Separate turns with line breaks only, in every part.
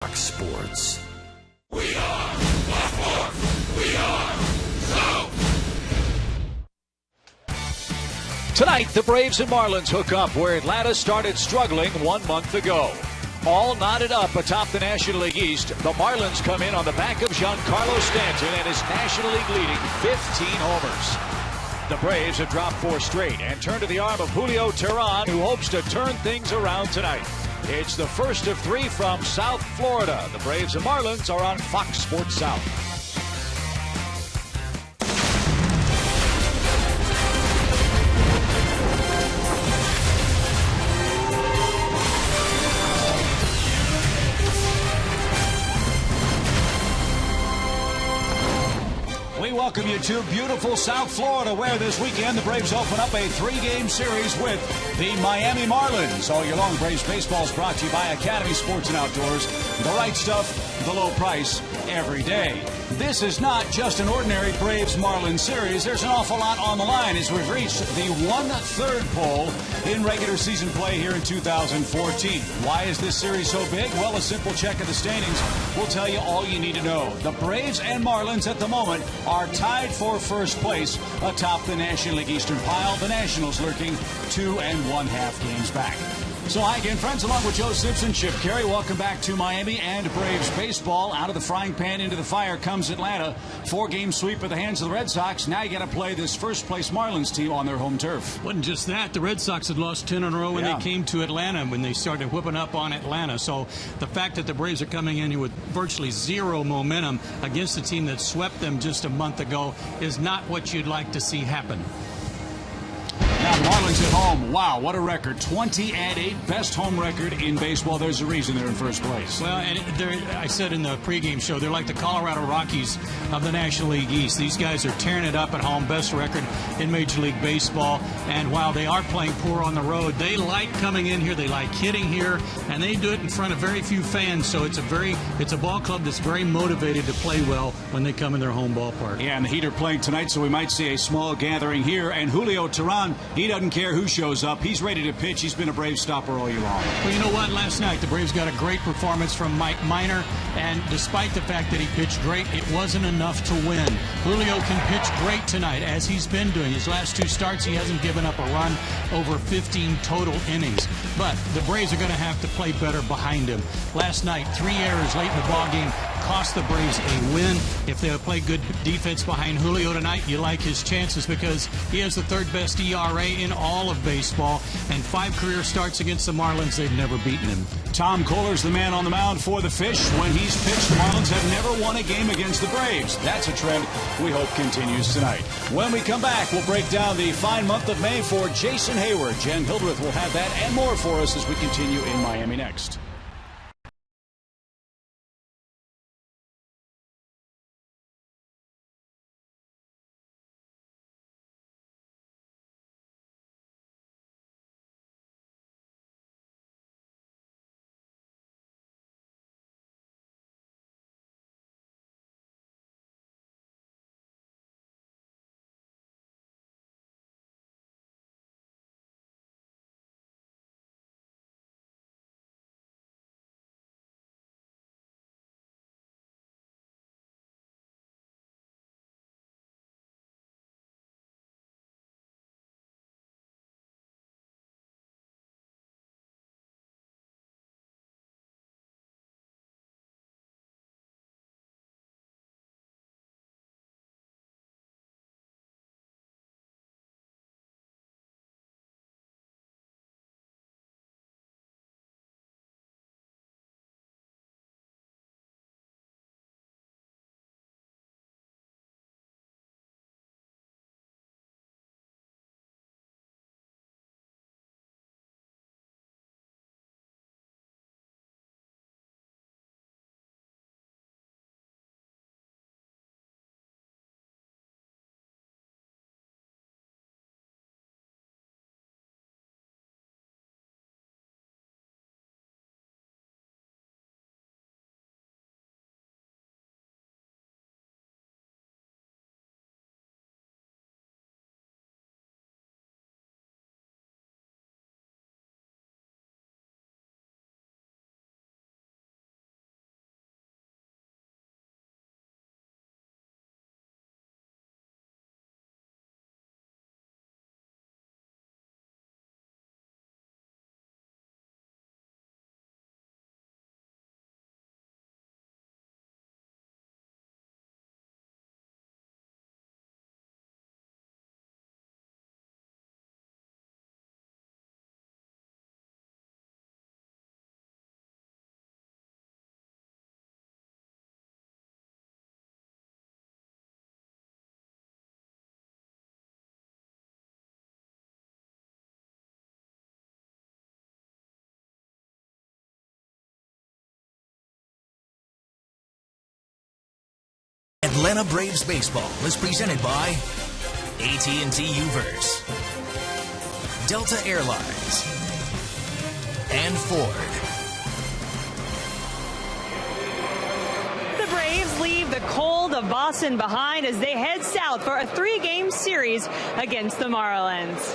Fox Sports.
We are Baltimore. We are so.
Tonight, the Braves and Marlins hook up where Atlanta started struggling 1 month ago. All knotted up atop the National League East, the Marlins come in on the back of Giancarlo Stanton and his National League leading 15 homers. The Braves have dropped 4 straight and turn to the arm of Julio Teheran, who hopes to turn things around tonight. It's the first of 3 from South Florida. The Braves and Marlins are on Fox Sports South.
We welcome you to beautiful South Florida, where this weekend the Braves open up a 3-game series with the Miami Marlins. All year long, Braves baseball is brought to you by Academy Sports and Outdoors. The right stuff, the low price, every day. This is not just an ordinary Braves-Marlins series. There's an awful lot on the line as we've reached the 1/3 pole in regular season play here in 2014. Why is this series so big? Well, a simple check of the standings will tell you all you need to know. The Braves and Marlins at the moment are tied for first place atop the National League Eastern pile. The Nationals lurking 2 1/2 games back. So hi again, friends, along with Joe Simpson, Chip Carey. Welcome back to Miami and Braves baseball. Out of the frying pan into the fire comes Atlanta. 4-game sweep at the hands of the Red Sox. Now you got to play this first-place Marlins team on their home turf.
Wasn't just that. The Red Sox had lost 10 in a row when they came to Atlanta, when they started whipping up on Atlanta. So the fact that the Braves are coming in here with virtually zero momentum against a team that swept them just a month ago is not what you'd like to see happen.
Now, Marlins at home. Wow, what a record. 20-8, best home record in baseball. There's a reason they're in first place.
Well, and I said in the pregame show, they're like the Colorado Rockies of the National League East. These guys are tearing it up at home, best record in Major League Baseball. And while they are playing poor on the road, they like coming in here, they like hitting here, and they do it in front of very few fans. So it's a ball club that's very motivated to play well when they come in their home ballpark.
Yeah, and the Heat are playing tonight, so we might see a small gathering here. And Julio Teheran, he doesn't care who shows up. He's ready to pitch. He's been a Brave stopper all year long.
Well, you know what? Last night, the Braves got a great performance from Mike Minor, and despite the fact that he pitched great, it wasn't enough to win. Julio can pitch great tonight, as he's been doing. His last 2 starts, he hasn't given up a run over 15 total innings. But the Braves are going to have to play better behind him. Last night, 3 errors late in the ballgame cost the Braves a win. If they play good defense behind Julio tonight, you like his chances because he has the 3rd best ERA in all of baseball, and 5 career starts against the Marlins. They've never beaten him.
Tom Kohler's the man on the mound for the Fish. When he's pitched, the Marlins have never won a game against the Braves. That's a trend we hope continues tonight. When we come back, we'll break down the fine month of May for Jason Hayward. Jen Hildreth will have that and more for us as we continue in Miami next.
Atlanta Braves baseball is presented by AT&T Uverse, Delta Airlines, and Ford.
The Braves leave the cold of Boston behind as they head south for a 3-game series against the Marlins.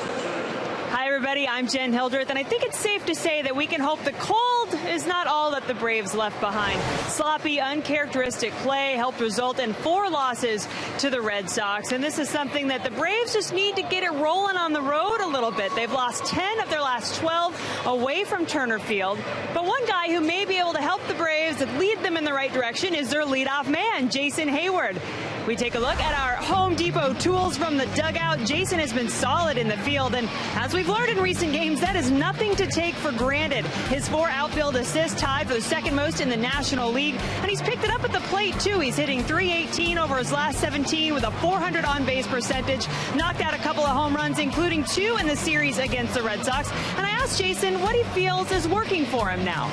Hi, everybody. I'm Jen Hildreth, and I think it's safe to say that we can hope the cold is not all that the Braves left behind. Sloppy, uncharacteristic play helped result in 4 losses to the Red Sox, and this is something that the Braves just need to get it rolling on the road a little bit. They've lost 10 of their last 12 away from Turner Field, but one guy who may be able to help the Braves and lead them in the right direction is their leadoff man, Jason Hayward. We take a look at our Home Depot tools from the dugout. Jason has been solid in the field, and as we've learned in recent games, that is nothing to take for granted. His 4 outfield assists tied for the second most in the National League, and he's picked it up at the plate, too. He's hitting .318 over his last 17 with a .400 on-base percentage, knocked out a couple of home runs, including 2 in the series against the Red Sox. And I asked Jason what he feels is working for him now.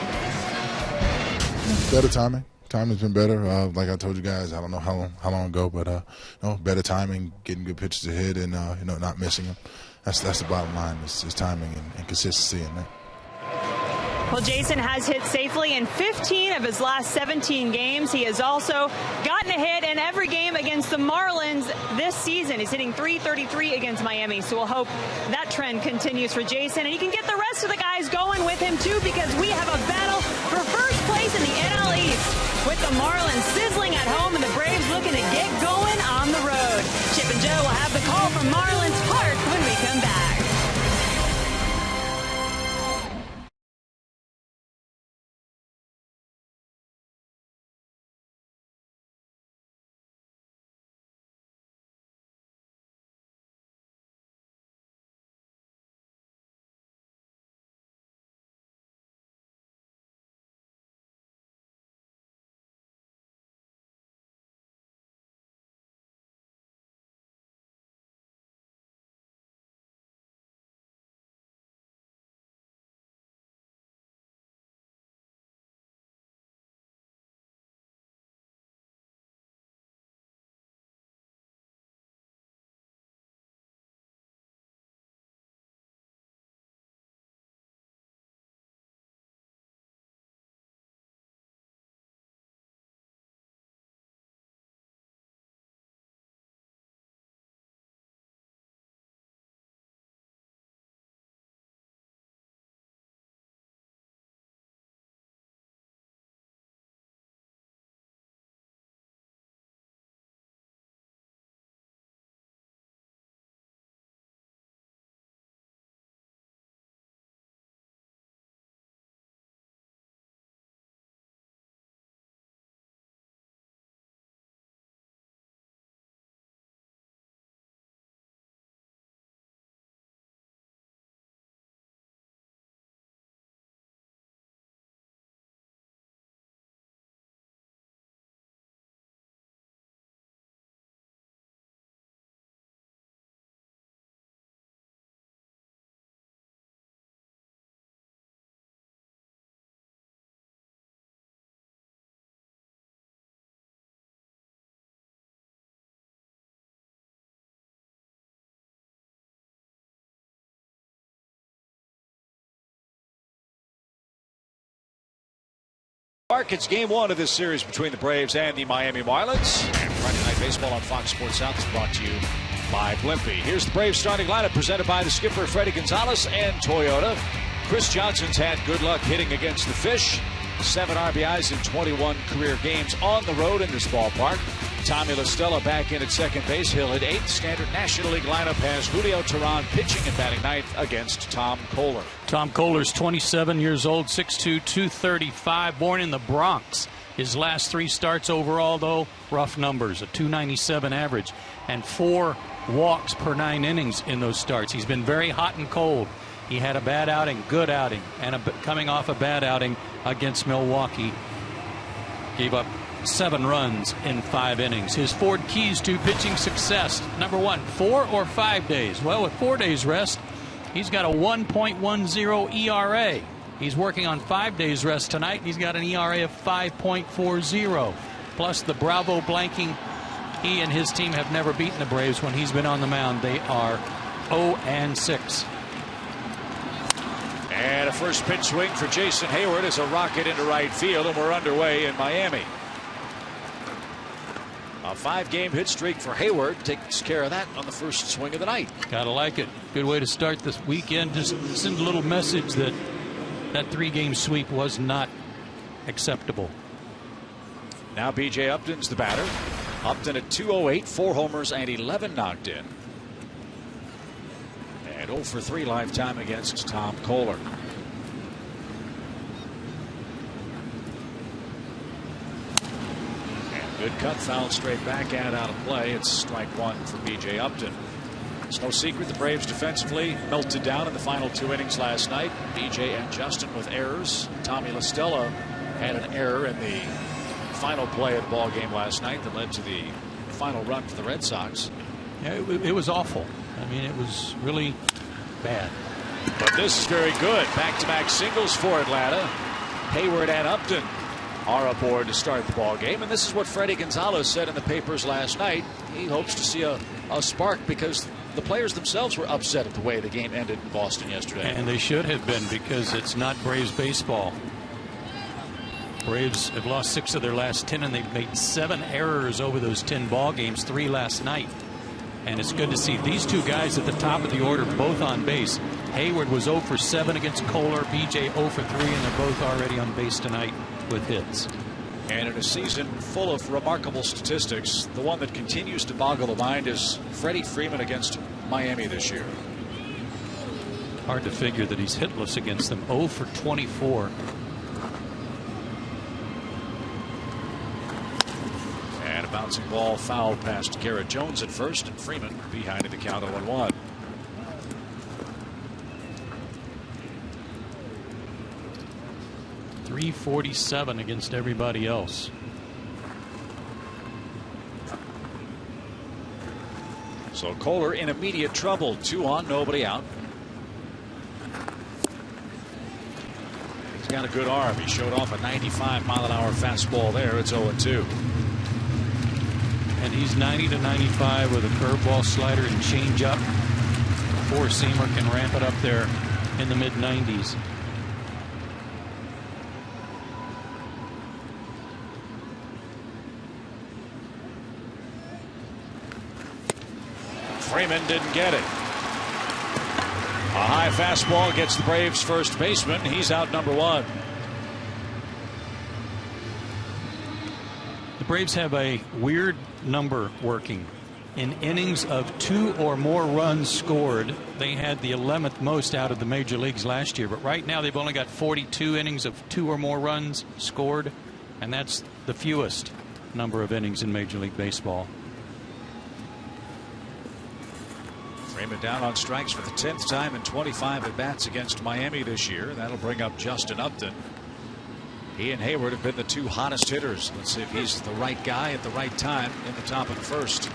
Better timing. Timing's been better. Like I told you guys, I don't know how long ago, but better timing, getting good pitches to hit, and not missing them. That's the bottom line. It's timing and consistency in that.
Well, Jason has hit safely in 15 of his last 17 games. He has also gotten a hit in every game against the Marlins this season. He's hitting .333 against Miami, so we'll hope that trend continues for Jason. And he can get the rest of the guys going with him, too, because we have a battle for first place in the NL East, with the Marlins sizzling at home and the Braves looking to get going on the road. Chip and Joe will have the call from Marlins Park when we come back.
Mark, it's game 1 of this series between the Braves and the Miami Marlins. And Friday Night Baseball on Fox Sports South is brought to you by Blimpie. Here's the Braves starting lineup presented by the skipper Freddie Gonzalez and Toyota. Chris Johnson's had good luck hitting against the Fish. 7 RBIs in 21 career games on the road in this ballpark. Tommy La Stella back in at second base. He'll hit 8th. Standard National League lineup has Julio Teheran pitching and batting 9th against Tom Kohler.
Tom Kohler's 27 years old, 6'2", 235, born in the Bronx. His last 3 starts overall, though, rough numbers, a .297 average, and 4 walks per 9 innings in those starts. He's been very hot and cold. He had a bad outing, good outing, and coming off a bad outing against Milwaukee. Gave up 7 runs in 5 innings. His 4 keys to pitching success. Number 1, 4 or 5 days. Well, with 4 days rest, he's got a 1.10 ERA. He's working on 5 days rest tonight. He's got an ERA of 5.40. Plus the Bravo blanking He and his team have never beaten the Braves when he's been on the mound. They are 0-6.
And a first pitch swing for Jason Hayward as a rocket into right field, and we're underway in Miami. A 5-game hit streak for Hayward takes care of that on the first swing of the night.
Gotta like it. Good way to start this weekend. Just send a little message that that 3-game sweep was not acceptable.
Now B.J. Upton's the batter. Upton at 208, 4 homers and 11 knocked in. And 0 for 3 lifetime against Tom Kohler. Good cut, foul straight back and out of play. It's strike 1 for B.J. Upton. It's no secret the Braves defensively melted down in the final 2 innings last night. B.J. and Justin with errors. Tommy La Stella had an error in the final play of the ball game last night that led to the final run for the Red Sox.
Yeah, it was awful. I mean, it was really bad.
But this is very good. Back-to-back singles for Atlanta. Hayward and Upton are aboard to start the ball game, and this is what Freddie Gonzalez said in the papers last night. He hopes to see a spark because the players themselves were upset at the way the game ended in Boston yesterday.
And they should have been, because it's not Braves baseball. Braves have lost 6 of their last 10, and they've made 7 errors over those 10 ball games, 3 last night. And it's good to see these 2 guys at the top of the order both on base. Hayward was 0 for 7 against Kohler, B.J. 0 for 3, and they're both already on base tonight with hits.
And in a season full of remarkable statistics, the one that continues to boggle the mind is Freddie Freeman against Miami this year.
Hard to figure that he's hitless against them. 0 for 24.
And a bouncing ball foul past Garrett Jones at first, and Freeman behind in the count of 1-1.
.347 against everybody else.
So Kohler in immediate trouble. 2 on, nobody out. He's got a good arm. He showed off a 95-mile-an-hour fastball there. It's 0-2.
And he's 90 to 95 with a curveball, slider, and changeup. Four-seamer can ramp it up there in the mid-90s.
Freeman didn't get it. A high fastball gets the Braves first baseman. He's out number 1.
The Braves have a weird number working. In innings of 2 or more runs scored, they had the 11th most out of the major leagues last year. But right now they've only got 42 innings of 2 or more runs scored, and that's the fewest number of innings in Major League Baseball.
Freeman down on strikes for the 10th time in 25 at-bats against Miami this year. That'll bring up Justin Upton. He and Hayward have been the 2 hottest hitters. Let's see if he's the right guy at the right time in the top of the first.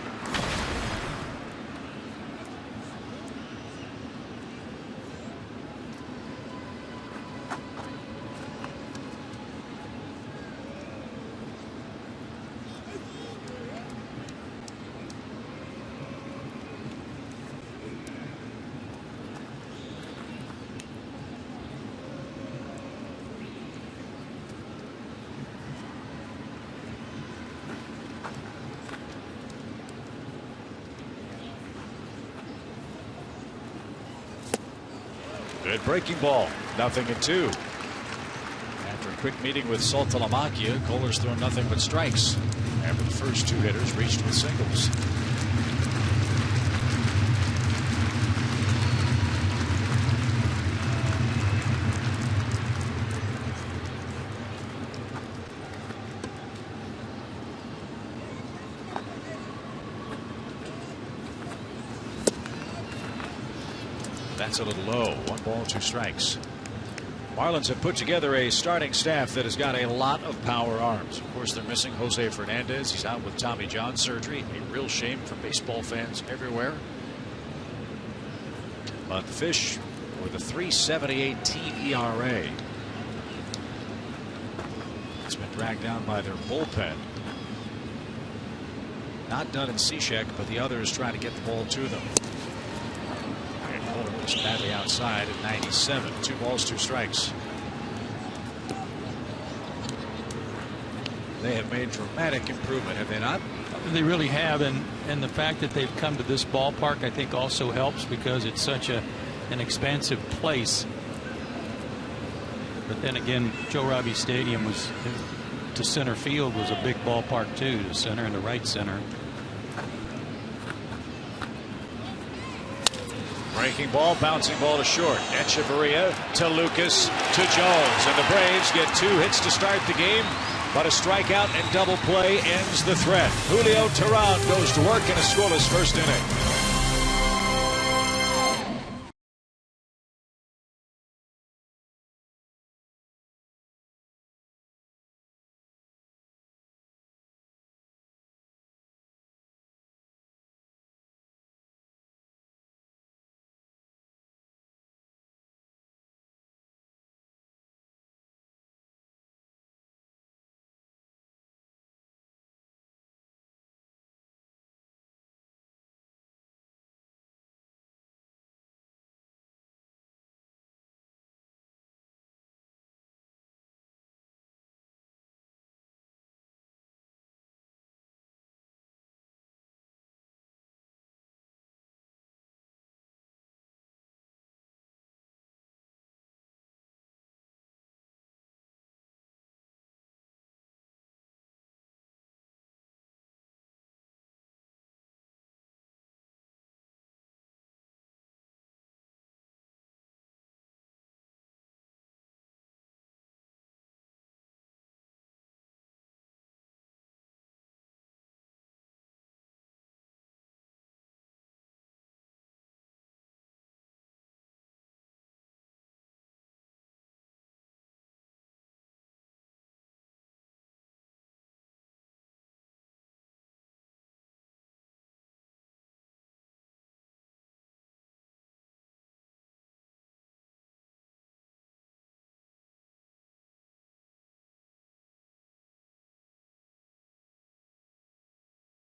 Good breaking ball. 0-2. After a quick meeting with Saltalamacchia, Kohler's thrown nothing but strikes after the first 2 hitters reached with singles. That's a little low. 1 ball, 2 strikes. Marlins have put together a starting staff that has got a lot of power arms. Of course, they're missing Jose Fernandez. He's out with Tommy John surgery. A real shame for baseball fans everywhere. But the Fish with a 3.78 team ERA. It's been dragged down by their bullpen. not done in Cishek, but the other is trying to get the ball to them. Puller was badly outside at 97. 2 balls, 2 strikes. They have made dramatic improvement, have they not?
They really have, and the fact that they've come to this ballpark, I think, also helps because it's such an expansive place. But then again, Joe Robbie Stadium was to center field was a big ballpark too, to center and to right center.
Breaking ball, bouncing ball to short. Echeverria to Lucas to Jones, and the Braves get 2 hits to start the game. But a strikeout and double play ends the threat. Julio Teheran goes to work in a scoreless first inning.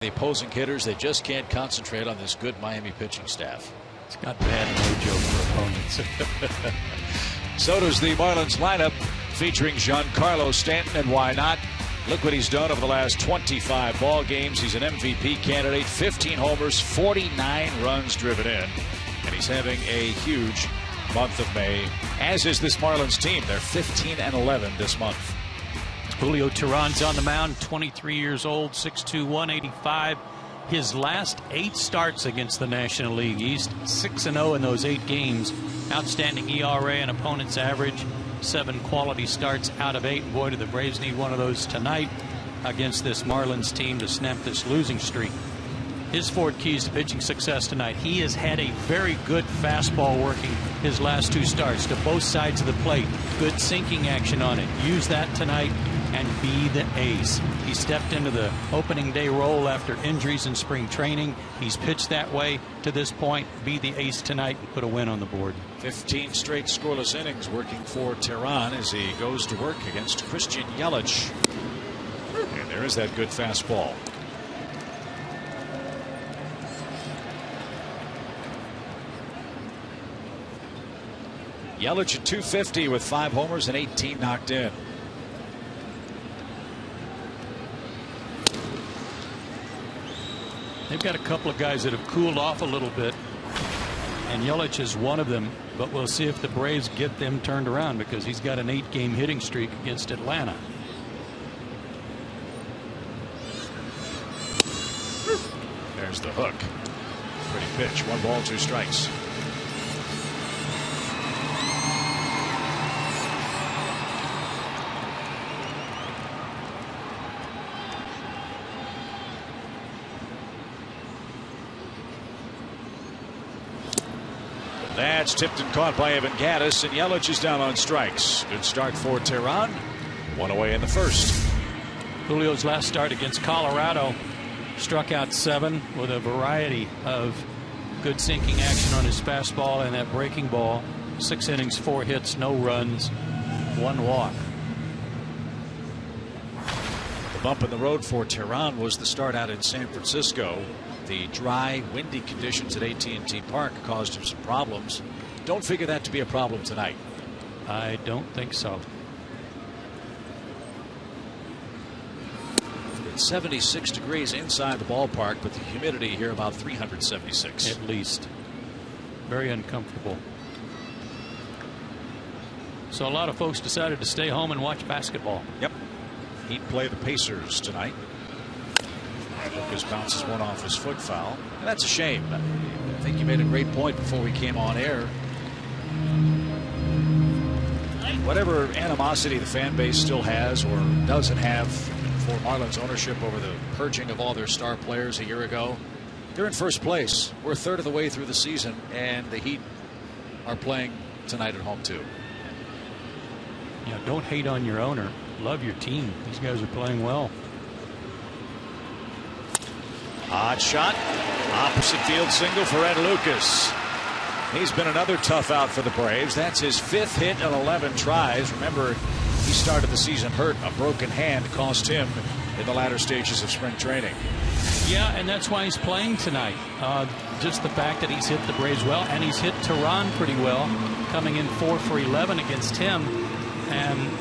The opposing hitters, they just can't concentrate on this good Miami pitching staff.
It's got bad mojo for opponents.
So does the Marlins lineup, featuring Giancarlo Stanton, and why not? Look what he's done over the last 25 ball games. He's an MVP candidate, 15 homers, 49 runs driven in, and he's having a huge month of May, as is this Marlins team. They're 15-11 this month.
Julio Teheran's on the mound, 23 years old, 6'2", 185. His last 8 starts against the National League East, 6-0 in those 8 games. Outstanding ERA and opponent's average, 7 quality starts out of 8. Boy, do the Braves need one of those tonight against this Marlins team to snap this losing streak. His 4 keys to pitching success tonight. He has had a very good fastball working his last 2 starts to both sides of the plate. Good sinking action on it. Use that tonight and be the ace. He stepped into the opening day role after injuries in spring training. He's pitched that way to this point. Be the ace tonight and put a win on the board.
15 straight scoreless innings working for Teheran as he goes to work against Christian Yelich. And there is that good fastball. Yelich at 250 with 5 homers and 18 knocked in.
They've got a couple of guys that have cooled off a little bit, and Yelich is one of them, but we'll see if the Braves get them turned around because he's got an 8-game hitting streak against Atlanta.
There's the hook. Pretty pitch. 1 ball, 2 strikes. That's tipped and caught by Evan Gattis, and Yelich is down on strikes. Good start for Teheran. 1 away in the first.
Julio's last start against Colorado struck out 7 with a variety of good sinking action on his fastball and that breaking ball. 6 innings, 4 hits, no runs, 1 walk.
bump in the road for Tehran was the start out in San Francisco. The dry, windy conditions at AT&T Park caused him some problems. Don't figure that to be a problem tonight.
I don't think so.
It's 76 degrees inside the ballpark, but the humidity here about 376.
At least. Very uncomfortable. So a lot of folks decided to stay home and watch basketball.
Yep. He'd play the Pacers tonight. And Lucas bounces one off his foot foul. And that's a shame. I think you made a great point before we came on air. Whatever animosity the fan base still has or doesn't have for Marlins ownership over the purging of all their star players a year ago, they're in first place. We're a third of the way through the season, and the Heat are playing tonight at home too.
Yeah, don't hate on your owner. Love your team. These guys are playing well.
Odd shot. Opposite field single for Ed Lucas. He's been another tough out for the Braves. That's his 5th hit in 11 tries. Remember, he started the season hurt. A broken hand cost him in the latter stages of spring training.
Yeah, and that's why he's playing tonight. Just the fact that he's hit the Braves well, and he's hit Tehran pretty well, coming in 4 for 11 against him, and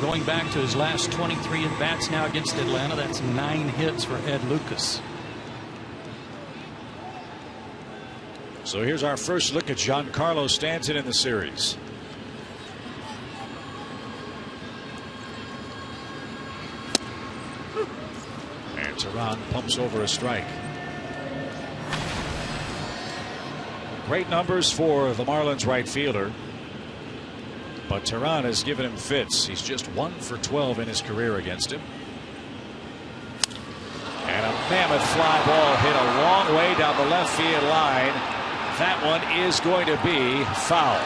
going back to his last 23 at-bats now against Atlanta. That's 9 hits for Ed Lucas.
So here's our first look at Giancarlo Stanton in the series. And Tehran pumps over a strike. Great numbers for the Marlins right fielder. But Tehran has given him fits. He's just 1 for 12 in his career against him. And a mammoth fly ball hit a long way down the left field line. That one is going to be foul.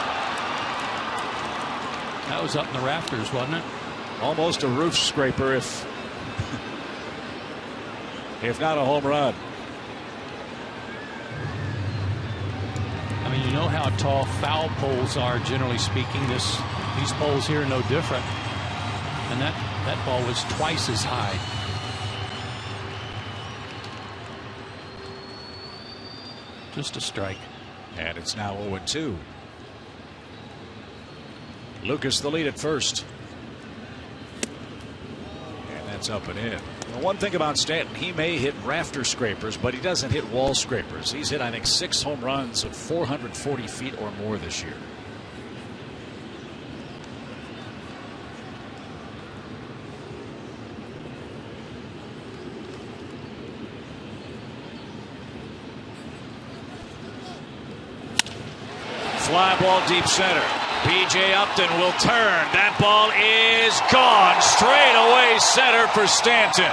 That was up in the rafters, wasn't it?
Almost a roof scraper, if not a home run.
I mean, you know how tall foul poles are, generally speaking. These poles here are no different. And that ball was twice as high. Just a strike.
And it's now 0-2. Lucas the lead at first. And that's up and in. Well, one thing about Stanton, he may hit rafter scrapers, but he doesn't hit wall scrapers. He's hit, I think, 6 home runs of 440 feet or more this year. Fly ball deep center. B.J. Upton will turn. That ball is gone. Straight away center for Stanton.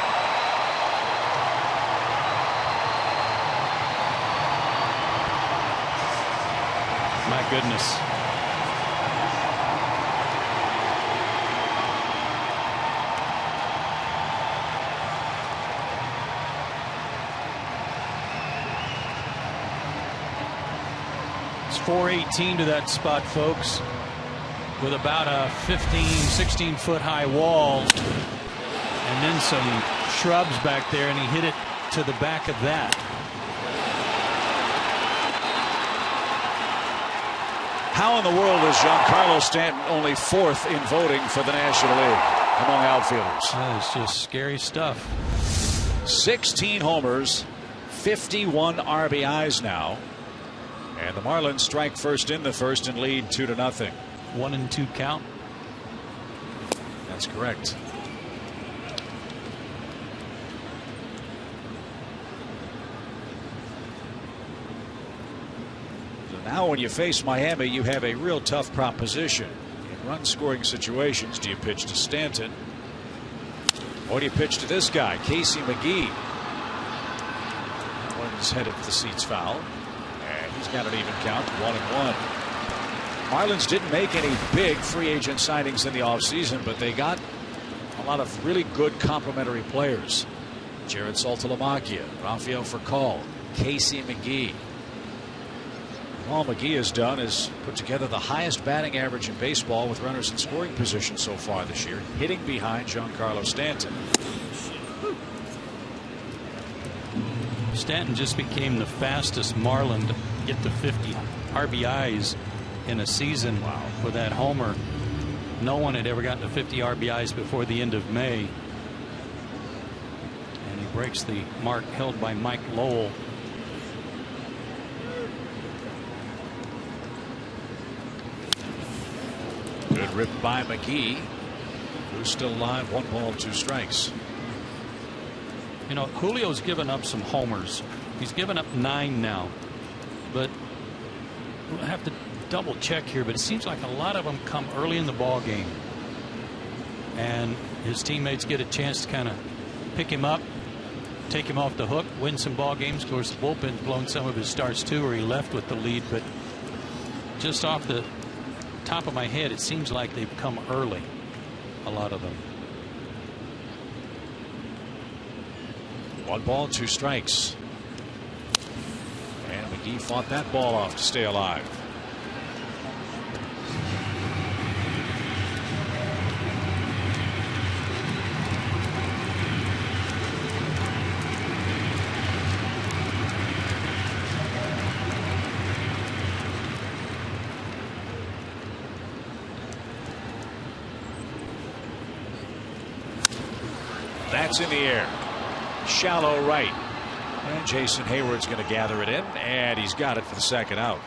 My goodness. It's 418 to that spot, folks, with about a 15-16 foot high wall and then some shrubs back there, and he hit it to the back of that.
How in the world is Giancarlo Stanton only 4th in voting for the National League among outfielders?
That is just scary stuff.
16 homers, 51 RBIs now. And the Marlins strike first in the first and lead 2-0.
1-2 count.
That's correct. So now when you face Miami, you have a real tough proposition. In run scoring situations, do you pitch to Stanton? Or do you pitch to this guy, Casey McGee? That one's headed for the seats foul. And he's got an even count, 1-1. Marlins didn't make any big free agent signings in the offseason, but they got a lot of really good complementary players. Jared Saltalamacchia, Rafael Furcal, Casey McGee. All McGee has done is put together the highest batting average in baseball with runners in scoring position so far this year, hitting behind Giancarlo Stanton.
Stanton just became the fastest Marlin to get to 50 RBIs in a season.
Wow.
With that homer. No one had ever gotten to 50 RBIs before the end of May. And he breaks the mark held by Mike Lowell.
Good rip by McGee, who's still alive. 1 ball, 2 strikes.
You know, Julio's given up some homers. He's given up 9 now, but we'll have to double check here, but it seems like a lot of them come early in the ball game, and his teammates get a chance to kind of pick him up, take him off the hook, win some ball games. Of course, the bullpen's blown some of his starts too, where he left with the lead, but just off the top of my head, it seems like they've come early, a lot of them.
1 ball, 2 strikes. And McGee fought that ball off to stay alive. That's in the air. Shallow right. And Jason Hayward's going to gather it in, and he's got it for the second out.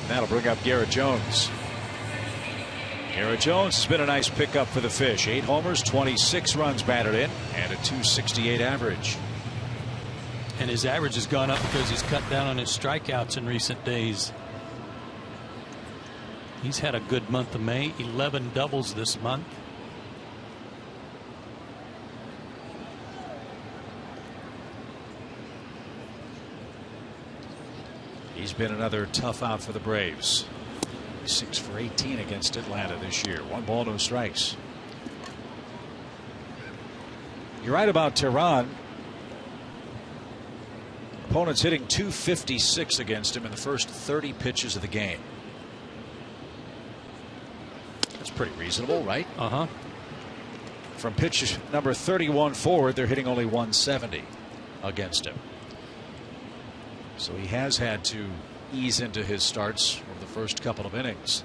And that'll bring up Garrett Jones. Garrett Jones has been a nice pickup for the Fish. 8 homers, 26 runs batted in, and a .268 average.
And his average has gone up because he's cut down on his strikeouts in recent days. He's had a good month of May. 11 doubles this month.
He's been another tough out for the Braves. 6 for 18 against Atlanta this year. 1 ball, no strikes. You're right about Tehran. Opponents hitting .256 against him in the first 30 pitches of the game. That's pretty reasonable, right?
Uh-huh.
From pitch number 31 forward, they're hitting only .170 against him. So he has had to ease into his starts over the first couple of innings.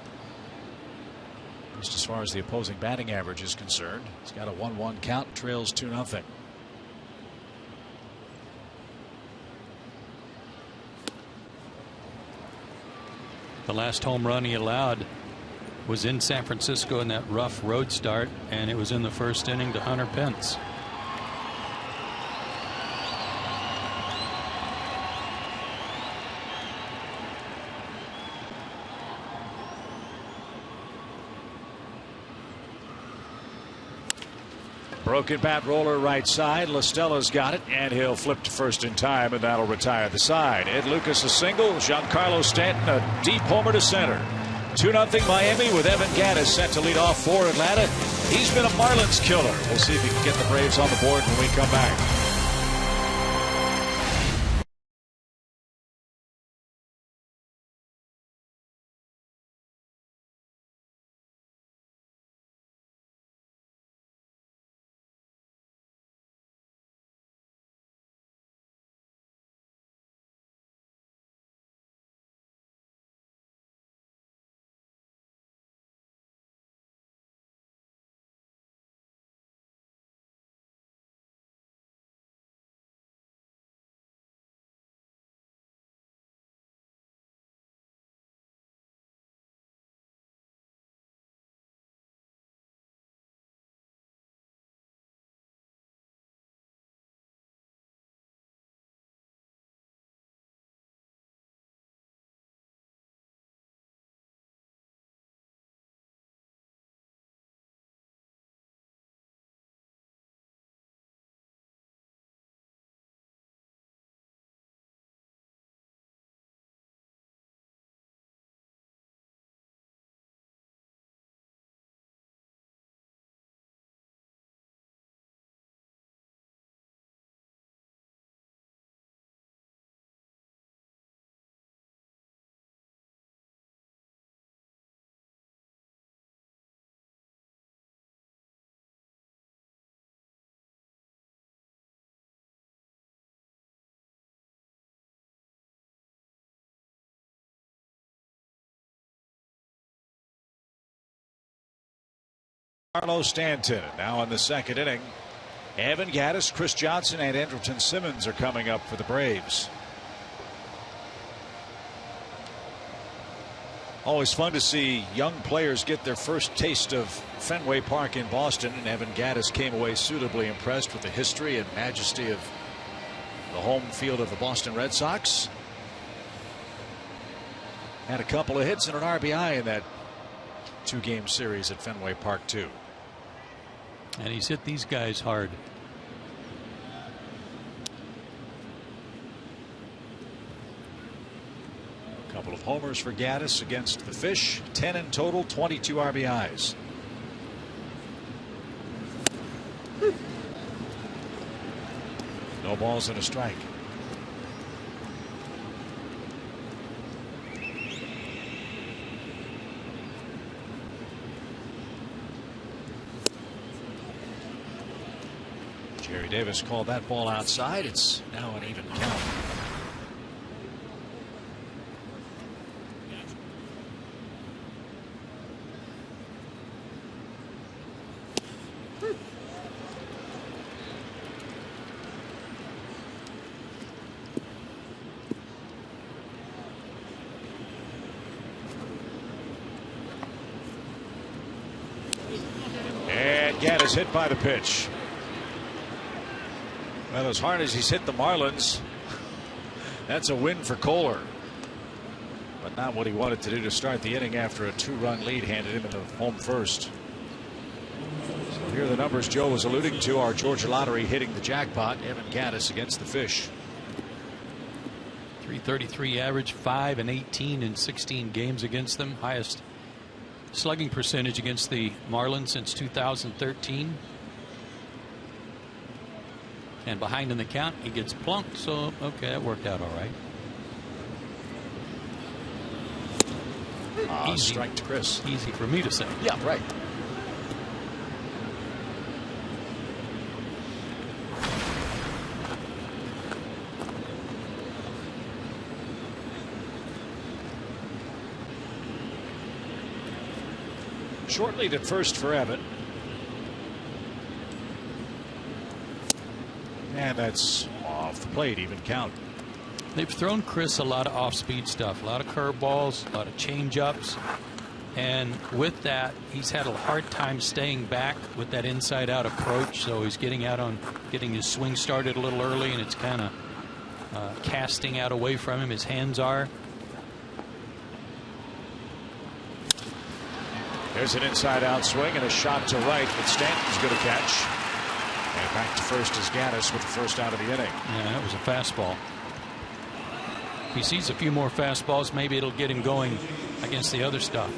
Just as far as the opposing batting average is concerned, he's got a 1-1 count, trails 2-0.
The last home run he allowed was in San Francisco in that rough road start, and it was in the first inning to Hunter Pence.
Broken bat roller right side. LaStella's got it, and he'll flip to first in time, and that'll retire the side. Ed Lucas a single. Giancarlo Stanton a deep homer to center. 2-0 Miami with Evan Gattis set to lead off for Atlanta. He's been a Marlins killer. We'll see if he can get the Braves on the board when we come back. Giancarlo Stanton. Now in the second inning, Evan Gattis, Chris Johnson, and Andrelton Simmons are coming up for the Braves. Always fun to see young players get their first taste of Fenway Park in Boston, and Evan Gattis came away suitably impressed with the history and majesty of the home field of the Boston Red Sox. Had a couple of hits and an RBI in that 2-game series at Fenway Park too.
And he's hit these guys hard.
A couple of homers for Gattis against the Fish. 10 in total, 22 RBIs. No balls and a strike. Jerry Davis called that ball outside. It's now an even count. And Gattis hit by the pitch. Well, as hard as he's hit the Marlins, that's a win for Kohler. But not what he wanted to do to start the inning after a 2-run lead handed him in the home first. So here are the numbers Joe was alluding to. Our Georgia Lottery hitting the jackpot. Evan Gattis against the Fish.
.333 average, 5 and 18 in 16 games against them. Highest slugging percentage against the Marlins since 2013. And behind in the count, he gets plunked, so okay, that worked out all right. Easy.
Strike to Chris.
Easy for me to say.
Yeah, right. Short lead at first for Evan. And that's off the plate, even count.
They've thrown Chris a lot of off-speed stuff, a lot of curveballs, a lot of change-ups, and with that, he's had a hard time staying back with that inside-out approach. So he's getting his swing started a little early, and it's kind of casting out away from him. His hands are.
There's an inside-out swing and a shot to right that Stanton's going to catch. And back to first is Gattis with the first out of the inning.
Yeah, that was a fastball. He sees a few more fastballs. Maybe it'll get him going against the other stuff.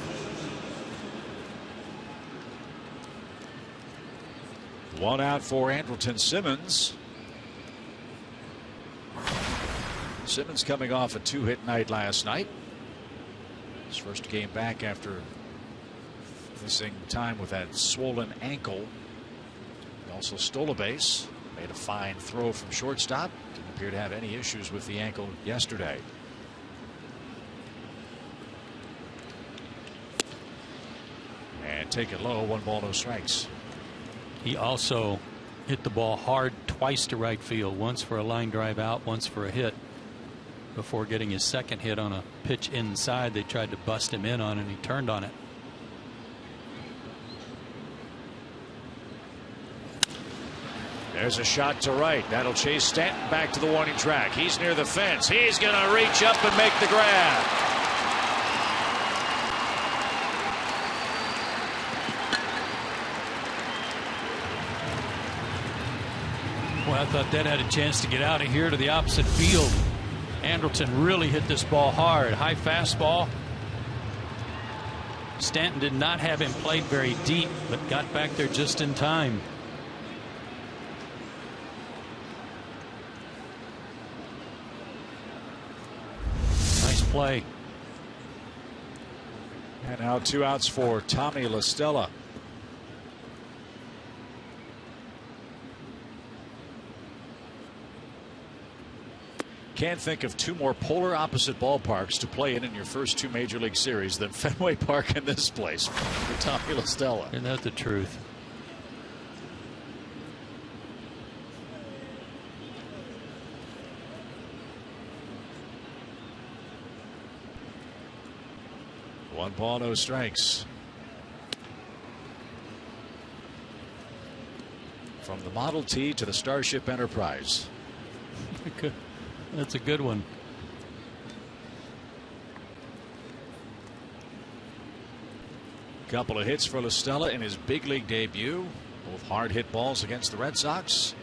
One out for Andrelton Simmons. Simmons coming off a 2-hit night last night. His first game back after missing time with that swollen ankle. He also stole a base, made a fine throw from shortstop. Didn't appear to have any issues with the ankle yesterday. And take it low, 1 ball, no strikes.
He also hit the ball hard twice to right field, once for a line drive out, once for a hit. Before getting his second hit on a pitch inside, they tried to bust him in on it, and he turned on it.
There's a shot to right. That'll chase Stanton back to the warning track. He's near the fence. He's going to reach up and make the grab.
Well, I thought that had a chance to get out of here to the opposite field. Andrelton really hit this ball hard. High fastball. Stanton did not have him played very deep, but got back there just in time. Play.
And now 2 outs for Tommy La Stella. Can't think of 2 more polar opposite ballparks to play in your first 2 major league series than Fenway Park and this place for Tommy La Stella.
Isn't that the truth?
One ball, no strikes. From the Model T to the Starship Enterprise.
That's a good one.
Couple of hits for La Stella in his big league debut. Both hard hit balls against the Red Sox.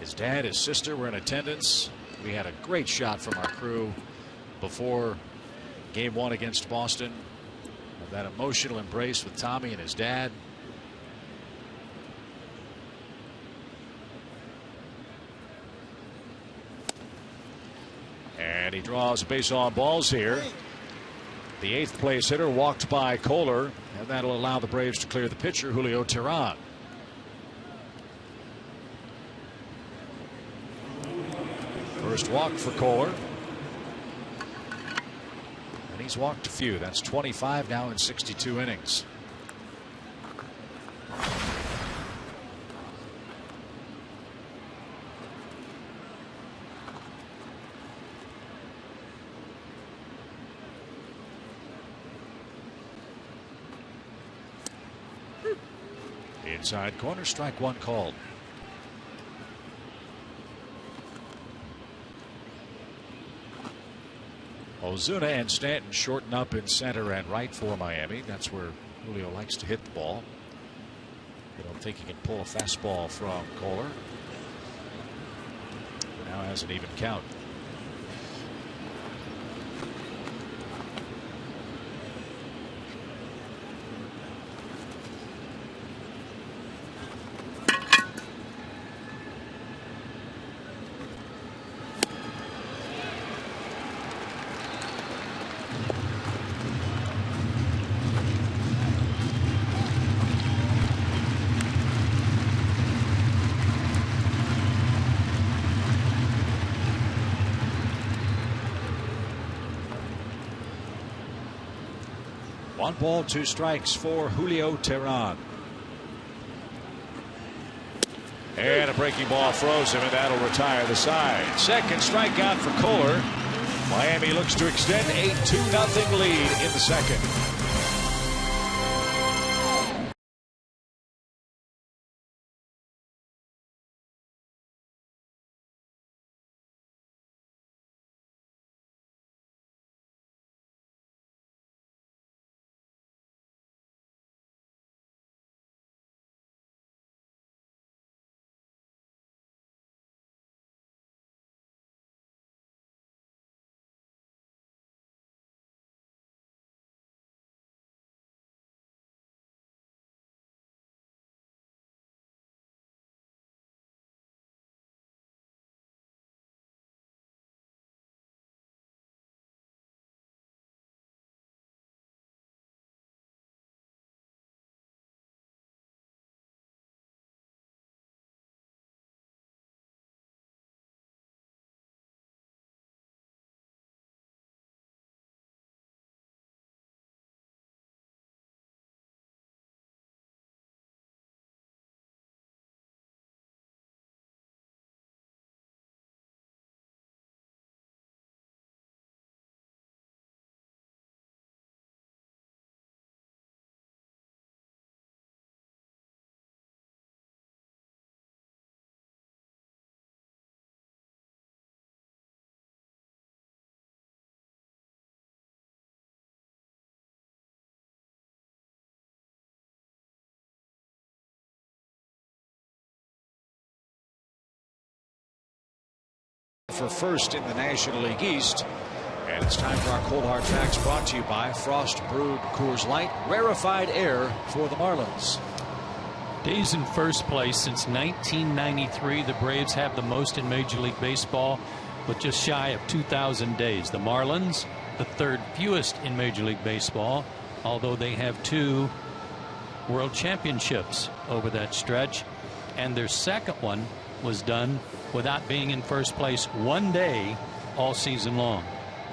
His dad, his sister were in attendance. We had a great shot from our crew before Game 1 against Boston. That emotional embrace with Tommy and his dad. And he draws base on balls here. The 8th place hitter walked by Kohler, and that'll allow the Braves to clear the pitcher, Julio Teheran. First walk for Kohler. And he's walked a few. That's 25 now in 62 innings. Inside corner, strike one called. Ozuna and Stanton shorten up in center and right for Miami. That's where Julio likes to hit the ball. I don't think he can pull a fastball from Kohler. Now has an even count. One ball, two strikes for Julio Teheran. And a breaking ball throws him, and that'll retire the side. Second strikeout for Kohler. Miami looks to extend a 2-0 lead in the second. For first in the National League East. And it's time for our Cold Hard Facts, brought to you by Frost Brewed Coors Light, rarefied air for the Marlins.
Days in first place since 1993. The Braves have the most in Major League Baseball, with just shy of 2,000 days. The Marlins, the third fewest in Major League Baseball, although they have 2 World Championships over that stretch. And their second one was done without being in first place one day all season long.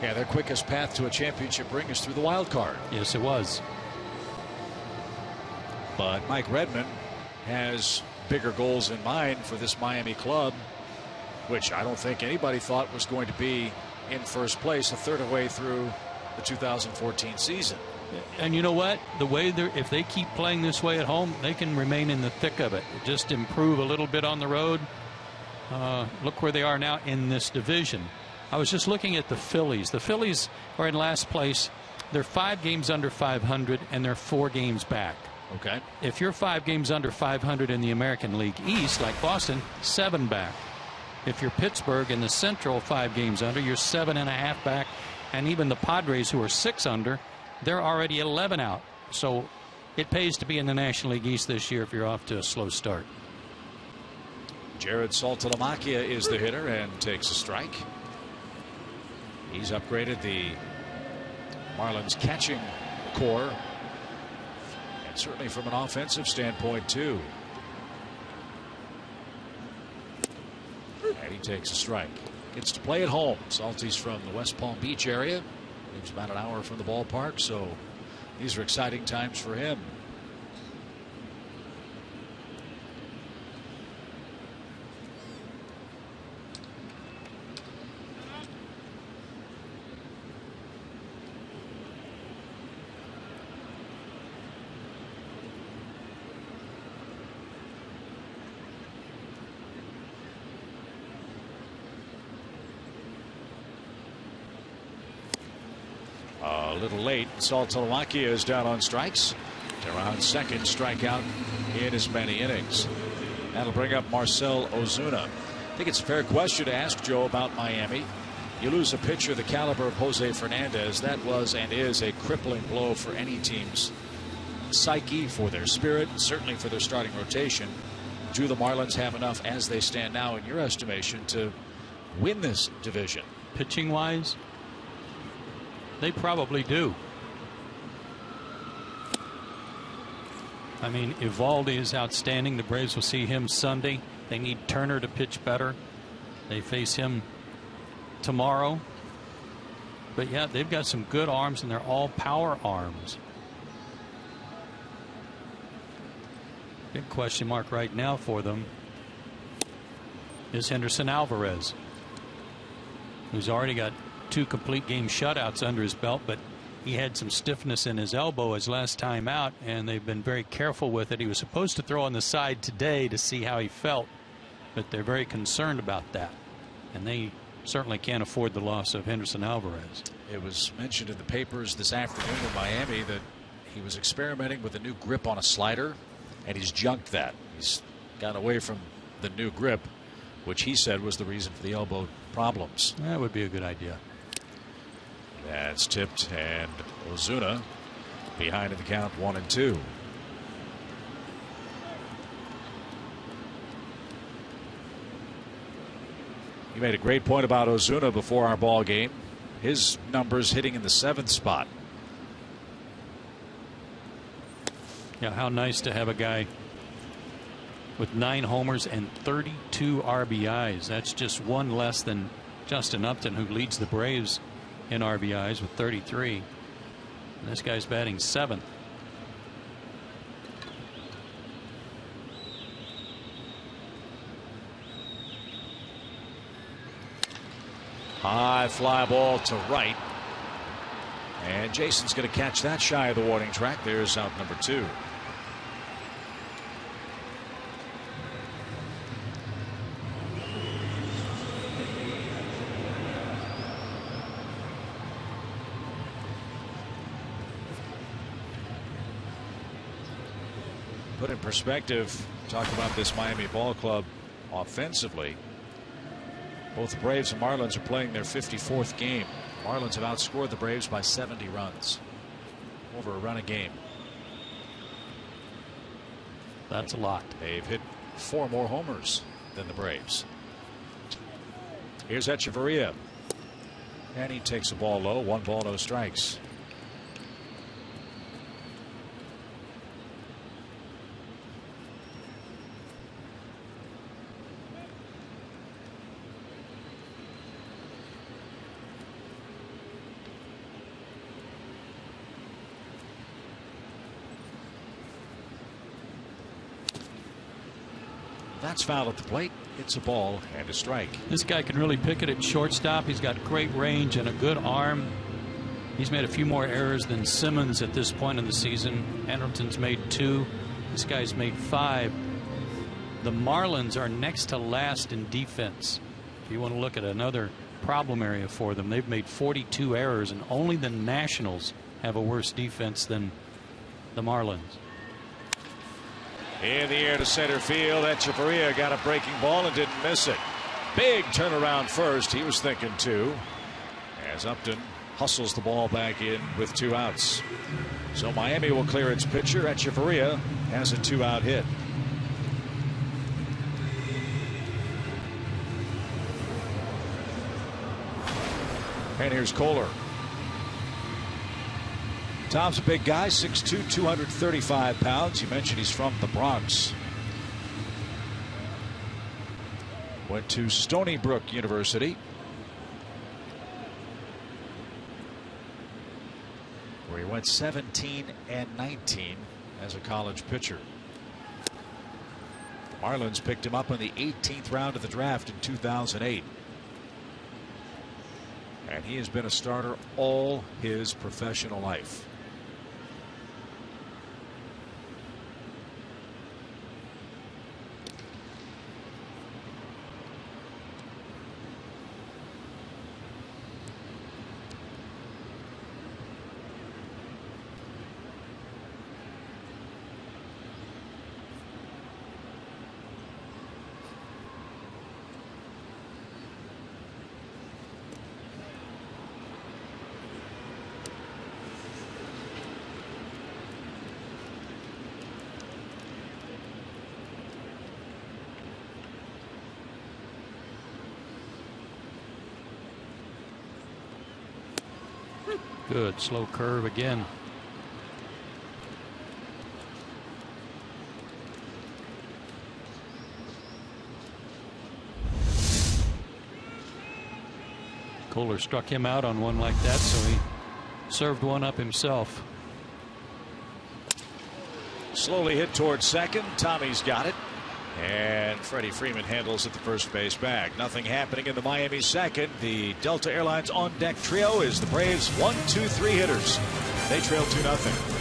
Yeah, their quickest path to a championship ring is through the wild card.
Yes, it was.
But Mike Redmond has bigger goals in mind for this Miami club, which I don't think anybody thought was going to be in first place a third of the way through the the 2014 season.
And you know what? The way if they keep playing this way at home, they can remain in the thick of it. Just improve a little bit on the road. Look where they are now in this division. I was just looking at the Phillies. The Phillies are in last place. They're 5 games under 500, and they're 4 games back.
Okay.
If you're 5 games under 500 in the American League East, like Boston, 7 back. If you're Pittsburgh in the Central, 5 games under, you're 7.5 back. And even the Padres, who are 6 under, they're already 11 out. So it pays to be in the National League East this year if you're off to a slow start.
Jared Saltalamacchia is the hitter and takes a strike. He's upgraded the Marlins catching core, and certainly from an offensive standpoint too. And he takes a strike. Gets to play at home. Salty's from the West Palm Beach area. Lives about an hour from the ballpark, so these are exciting times for him. A little late. Saltalamacchia is down on strikes. Around second strikeout in as many innings. That'll bring up Marcell Ozuna. I think it's a fair question to ask Joe about Miami. You lose a pitcher the caliber of Jose Fernandez. That was and is a crippling blow for any team's psyche, for their spirit, certainly for their starting rotation. Do the Marlins have enough as they stand now, in your estimation, to win this division?
Pitching wise, they probably do. I mean, Eovaldi is outstanding. The Braves will see him Sunday. They need Turner to pitch better. They face him tomorrow. But yeah, they've got some good arms, and they're all power arms. Big question mark right now for them is Henderson Alvarez, who's already got 2 complete game shutouts under his belt, but he had some stiffness in his elbow his last time out, and they've been very careful with it. He was supposed to throw on the side today to see how he felt, but they're very concerned about that, and they certainly can't afford the loss of Henderson Alvarez.
It was mentioned in the papers this afternoon in Miami that he was experimenting with a new grip on a slider, and he's junked that. He's gone away from the new grip, which he said was the reason for the elbow problems.
That would be a good idea.
That's tipped, and Ozuna behind in the count, 1-2. You made a great point about Ozuna before our ball game. His numbers hitting in the 7th spot.
Yeah, how nice to have a guy with 9 homers and 32 RBIs. That's just 1 less than Justin Upton, who leads the Braves in RBIs with 33. And this guy's batting 7th.
High fly ball to right, and Jason's going to catch that shy of the warning track. There's out number 2. Put in perspective, talk about this Miami ball club offensively. Both the Braves and Marlins are playing their 54th game. Marlins have outscored the Braves by 70 runs. Over a run a game.
That's a lot.
They've hit 4 more homers than the Braves. Here's Echeverria. And he takes a ball low. 1 ball, no strikes. That's foul at the plate. It's a ball and a strike.
This guy can really pick it at shortstop. He's got great range and a good arm. He's made a few more errors than Simmons at this point in the season. Anderton's made 2. This guy's made 5. The Marlins are next to last in defense. If you want to look at another problem area for them, they've made 42 errors, and only the Nationals have a worse defense than the Marlins.
In the air to center field. Echeverria got a breaking ball and didn't miss it. Big turnaround first. He was thinking 2. As Upton hustles the ball back in with 2 outs. So Miami will clear its pitcher. Echeverria has a 2-out hit. And here's Kohler. Tom's a big guy, 6'2", 235 pounds. You mentioned he's from the Bronx. Went to Stony Brook University, where he went 17 and 19 as a college pitcher. The Marlins picked him up in the 18th round of the draft in 2008. And he has been a starter all his professional life.
Good slow curve again. Kohler struck him out on one like that, so he served one up himself.
Slowly hit towards second. Tommy's got it. And Freddie Freeman handles at the first base bag. Nothing happening in the Miami second. The Delta Airlines on deck trio is the Braves 1, 2, 3 hitters. They trail 2-0.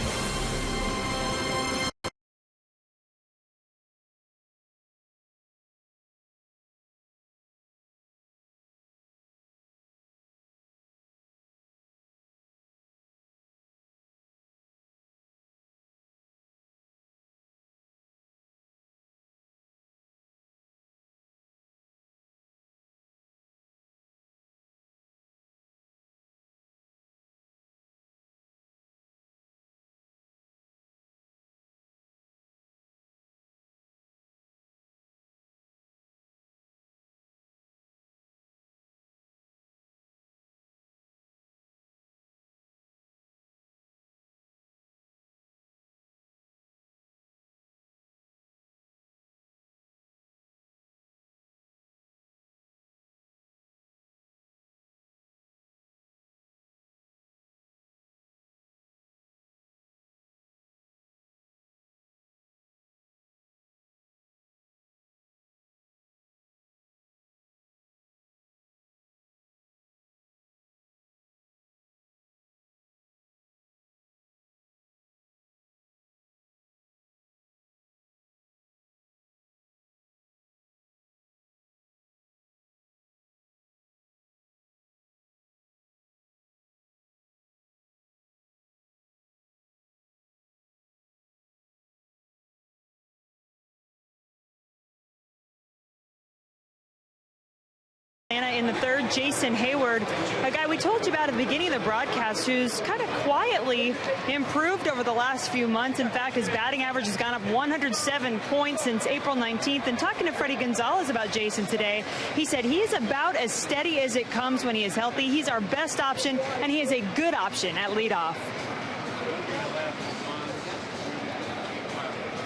In the third, Jason Hayward, a guy we told you about at the beginning of the broadcast, who's kind of quietly improved over the last few months. In fact, his batting average has gone up 107 points since April 19th. And talking to Freddie Gonzalez about Jason today, he said he's about as steady as it comes when he is healthy. He's our best option, and he is a good option at leadoff.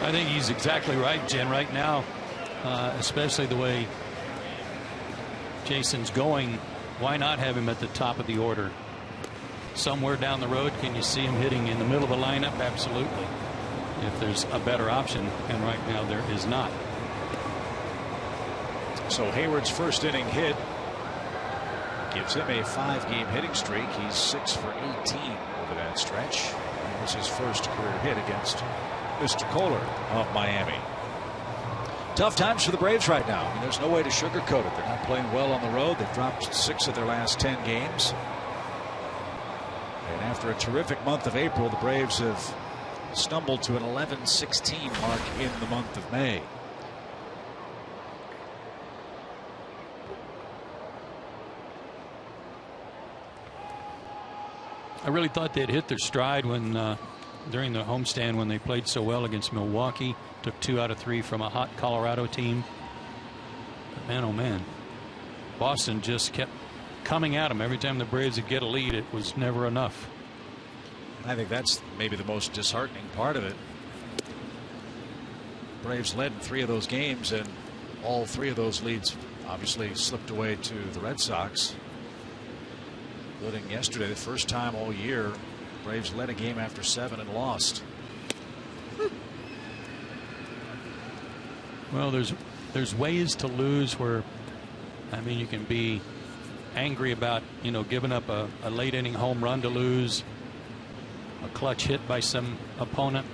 I think he's exactly right, Jen. Right now, especially the way Jason's going, why not have him at the top of the order? Somewhere down the road, can you see him hitting in the middle of the lineup? Absolutely. If there's a better option, and right now there is not.
So Hayward's first inning hit Gives him a 5-game hitting streak. He's 6 for 18 over that stretch. That was his first career hit against Mr. Kohler of Miami. Tough times for the Braves right now. I mean, there's no way to sugarcoat it. They're not playing well on the road. They've dropped 6 of their last 10 games. And after a terrific month of April, the Braves have stumbled to an 11-16 mark in the month of May.
I really thought they'd hit their stride when during the homestand when they played so well against Milwaukee. Took 2 out of 3 from a hot Colorado team. But man, oh man, Boston just kept coming at them. Every time the Braves would get a lead, it was never enough.
I think that's maybe the most disheartening part of it. Braves led in 3 of those games, and all 3 of those leads obviously slipped away to the Red Sox. Including yesterday, the first time all year Braves led a game after 7 and lost.
Well, there's ways to lose where, I mean, you can be angry about, you know, giving up a late inning home run to lose, a clutch hit by some opponent.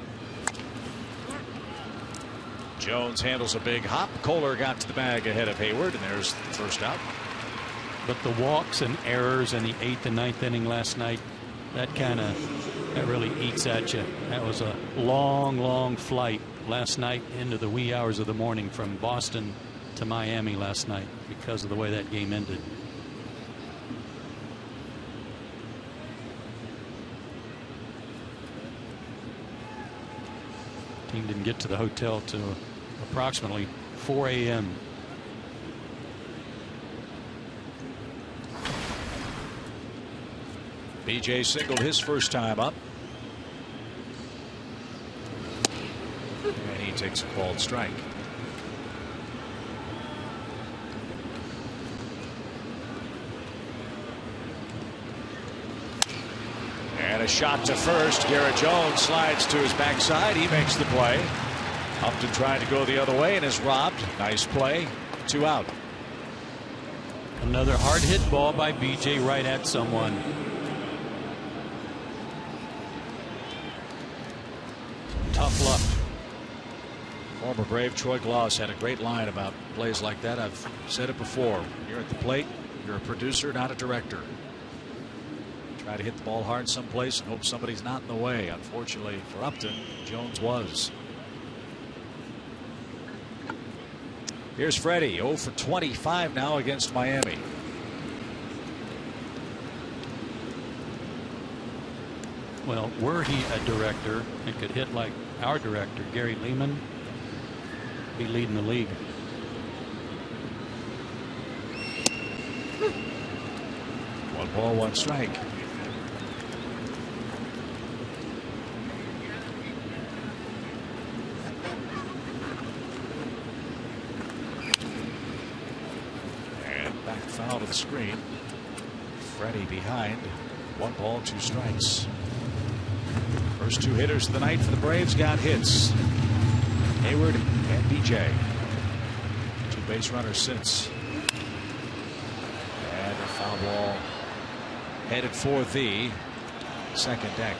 Jones handles a big hop. Kohler got to the bag ahead of Hayward, and there's the first out.
But the walks and errors in the 8th and 9th inning last night, that really eats at you. That was a long flight last night into the wee hours of the morning from Boston to Miami last night because of the way that game ended. Team didn't get to the hotel till approximately 4 a.m.
BJ singled his first time up. And he takes a called strike. And a shot to first. Garrett Jones slides to his backside. He makes the play. Upton tried to go the other way and is robbed. Nice play. 2 out.
Another hard hit ball by BJ right at someone. Tough luck.
Former Brave Troy Glaus had a great line about plays like that. I've said it before. You're at the plate. You're a producer, not a director. Try to hit the ball hard someplace and hope somebody's not in the way. Unfortunately for Upton, Jones was. Here's Freddie, 0 for 25 now against Miami.
Well, were he a director and could hit like our director, Gary Lehman, be leading the league.
One ball, one strike. And back foul to the screen. Freddie behind. 1 ball, 2 strikes. First 2 hitters of the night for the Braves got hits. Hayward and BJ. 2 base runners since. And a foul ball headed for the second deck.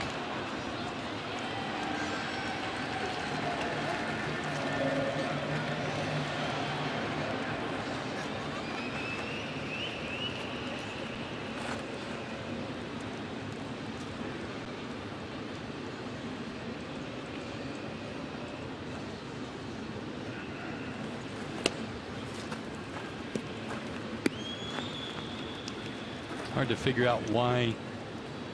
Hard to figure out why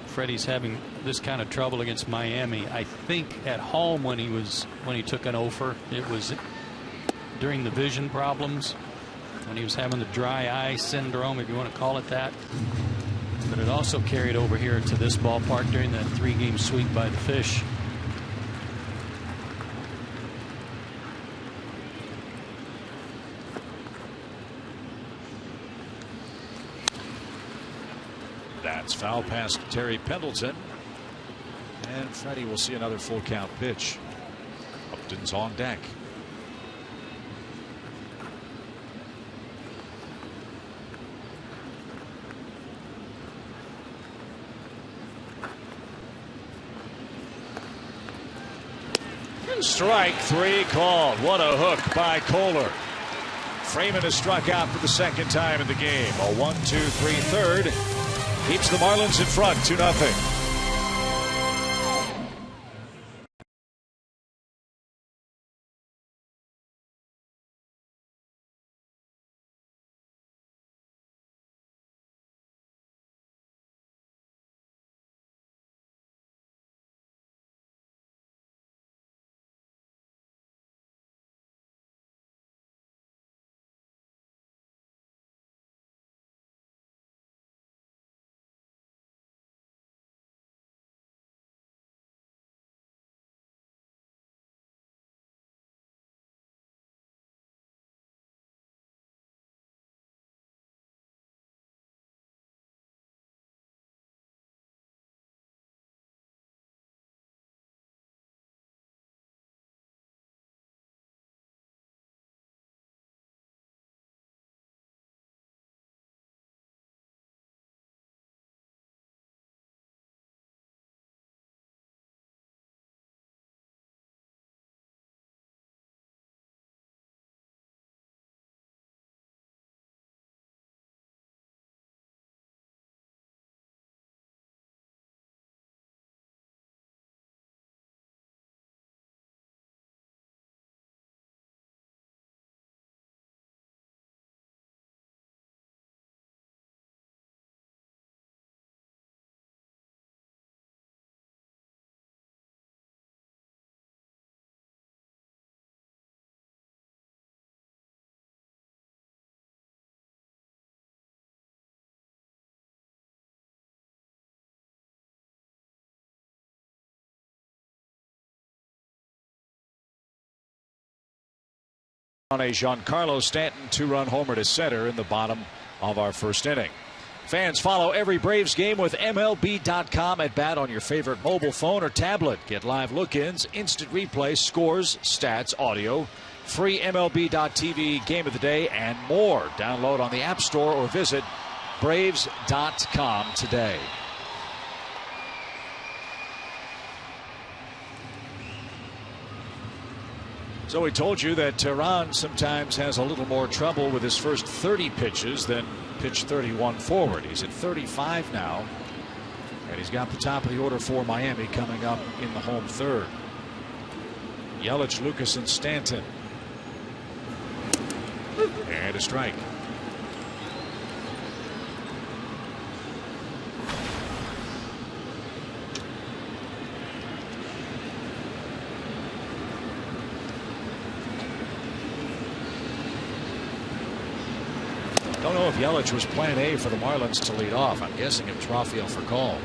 Freddie's having this kind of trouble against Miami. I think at home when he took an offer, it was during the vision problems, when he was having the dry eye syndrome, if you want to call it that. But it also carried over here to this ballpark during that 3-game sweep by the Fish.
That's foul past Terry Pendleton. And Freddie will see another full count pitch. Upton's on deck. Strike three called. What a hook by Kohler. Freeman has struck out for the second time in the game. A 1-2-3 third keeps the Marlins in front 2-0. On a Giancarlo Stanton 2-run homer to center in the bottom of our first inning. Fans, follow every Braves game with MLB.com at bat on your favorite mobile phone or tablet. Get live look-ins, instant replay, scores, stats, audio, free MLB.tv game of the day, and more. Download on the App Store or visit Braves.com today. So we told you that Tehran sometimes has a little more trouble with his first 30 pitches than pitch 31 forward. He's at 35 now, and he's got the top of the order for Miami coming up in the home third. Yelich, Lucas, and Stanton. And a strike. Don't know if Yelich was plan A for the Marlins to lead off. I'm guessing it was Rafael Furcal.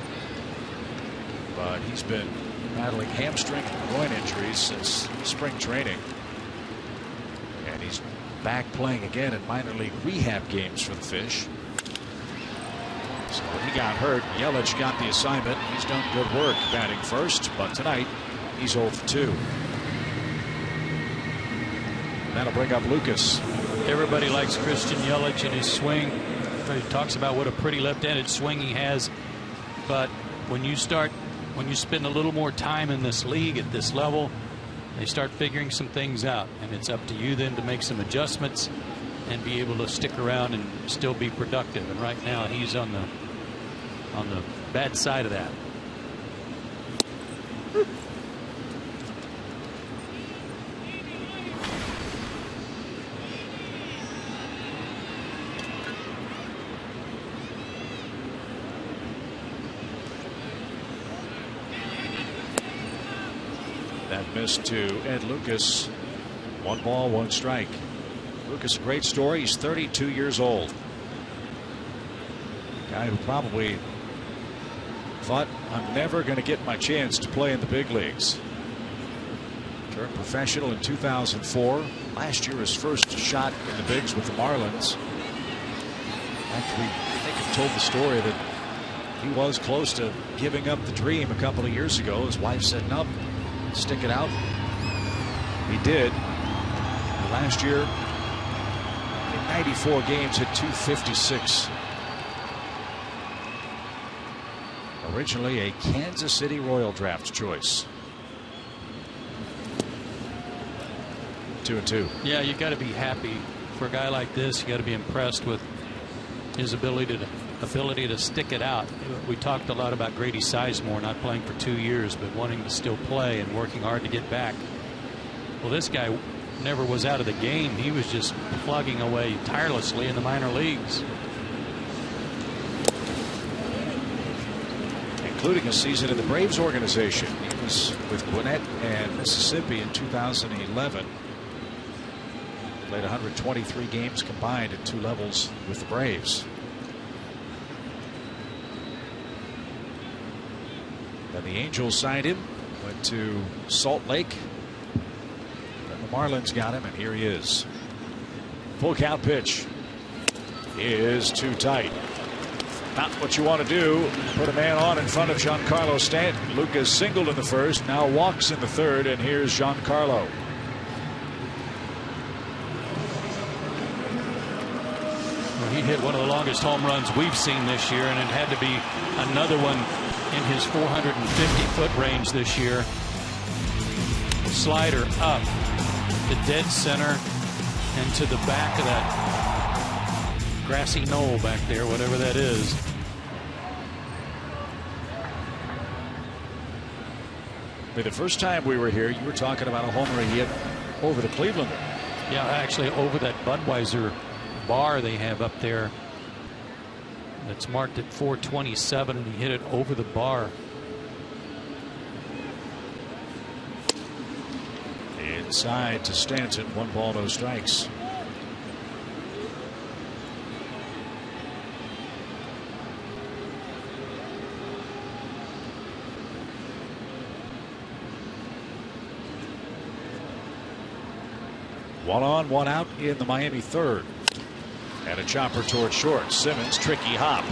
But he's been battling hamstring and groin injuries since spring training. And he's back playing again in minor league rehab games for the Fish. So he got hurt. Yelich got the assignment. He's done good work batting first, but tonight he's 0 for 2. That'll bring up Lucas.
Everybody likes Christian Yelich and his swing. He talks about what a pretty left-handed swing he has. But when you spend a little more time in this league at this level, they start figuring some things out. And it's up to you then to make some adjustments and be able to stick around and still be productive. And right now he's on the bad side of that.
That missed to Ed Lucas. 1 ball, 1 strike. Lucas, a great story. He's 32 years old. Guy who probably thought, I'm never going to get my chance to play in the big leagues. Turned professional in 2004. Last year his first shot in the bigs with the Marlins. Actually, I think I told the story that he was close to giving up the dream a couple of years ago. His wife said, nope, stick it out. He did. Last year, in 94 games, hit .256. Originally a Kansas City Royal draft choice. 2-2.
Yeah, you got to be happy for a guy like this. You got to be impressed with his ability to stick it out. We talked a lot about Grady Sizemore not playing for 2 years, but wanting to still play and working hard to get back. Well, this guy never was out of the game. He was just plugging away tirelessly in the minor leagues.
Including a season in the Braves organization. He was with Gwinnett and Mississippi in 2011. Played 123 games combined at 2 levels with the Braves. Then the Angels signed him, went to Salt Lake. Then the Marlins got him, and here he is. Full count pitch is too tight. Not what you want to do. Put a man on in front of Giancarlo Stanton. Lucas singled in the first, now walks in the third, and here's Giancarlo.
Well, he hit one of the longest home runs we've seen this year, and it had to be another one in his 450-foot range this year. Slider up to dead center and to the back of that grassy knoll back there, whatever that is.
The first time we were here, you were talking about a homer he hit over the Clevelander.
Yeah, actually over that Budweiser bar they have up there. That's marked at 427, and he hit it over the bar.
Inside to Stanton, 1 ball, no strikes. One on, one out in the Miami third. And a chopper toward short. Simmons, tricky hop.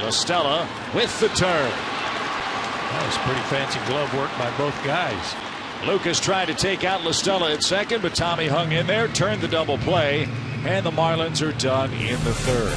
La Stella with the turn.
That was pretty fancy glove work by both guys.
Lucas tried to take out La Stella at second, but Tommy hung in there, turned the double play, and the Marlins are done in the third.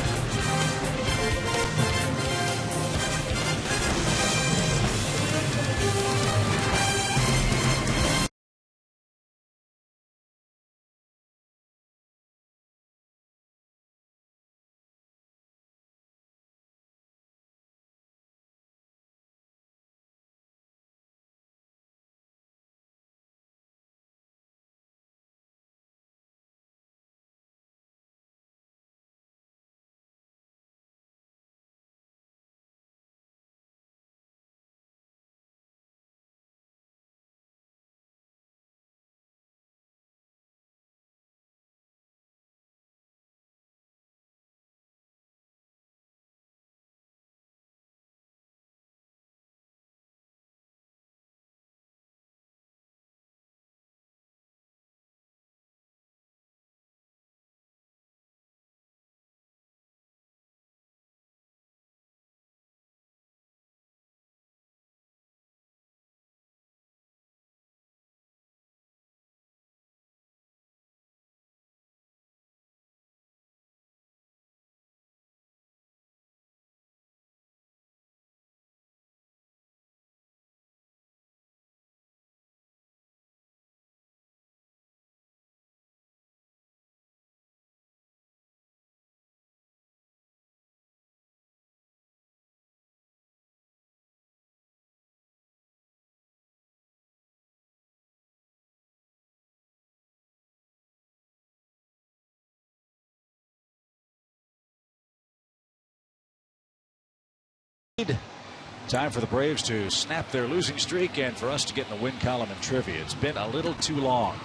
Time for the Braves to snap their losing streak and for us to get in the win column in trivia. It's been a little too long.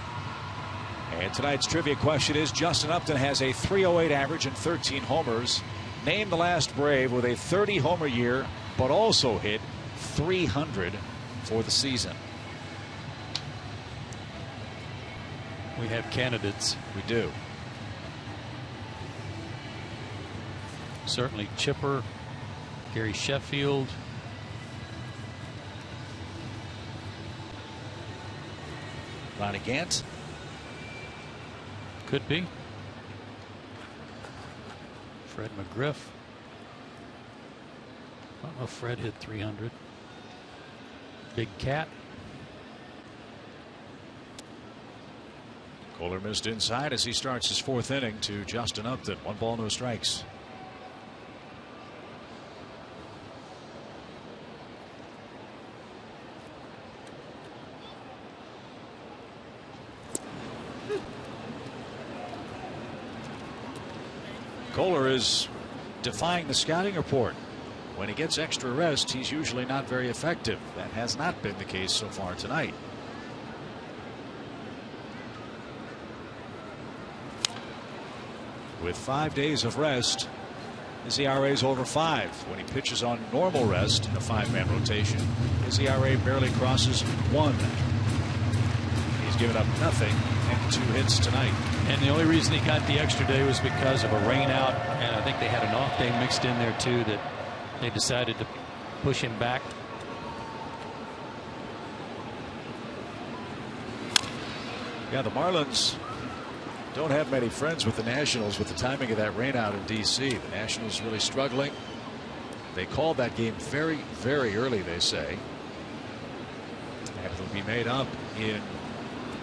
And tonight's trivia question is: Justin Upton has a .308 average and 13 homers. Name the last Brave with a 30 homer year, but also hit 300 for the season.
We have candidates.
We do.
Certainly Chipper, Gary Sheffield.
Ronnie Gant.
Could be. Fred McGriff. I don't know if Fred hit 300. Big Cat.
Kohler missed inside as he starts his 4th inning to Justin Upton. 1 ball, no strikes. Kohler is defying the scouting report. When he gets extra rest, he's usually not very effective. That has not been the case so far tonight. With 5 days of rest, his ERA is over 5. When he pitches on normal rest in a 5-man rotation, his ERA barely crosses 1. He's given up nothing and 2 hits tonight.
And the only reason he got the extra day was because of a rain out, and I think they had an off day mixed in there too that they decided to push him back.
Yeah, the Marlins don't have many friends with the Nationals with the timing of that rain out in D.C. The Nationals really struggling. They called that game very, very early, they say. And it'll be made up in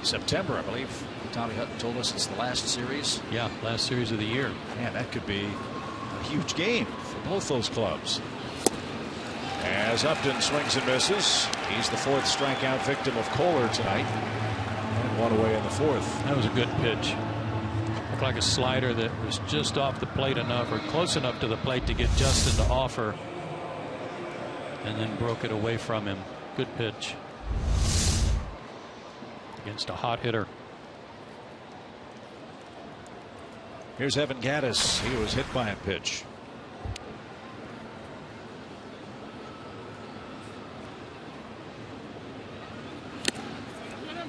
September, I believe. Tommy Hutton told us it's the last series.
Yeah, last series of the year.
Man, that could be a huge game for both those clubs. As Upton swings and misses, he's the 4th strikeout victim of Kohler tonight. And 1 away in the 4th.
That was a good pitch. Looked like a slider that was just off the plate enough or close enough to the plate to get Justin to offer. And then broke it away from him. Good pitch. Against a hot hitter.
Here's Evan Gattis. He was hit by a pitch.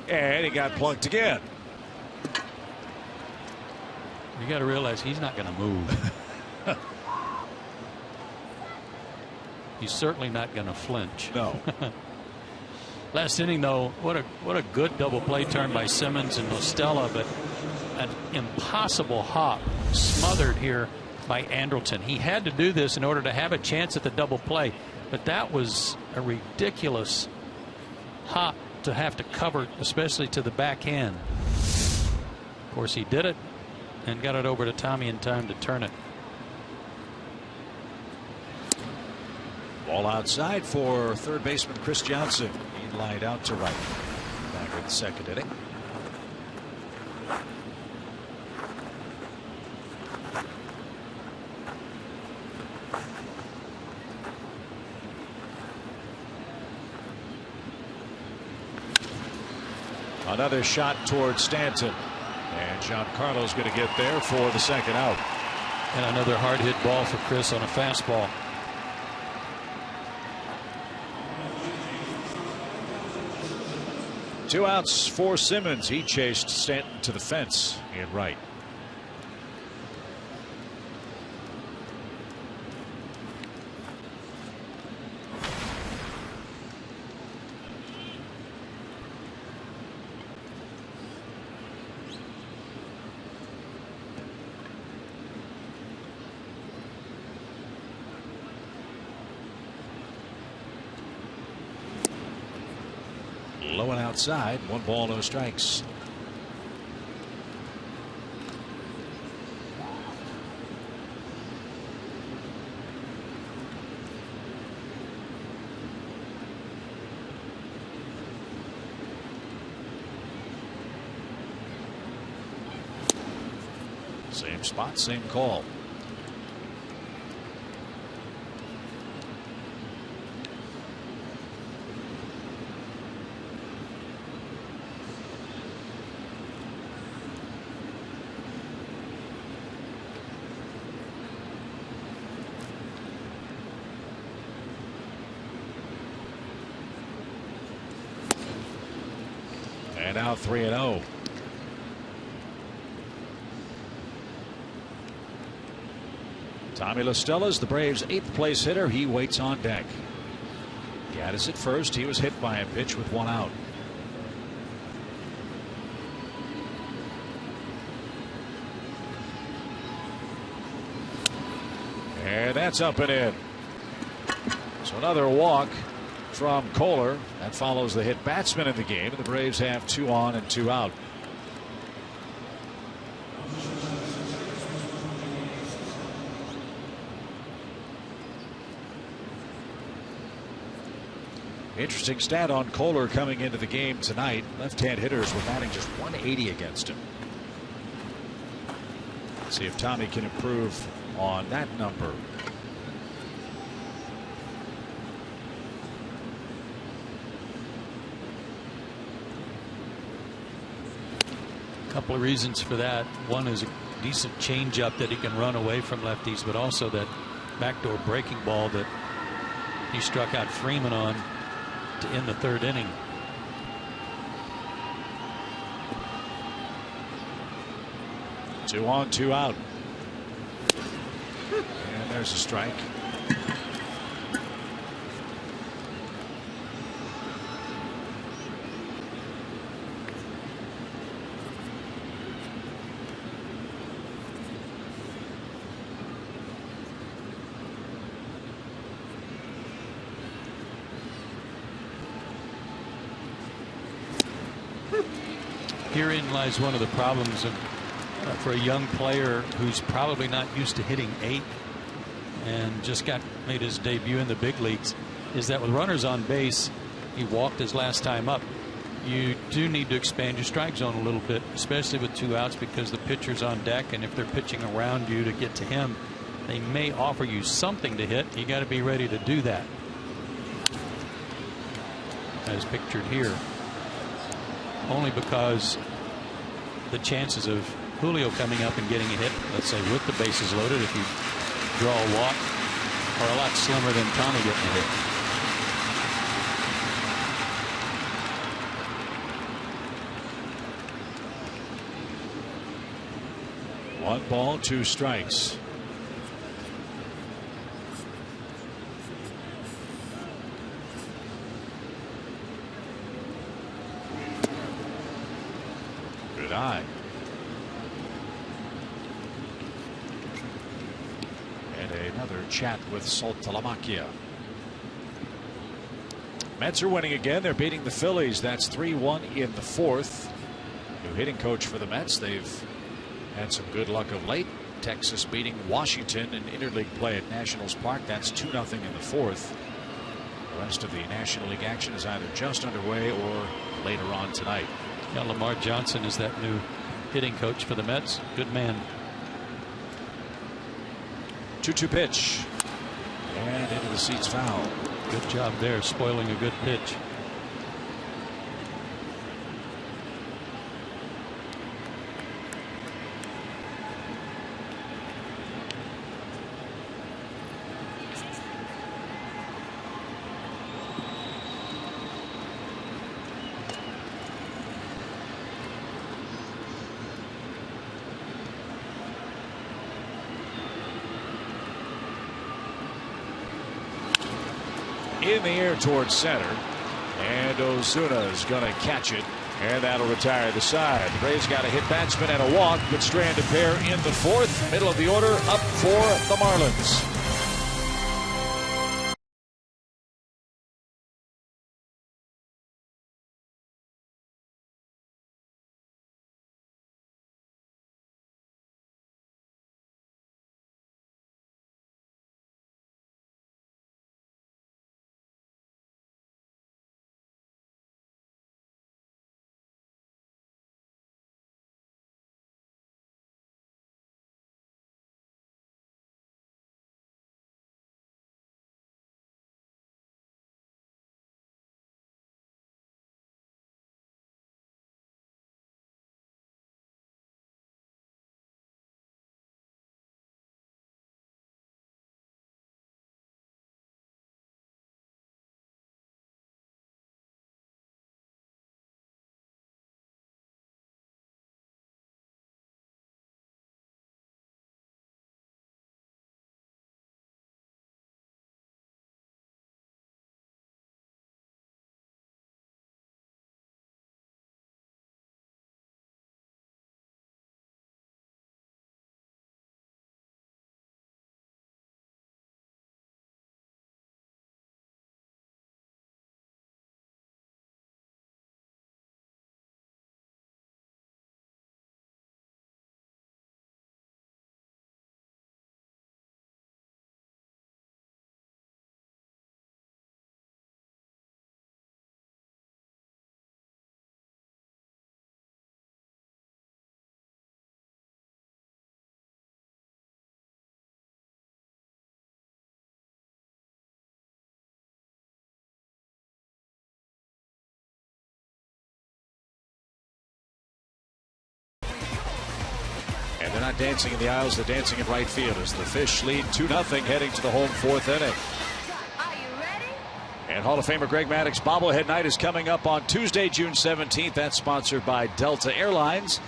And he got plunked again.
You got to realize he's not going to move. He's certainly not going to flinch.
No.
Last inning, though, what a good double play turn by Simmons and Nostella, but an impossible hop smothered here by Andrelton. He had to do this in order to have a chance at the double play, but that was a ridiculous hop to have to cover, especially to the backhand. Of course, he did it and got it over to Tommy in time to turn it.
Ball outside for 3rd baseman Chris Johnson. He lined out to right. Back in the 2nd inning. Another shot towards Stanton. And Giancarlo's going to get there for the 2nd out.
And another hard hit ball for Chris on a fastball.
Two outs for Simmons. He chased Stanton to the fence in right. Low and outside. 1 ball, no strikes. Same spot, same call. And now 3-0. Tommy La Stella's the Braves' 8th place hitter. He waits on deck. Gattis at first. He was hit by a pitch with 1 out. And that's up and in. So another walk from Kohler. That follows the hit batsman in the game. And the Braves have 2 on and 2 out. Interesting stat on Kohler coming into the game tonight. Left-hand hitters were batting just 180 against him. Let's see if Tommy can improve on that number.
A couple of reasons for that. One is a decent changeup that he can run away from lefties, but also that backdoor breaking ball that he struck out Freeman on to end the third inning.
Two on, two out. And there's a strike.
Herein lies one of the problems for a young player who's probably not used to hitting 8 and just made his debut in the big leagues, is that with runners on base, he walked his last time up. You do need to expand your strike zone a little bit, especially with 2 outs, because the pitcher's on deck, and if they're pitching around you to get to him, they may offer you something to hit. You got to be ready to do that, as pictured here. Only because the chances of Julio coming up and getting a hit, let's say with the bases loaded, if you draw a walk, are a lot slimmer than Tommy getting a hit.
One ball, 2 strikes. Good eye. And another chat with Saltalamacchia. Mets are winning again. They're beating the Phillies. That's 3-1 in the 4th. New hitting coach for the Mets. They've had some good luck of late. Texas beating Washington in interleague play at Nationals Park. That's 2-0 in the 4th. The rest of the National League action is either just underway or later on tonight.
Yeah, Lamar Johnson is that new hitting coach for the Mets. Good man.
2-2 pitch. And into the seats, foul.
Good job there, spoiling a good pitch.
In the air towards center, and Ozuna is going to catch it, and that'll retire the side. The Braves got a hit batsman and a walk, but strand a pair in the 4th. Middle of the order up for the Marlins. They're not dancing in the aisles, they're dancing in right field as the Fish lead 2-0 heading to the home fourth inning. And Hall of Famer Greg Maddux bobblehead night is coming up on Tuesday, June 17th. That's sponsored by Delta Airlines.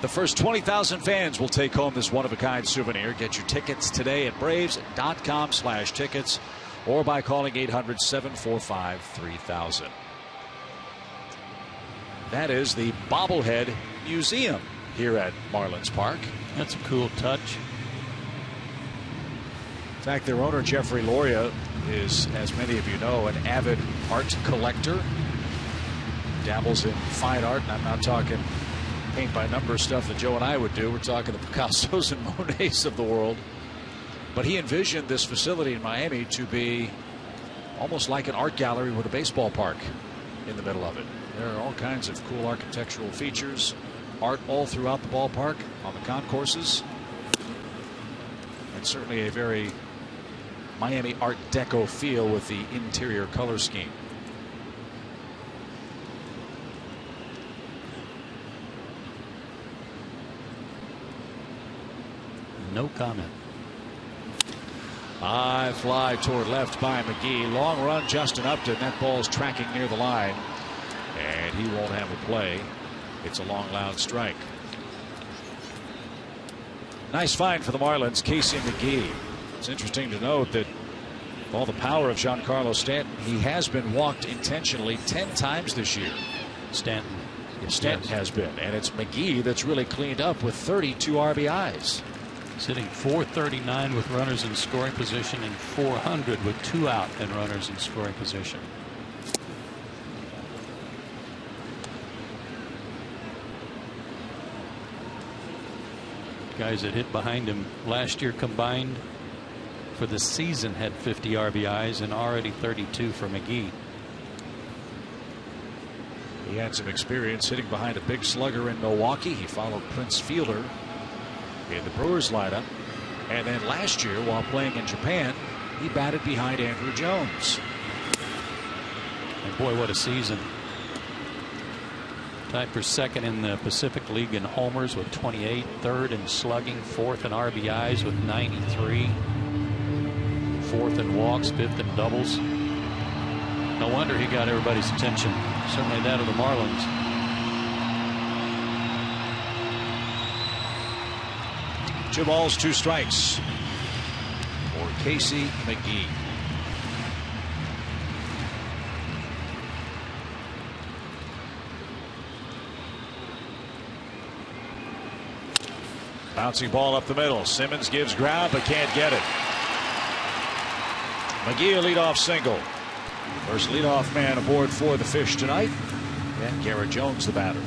The first 20,000 fans will take home this one-of-a-kind souvenir. Get your tickets today at braves.com/tickets or by calling 800-745-3000. That is the Bobblehead Museum here at Marlins Park.
That's a cool touch.
In fact, their owner, Jeffrey Loria, is, as many of you know, an avid art collector. Dabbles in fine art, and I'm not talking paint by number stuff that Joe and I would do. We're talking the Picassos and Monets of the world. But he envisioned this facility in Miami to be almost like an art gallery with a baseball park in the middle of it. There are all kinds of cool architectural features, art all throughout the ballpark, on the concourses, and certainly a very Miami Art Deco feel with the interior color scheme.
No comment.
High fly toward left by McGee. Long run, Justin Upton. That ball's tracking near the line, and he won't have a play. It's a long, loud strike. Nice find for the Marlins, Casey McGee. It's interesting to note that with all the power of Giancarlo Stanton, he has been walked intentionally 10 times this year.
Stanton.
Stanton has been, and it's McGee that's really cleaned up with 32 RBIs.
He's hitting .439 with runners in scoring position and .400 with 2 out and runners in scoring position. Guys that hit behind him last year combined for the season had 50 RBIs and already 32 for McGee.
He had some experience hitting behind a big slugger in Milwaukee. He followed Prince Fielder in the Brewers lineup, and then last year while playing in Japan he batted behind Andrew Jones.
And boy, what a season. Tied for second in the Pacific League in homers with 28, third in slugging, fourth in RBIs with 93, fourth in walks, fifth in doubles. No wonder he got everybody's attention, certainly that of the Marlins.
Two balls, 2 strikes for Casey McGee. Bouncing ball up the middle. Simmons gives ground but can't get it. McGee a leadoff single. First leadoff man aboard for the Fish tonight. And Garrett Jones the batter.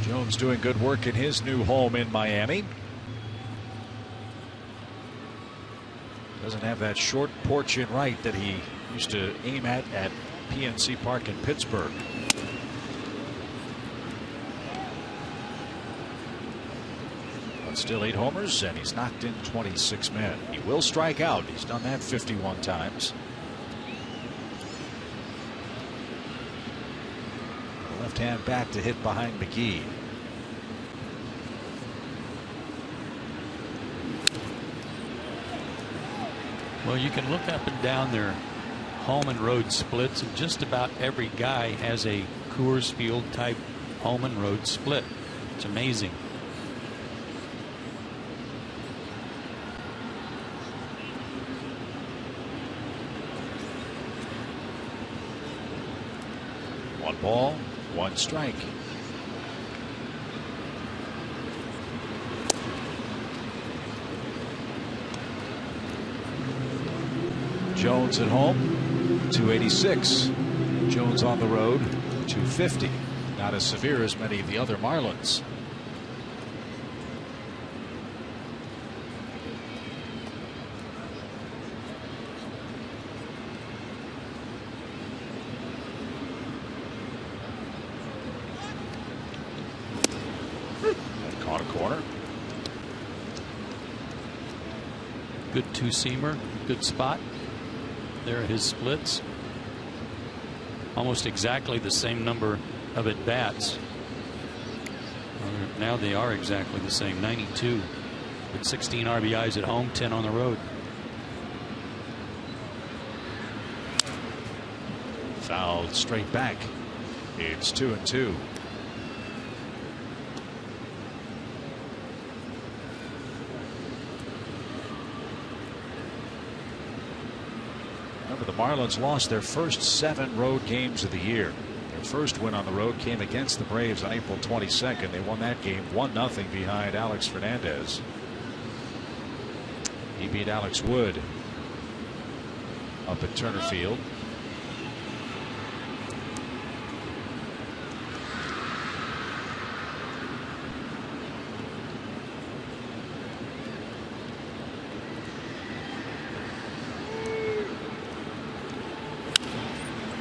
Jones doing good work in his new home in Miami. Doesn't have that short porch in right that he used to aim at PNC Park in Pittsburgh. But still 8 homers, and he's knocked in 26 men. He will strike out. He's done that 51 times. Left-hand bat to hit behind McGee.
Well, you can look up and down their home and road splits, and just about every guy has a Coors Field type home and road split. It's amazing.
One ball, 1 strike. Jones at home, 286. Jones on the road, 250. Not as severe as many of the other Marlins. Caught a corner.
Good two-seamer, good spot. There are his splits. Almost exactly the same number of at-bats. Now they are exactly the same, 92. With 16 RBIs at home, 10 on the road.
Fouled straight back. It's 2-2. Remember, the Marlins lost their first 7 road games of the year. Their first win on the road came against the Braves on April 22nd. They won that game 1-0 behind Alex Fernandez. He beat Alex Wood up at Turner Field.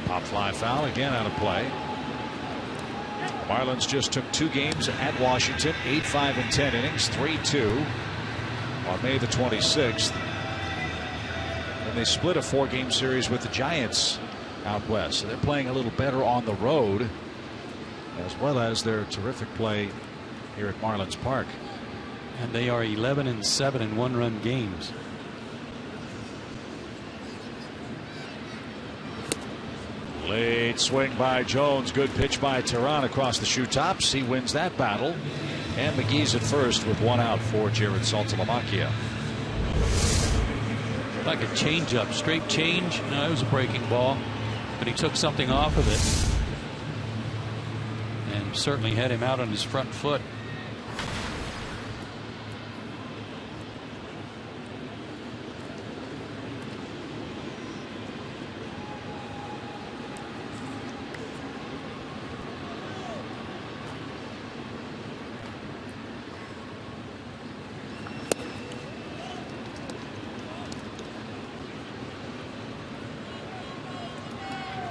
Pop fly foul again out of play. Marlins just took 2 games at Washington, 8-5 and 10 innings, 3-2 on May the 26th. And they split a 4-game series with the Giants out west. So they're playing a little better on the road, as well as their terrific play here at Marlins Park.
And they are 11-7 in 1-run games.
Late swing by Jones. Good pitch by Teheran across the shoe tops. He wins that battle. And McGee's at first with 1 out for Jared Saltalamacchia.
Like a changeup, straight change. No, it was a breaking ball, but he took something off of it and certainly had him out on his front foot.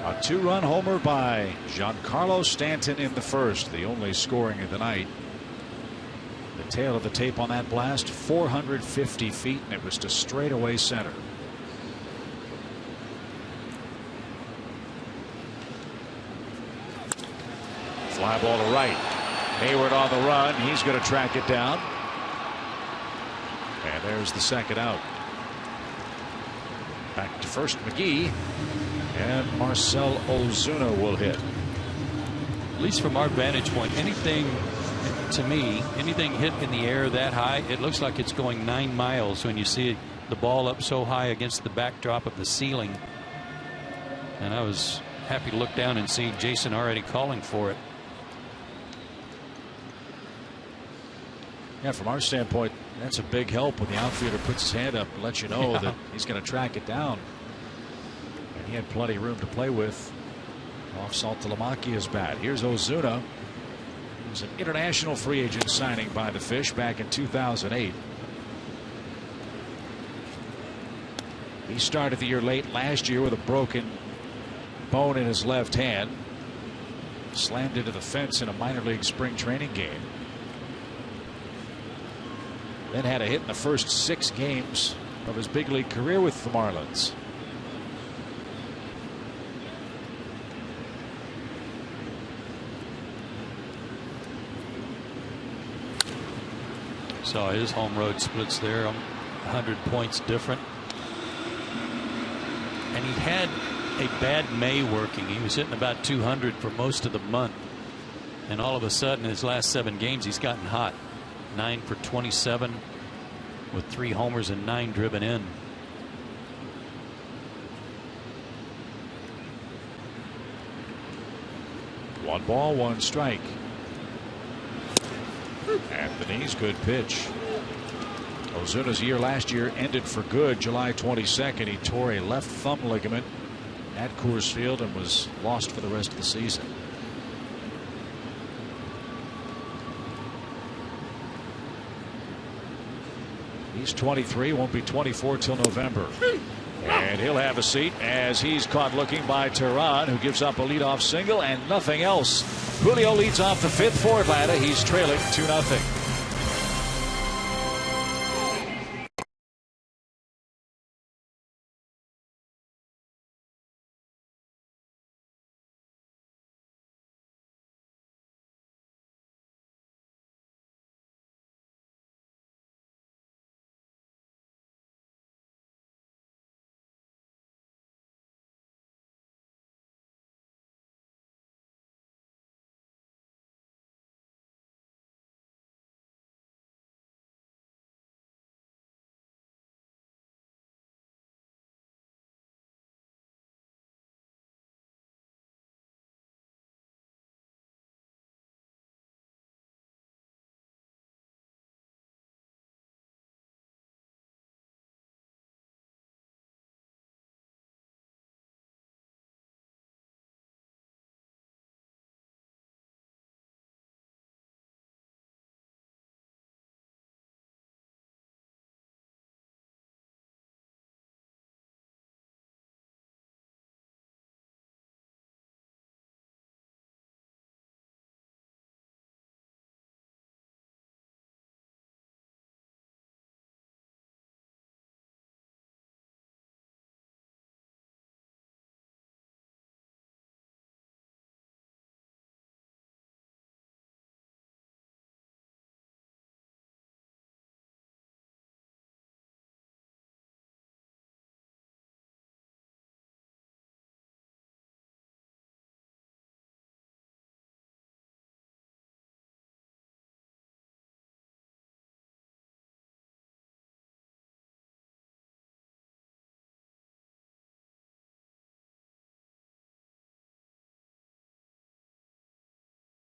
A 2-run homer by Giancarlo Stanton in the first, the only scoring of the night. The tail of the tape on that blast, 450 feet, and it was to straightaway center. Fly ball to right. Hayward on the run. He's going to track it down. And there's the second out. Back to first, McGee. And Marcell Ozuna will hit.
At least from our vantage point, anything, to me, anything hit in the air that high, it looks like it's going 9 miles when you see the ball up so high against the backdrop of the ceiling. And I was happy to look down and see Jason already calling for it.
Yeah, from our standpoint, that's a big help when the outfielder puts his hand up and lets you know that he's going to track it down. He had plenty of room to play with off Saltalamacchia's bat. Here's Ozuna. He was an international free agent signing by the Fish back in 2008. He started the year late last year with a broken bone in his left hand. Slammed into the fence in a minor league spring training game. Then had a hit in the first 6 games of his big league career with the Marlins.
Saw his home road splits there, 100 points different. And he had a bad May working. He was hitting about 200 for most of the month. And all of a sudden, his last 7 games, he's gotten hot. 9 for 27 with 3 homers and 9 driven in.
One ball, 1 strike. Anthony's good pitch. Ozuna's year last year ended for good July 22nd. He tore a left thumb ligament at Coors Field and was lost for the rest of the season. He's 23, won't be 24 till November. And he'll have a seat as he's caught looking by Teheran, who gives up a leadoff single and nothing else. Julio leads off the 5th for Atlanta. He's trailing 2-0.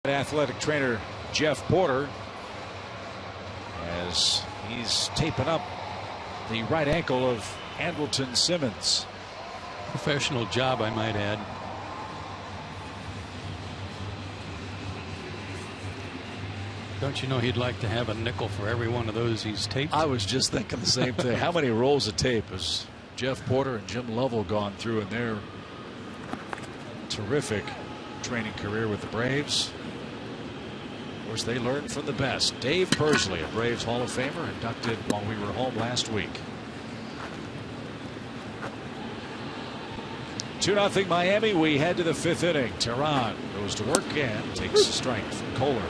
Athletic trainer Jeff Porter, as he's taping up the right ankle of Andrelton Simmons.
Professional job, I might add. Don't you know he'd like to have a nickel for every one of those he's taped?
I was just thinking the same thing. How many rolls of tape has Jeff Porter and Jim Lovell gone through in their terrific training career with the Braves? Of course, they learned from the best. Dave Pursley, a Braves Hall of Famer, inducted while we were home last week. 2-0 Miami. We head to the 5th inning. Tehran goes to work and takes a strike from Kohler.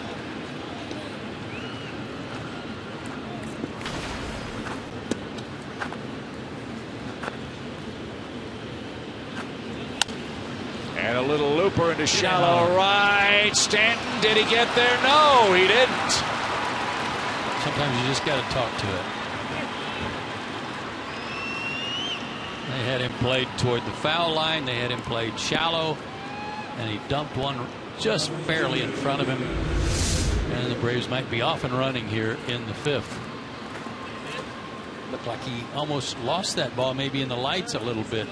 And a little looper into shallow right. Stanton, did he get there? No, he didn't.
Sometimes you just got to talk to it. They had him played toward the foul line. They had him played shallow. And he dumped one just barely in front of him. And the Braves might be off and running here in the 5th. Looked like he almost lost that ball, maybe in the lights a little bit.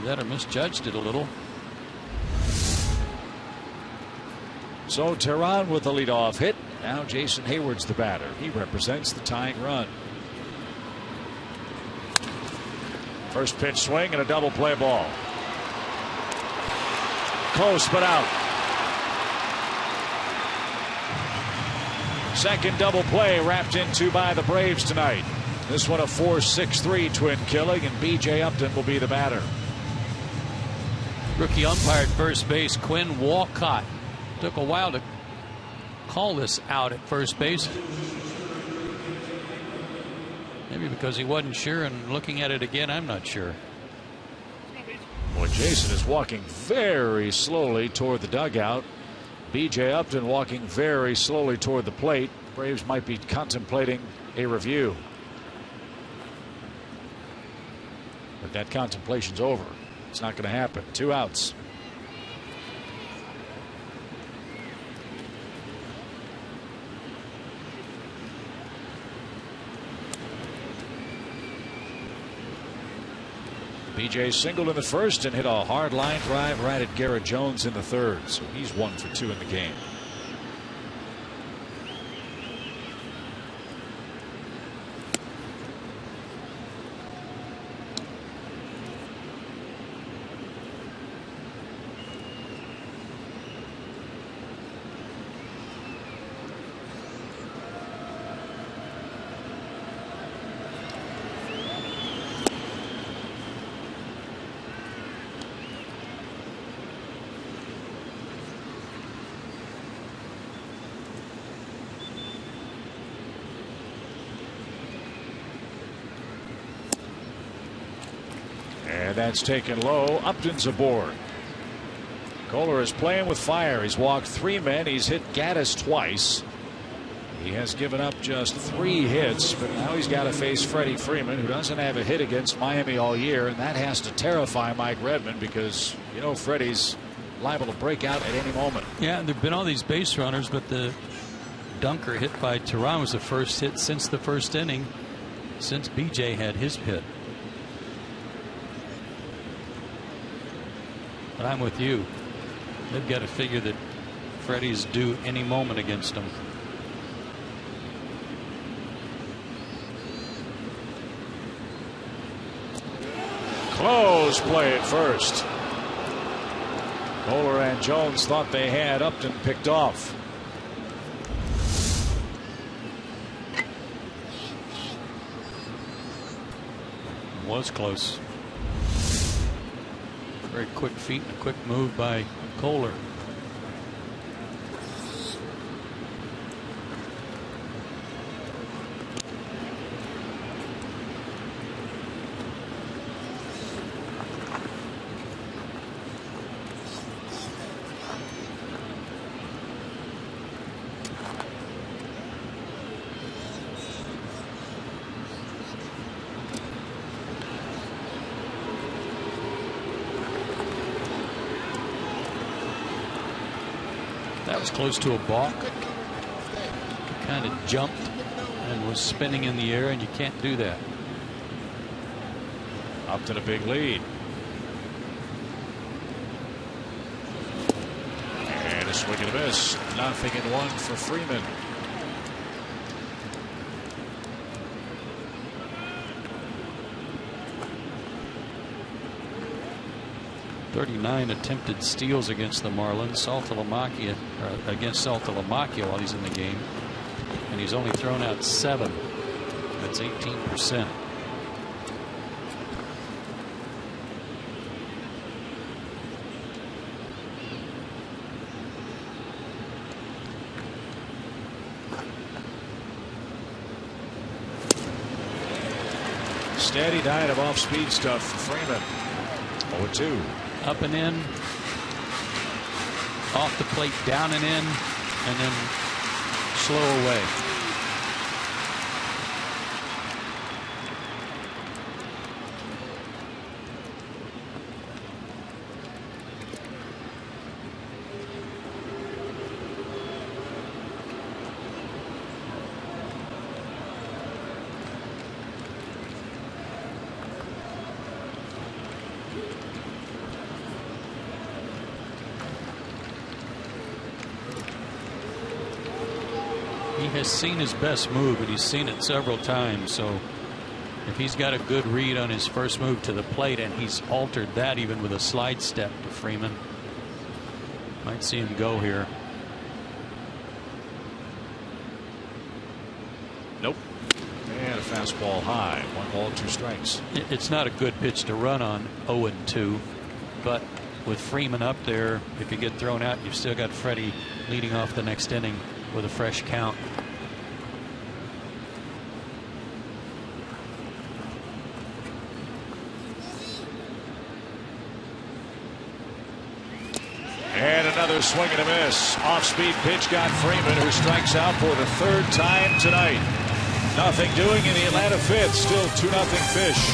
That or misjudged it a little.
So Tehran with the leadoff hit. Now Jason Hayward's the batter. He represents the tying run. First pitch swing and a double play ball. Close but out. Second double play wrapped into by the Braves tonight. This one a 4-6-3 twin killing, and B.J. Upton will be the batter.
Rookie umpire at first base, Quinn Walcott. Took a while to call this out at first base. Maybe because he wasn't sure, and looking at it again, I'm not sure.
Well, Jason is walking very slowly toward the dugout. B.J. Upton walking very slowly toward the plate. Braves might be contemplating a review. But that contemplation's over. It's not going to happen. 2 outs. BJ singled in the first and hit a hard line drive right at Garrett Jones in the 3rd. So he's 1 for 2 in the game. That's taken low. Upton's aboard. Kohler is playing with fire. He's walked 3 men. He's hit Gaddis twice. He has given up just 3 hits, but now he's got to face Freddie Freeman, who doesn't have a hit against Miami all year, and that has to terrify Mike Redmond because, you know, Freddie's liable to break out at any moment.
Yeah, there have been all these base runners, but the dunker hit by Tehran was the first hit since the 1st inning, since BJ had his hit. But I'm with you. They've got to figure that Freddie's due any moment against them.
Close play at first. Kohler and Jones thought they had Upton picked off.
Was close. Very quick feet and a quick move by Kohler. That was close to a balk. Kind of jumped and was spinning in the air, and you can't do that.
Upton a big lead. And a swing and a miss. 0-1 for Freeman.
.39 attempted steals against the Marlins. Against Saltalamacchia while he's in the game, and he's only thrown out 7. That's 18%.
Steady diet of off-speed stuff for Freeman. 0-2.
Up and in, off the plate, down and in, and then slow away. He has seen his best move, and he's seen it several times. So if he's got a good read on his first move to the plate, and he's altered that even with a slide step to Freeman, might see him go here.
Nope. And a fastball high. 1 ball, 2 strikes.
It's not a good pitch to run on 0-2, but with Freeman up there, if you get thrown out, you've still got Freddie leading off the next inning with a fresh count.
And another swing and a miss. Off-speed pitch got Freeman, who strikes out for the 3rd time tonight. Nothing doing in the Atlanta 5th. Still 2-0 Fish.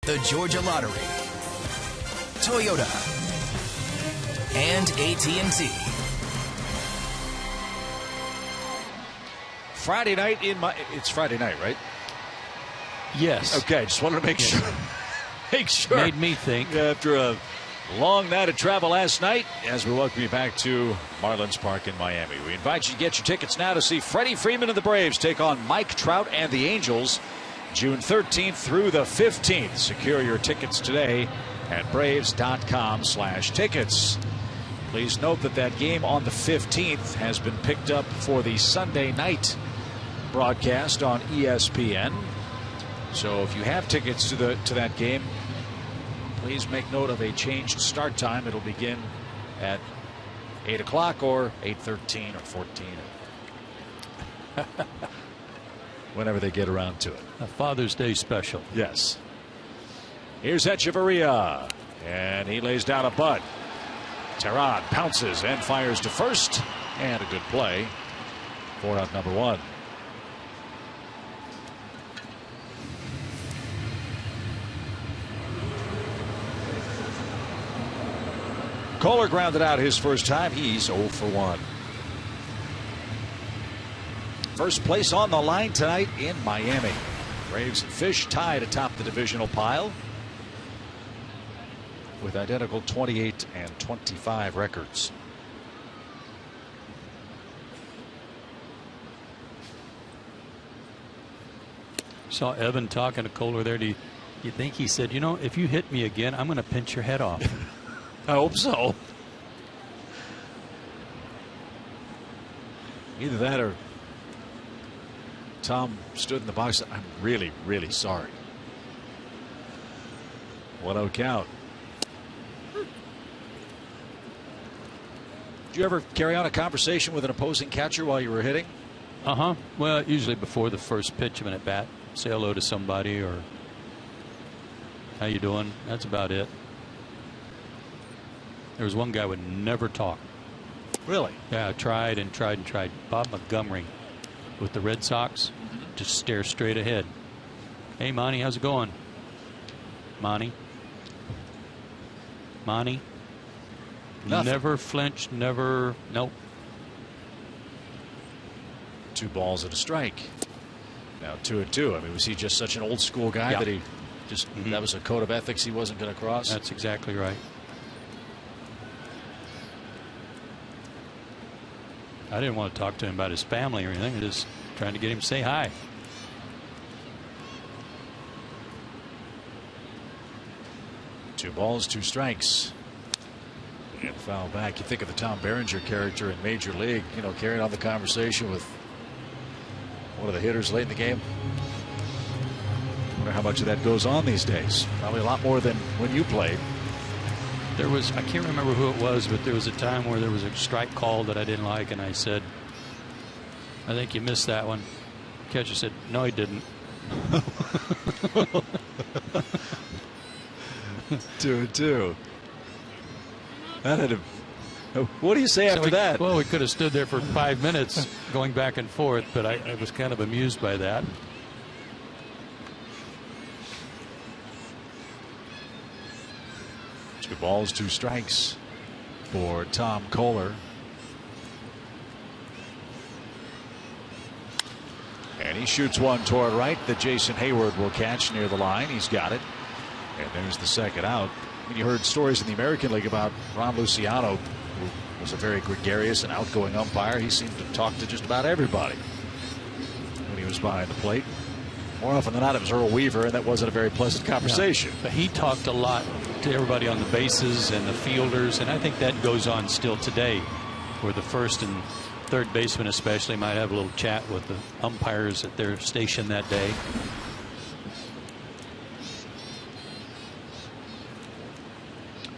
The Georgia Lottery, Toyota, and AT&T.
Friday night it's Friday night, right?
Yes.
Okay, just wanted to make sure. Make sure.
Made me think.
After a long night of travel last night, as we welcome you back to Marlins Park in Miami. We invite you to get your tickets now to see Freddie Freeman and the Braves take on Mike Trout and the Angels June 13th through the 15th. Secure your tickets today at braves.com/tickets. Please note that game on the 15th has been picked up for the Sunday night broadcast on ESPN. So if you have tickets to that game, please make note of a changed start time. It'll begin at 8 o'clock or 8:13 or 14. whenever they get around to it.
A Father's Day special.
Yes. Here's Echeverria, and he lays down a butt. Terran pounces and fires to first, and a good play for out number one. Kohler grounded out his first time. He's 0 for 1. First place on the line tonight in Miami. Braves and Fish tied atop the divisional pile with identical 28 and 25 records.
Saw Evan talking to Kohler there. Do you think he said, you know, if you hit me again, I'm going to pinch your head off?
I hope so. Either that or Tom stood in the box. I'm really, really sorry. 1-0 count. Did you ever carry on a conversation with an opposing catcher while you were hitting?
Well, usually before the first pitch of an at bat. Say hello to somebody or how you doing? That's about it. There was one guy who would never talk.
Really?
Yeah, I tried and tried and tried. Bob Montgomery with the Red Sox. Just stare straight ahead. Hey, Monty, how's it going? Monty? Nothing. Never flinched, never. Nope.
2 balls and a strike. Now 2-2. I mean, was he just such an old school guy that he just that was a code of ethics he wasn't going to cross?
That's exactly right. I didn't want to talk to him about his family or anything. Just trying to get him to say hi.
Two balls, 2 strikes. And foul back. You think of the Tom Berenger character in Major League, you know, carrying on the conversation with one of the hitters late in the game. Wonder how much of that goes on these days. Probably a lot more than when you played.
There was, I can't remember who it was, but there was a time where there was a strike call that I didn't like, and I said, I think you missed that one. Catcher said, no, he didn't.
2-2. That had a. What do you say after that?
Well, we could have stood there for 5 minutes going back and forth, but I was kind of amused by that.
Two balls, 2 strikes for Tom Kohler. And he shoots one toward right that Jason Hayward will catch near the line. He's got it. And there's the second out. I mean, you heard stories in the American League about Ron Luciano, who was a very gregarious and outgoing umpire. He seemed to talk to just about everybody when he was behind the plate. More often than not, it was Earl Weaver, and that wasn't a very pleasant conversation.
Yeah, but he talked a lot to everybody on the bases and the fielders, and I think that goes on still today, where the first and third baseman especially might have a little chat with the umpires at their station that day.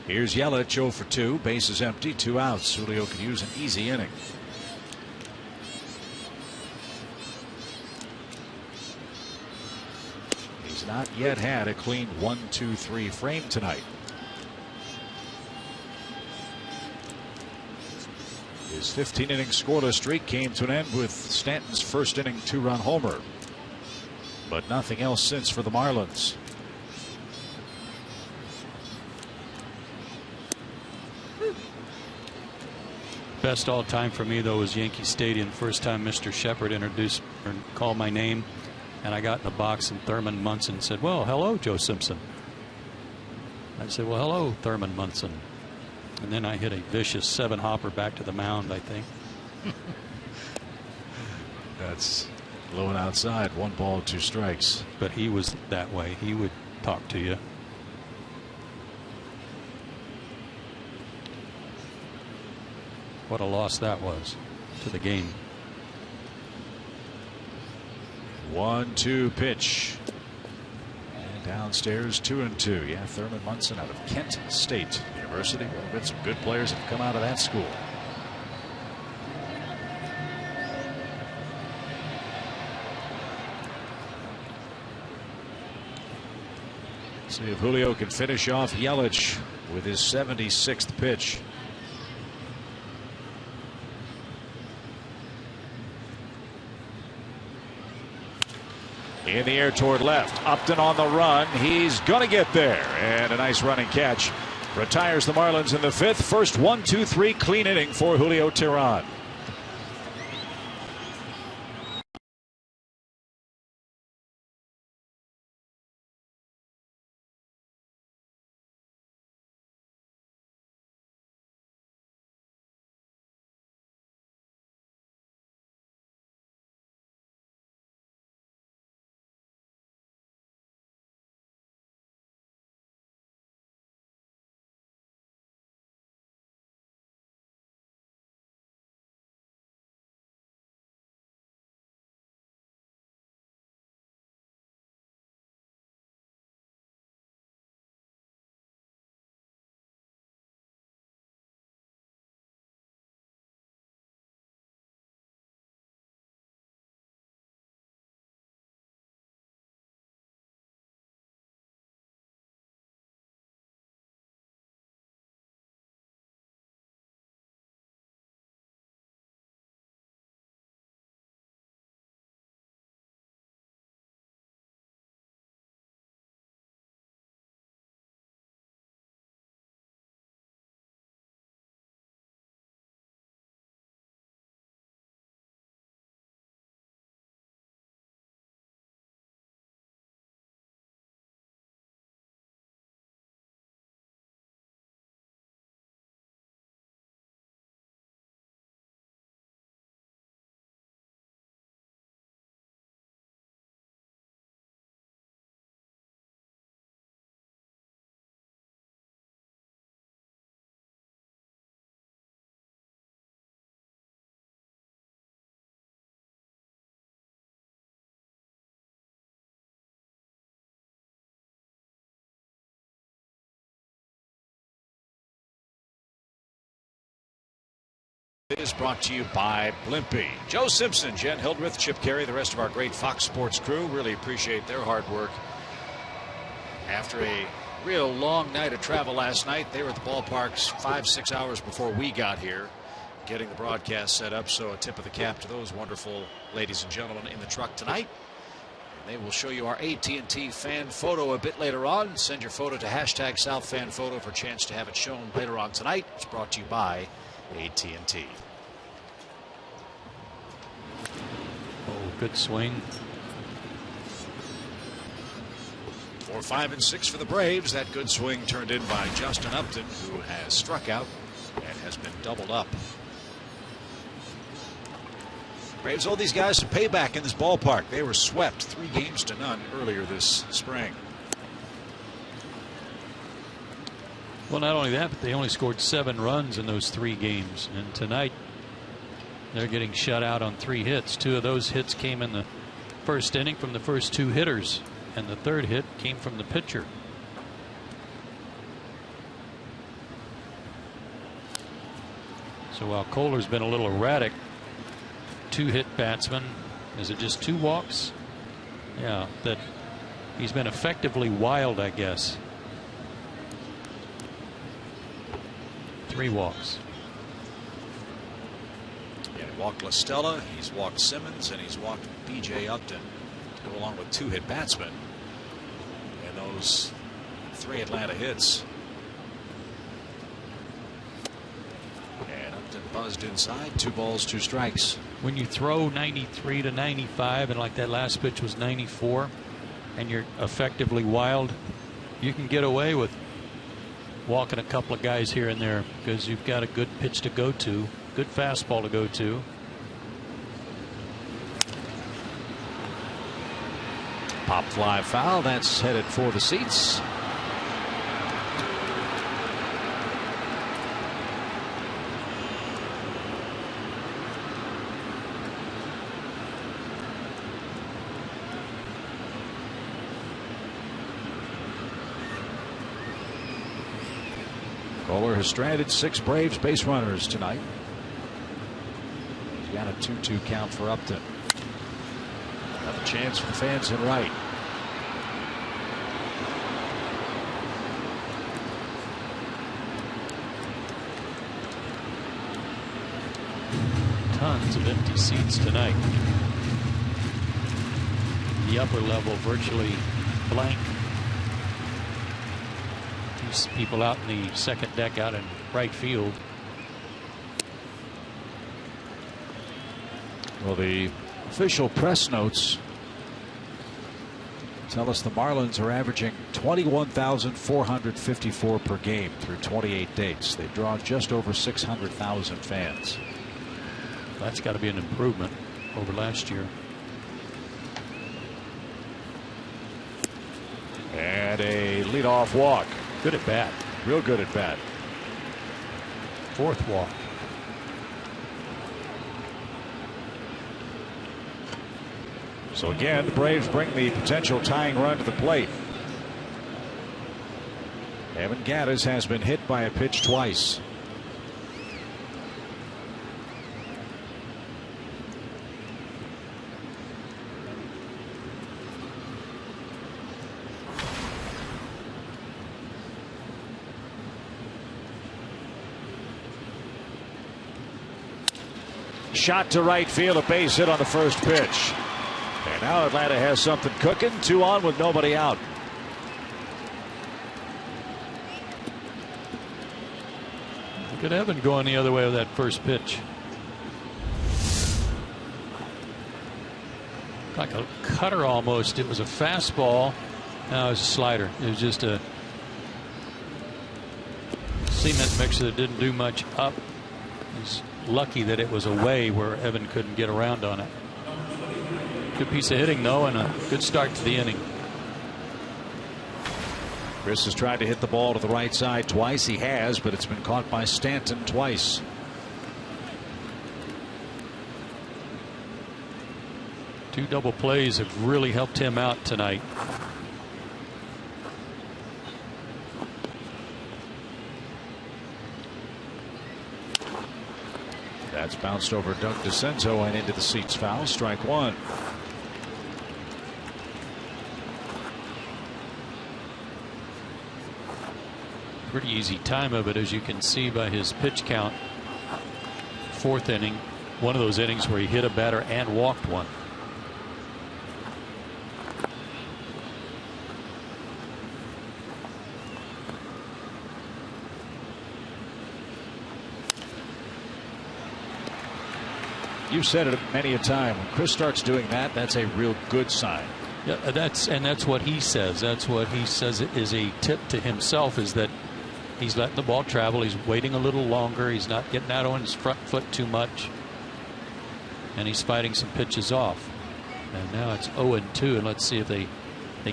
Here's Yelich, 0 for 2. Bases empty, 2 outs. Julio could use an easy inning. He's not yet had a clean 1-2-3 frame tonight. His 15-inning scoreless streak came to an end with Stanton's first inning 2-run homer. But nothing else since for the Marlins.
Best all time for me, though, was Yankee Stadium. First time Mr. Shepard introduced or called my name, and I got in the box, and Thurman Munson said, well, hello, Joe Simpson. I said, well, hello, Thurman Munson. And then I hit a vicious 7-hopper back to the mound, I think.
That's low and outside. 1 ball, 2 strikes.
But he was that way. He would talk to you. What a loss that was to the game.
1-2 pitch. And downstairs 2-2. Yeah, Thurman Munson out of Kent State University. There have been some good players that have come out of that school. See if Julio can finish off Yelich with his 76th pitch. In the air toward left. Upton on the run. He's going to get there. And a nice running catch. Retires the Marlins in the 5th. First 1-2-3 clean inning for Julio Teheran. It is brought to you by Blimpie. Joe Simpson, Jen Hildreth, Chip Carey, the rest of our great Fox Sports crew. Really appreciate their hard work. After a real long night of travel last night, they were at the ballparks 5-6 hours before we got here, getting the broadcast set up. So a tip of the cap to those wonderful ladies and gentlemen in the truck tonight. And they will show you our AT&T fan photo a bit later on. Send your photo to #SouthFanPhoto for a chance to have it shown later on tonight. It's brought to you by AT&T.
Oh, good swing.
4, 5, and 6 for the Braves. That good swing turned in by Justin Upton, who has struck out and has been doubled up. Braves owe these guys some payback in this ballpark. They were swept 3-0 earlier this spring.
Well, not only that, but they only scored 7 runs in those 3 games. And tonight, they're getting shut out on 3 hits. 2 of those hits came in the first inning from the first 2 hitters. And the 3rd hit came from the pitcher. So while Kohler's been a little erratic, 2-hit batsman. Is it just 2 walks? Yeah, that he's been effectively wild, I guess. 3 walks.
Yeah, he walked La Stella, he's walked Simmons, and he's walked B.J. Upton to go along with 2-hit batsmen. And those 3 Atlanta hits. And Upton buzzed inside. 2 balls, 2 strikes.
When you throw 93 to 95, and like that last pitch was 94, and you're effectively wild, you can get away with walking a couple of guys here and there because you've got a good pitch to go to, good fastball to go to.
Pop fly foul. That's headed for the seats. Kohler has stranded 6 Braves base runners tonight. He's got a 2-2 count for Upton. Another chance for the fans in right.
of empty seats tonight. The upper level virtually blank. These people out in the second deck out in right field.
Well, the official press notes tell us the Marlins are averaging 21,454 per game through 28 dates. They've drawn just over 600,000 fans.
That's got to be an improvement over last year.
And a leadoff walk.
Good at bat.
Real good at bat.
Fourth walk.
So again, the Braves bring the potential tying run to the plate. Evan Gattis has been hit by a pitch twice. Shot to right field, a base hit on the first pitch. And now Atlanta has something cooking. 2 on with nobody out.
Look at Evan going the other way with that first pitch. Like a cutter almost. It was a fastball. No, it was a slider. It was just a cement mixer that didn't do much up. He's lucky that it was away where Evan couldn't get around on it. Good piece of hitting, though, and a good start to the inning.
Chris has tried to hit the ball to the right side twice. He has, but it's been caught by Stanton twice.
Two double plays have really helped him out tonight.
That's bounced over Doug DeCenzo and into the seats. Foul. Strike one.
Pretty easy time of it, as you can see by his pitch count. Fourth inning, one of those innings where he hit a batter and walked one.
You've said it many a time. When Chris starts doing that, that's a real good sign.
Yeah, that's what he says. That's what he says is a tip to himself, is that he's letting the ball travel. He's waiting a little longer. He's not getting out on his front foot too much. And he's fighting some pitches off. And now it's 0-2. And let's see if they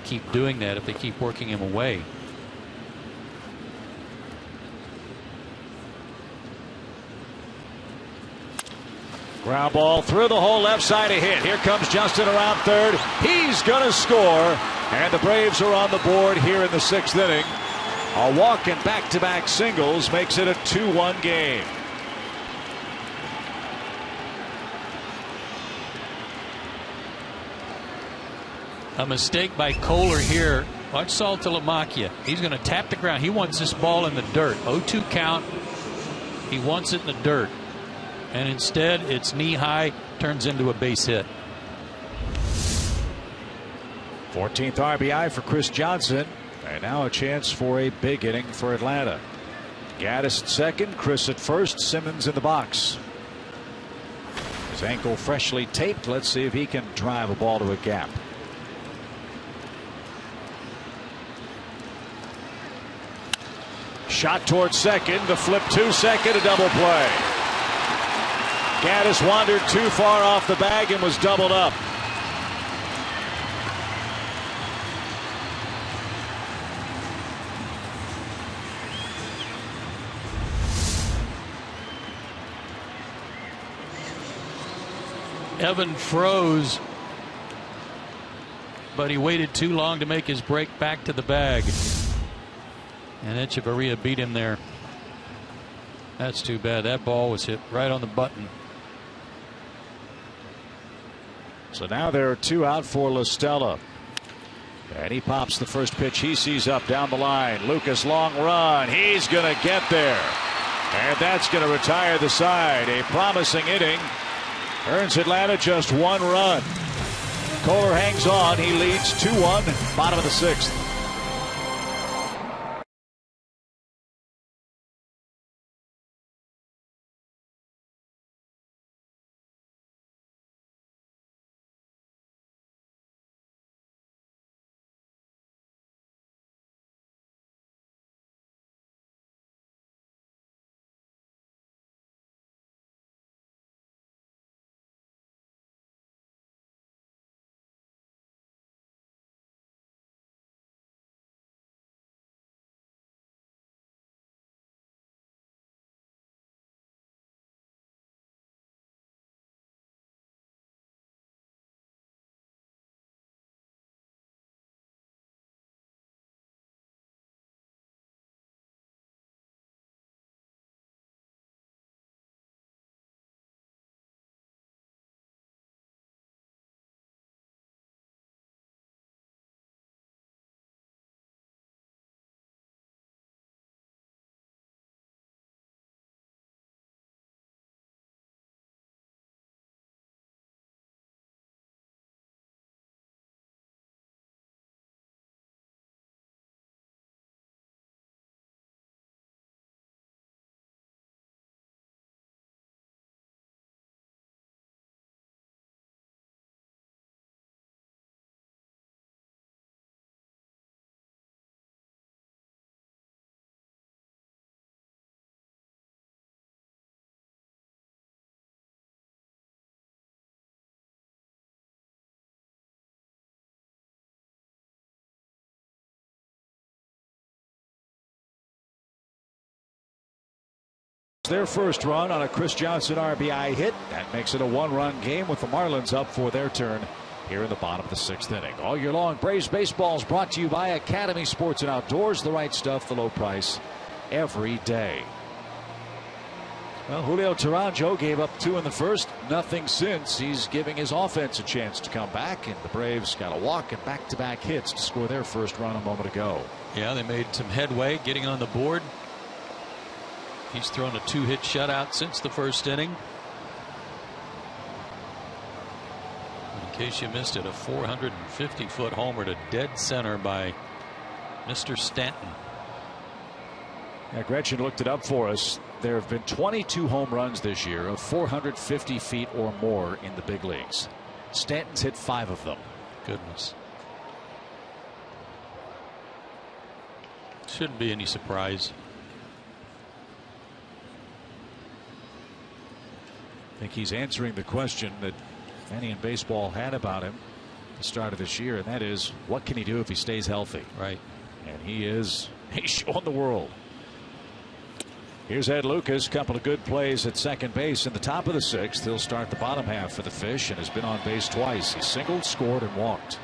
keep doing that, if they keep working him away.
Ground ball through the hole, left side, a hit. Here comes Justin around third. He's going to score. And the Braves are on the board here in the 6th inning. A walk and back-to-back singles makes it a 2-1 game.
A mistake by Kohler here. Watch Saltalamacchia. He's going to tap the ground. He wants this ball in the dirt. 0-2 count. He wants it in the dirt. And instead, it's knee high, turns into a base hit.
14th RBI for Chris Johnson. And now a chance for a big inning for Atlanta. Gattis at second, Chris at first, Simmons in the box. His ankle freshly taped. Let's see if he can drive a ball to a gap. Shot towards second, the flip to second, a double play. Gattis wandered too far off the bag and was doubled up.
Evan froze, but he waited too long to make his break back to the bag. And Echeverria beat him there. That's too bad. That ball was hit right on the button.
So now there are 2 out for La Stella. And he pops the first pitch he sees up down the line. Lucas, long run. He's going to get there. And that's going to retire the side. A promising inning Earns Atlanta just 1 run. Kohler hangs on. He leads 2-1, bottom of the 6th. Their first run on a Chris Johnson RBI hit. That makes it a 1-run game with the Marlins up for their turn here in the bottom of the 6th inning. All year long, Braves baseball is brought to you by Academy Sports and Outdoors. The right stuff, the low price, every day. Well, Julio Toronjo gave up 2 in the first. Nothing since. He's giving his offense a chance to come back, and the Braves got a walk and back-to-back hits to score their first run a moment ago.
Yeah, they made some headway getting on the board. He's thrown a 2-hit shutout since the first inning. In case you missed it, a 450-foot homer to dead center by Mr. Stanton.
Yeah, Gretchen looked it up for us. There have been 22 home runs this year of 450 feet or more in the big leagues. Stanton's hit 5 of them.
Goodness. Shouldn't be any surprise.
I think he's answering the question that many in baseball had about him at the start of this year, and that is, what can he do if he stays healthy?
Right.
And he's showing the world. Here's Ed Lucas. Couple of good plays at second base in the top of the 6th. He'll start the bottom half for the Fish and has been on base twice. He singled, scored, and walked.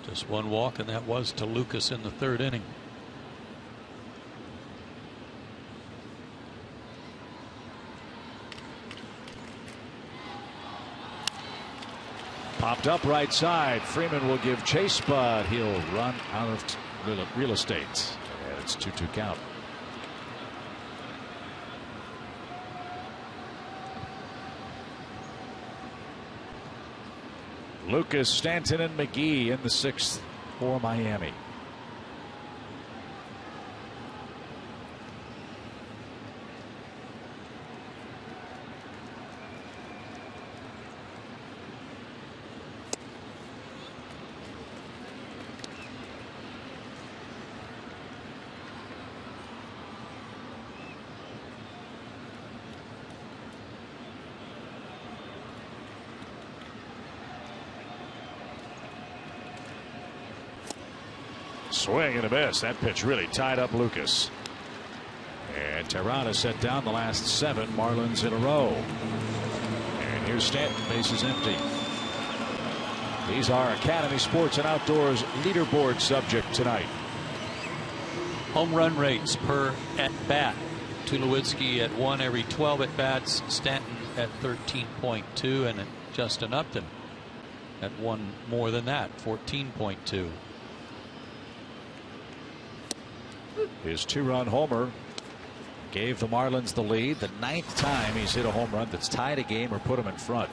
Just 1 walk, and that was to Lucas in the 3rd inning.
Popped up right side. Freeman will give chase, but he'll run out of real estate. And it's 2-2 count. Lucas, Stanton, and McGee in the 6th for Miami. Swing and a miss. That pitch really tied up Lucas. And And Teheran has set down the last 7 Marlins in a row. And here's Stanton, bases empty. These are Academy Sports and Outdoors leaderboard subject tonight.
Home run rates per at bat. Tulowitzki at 1 every 12 at bats. Stanton at 13.2, and Justin Upton at 1 more than that, 14.2.
His 2-run homer gave the Marlins the lead, the 9th time he's hit a home run that's tied a game or put him in front.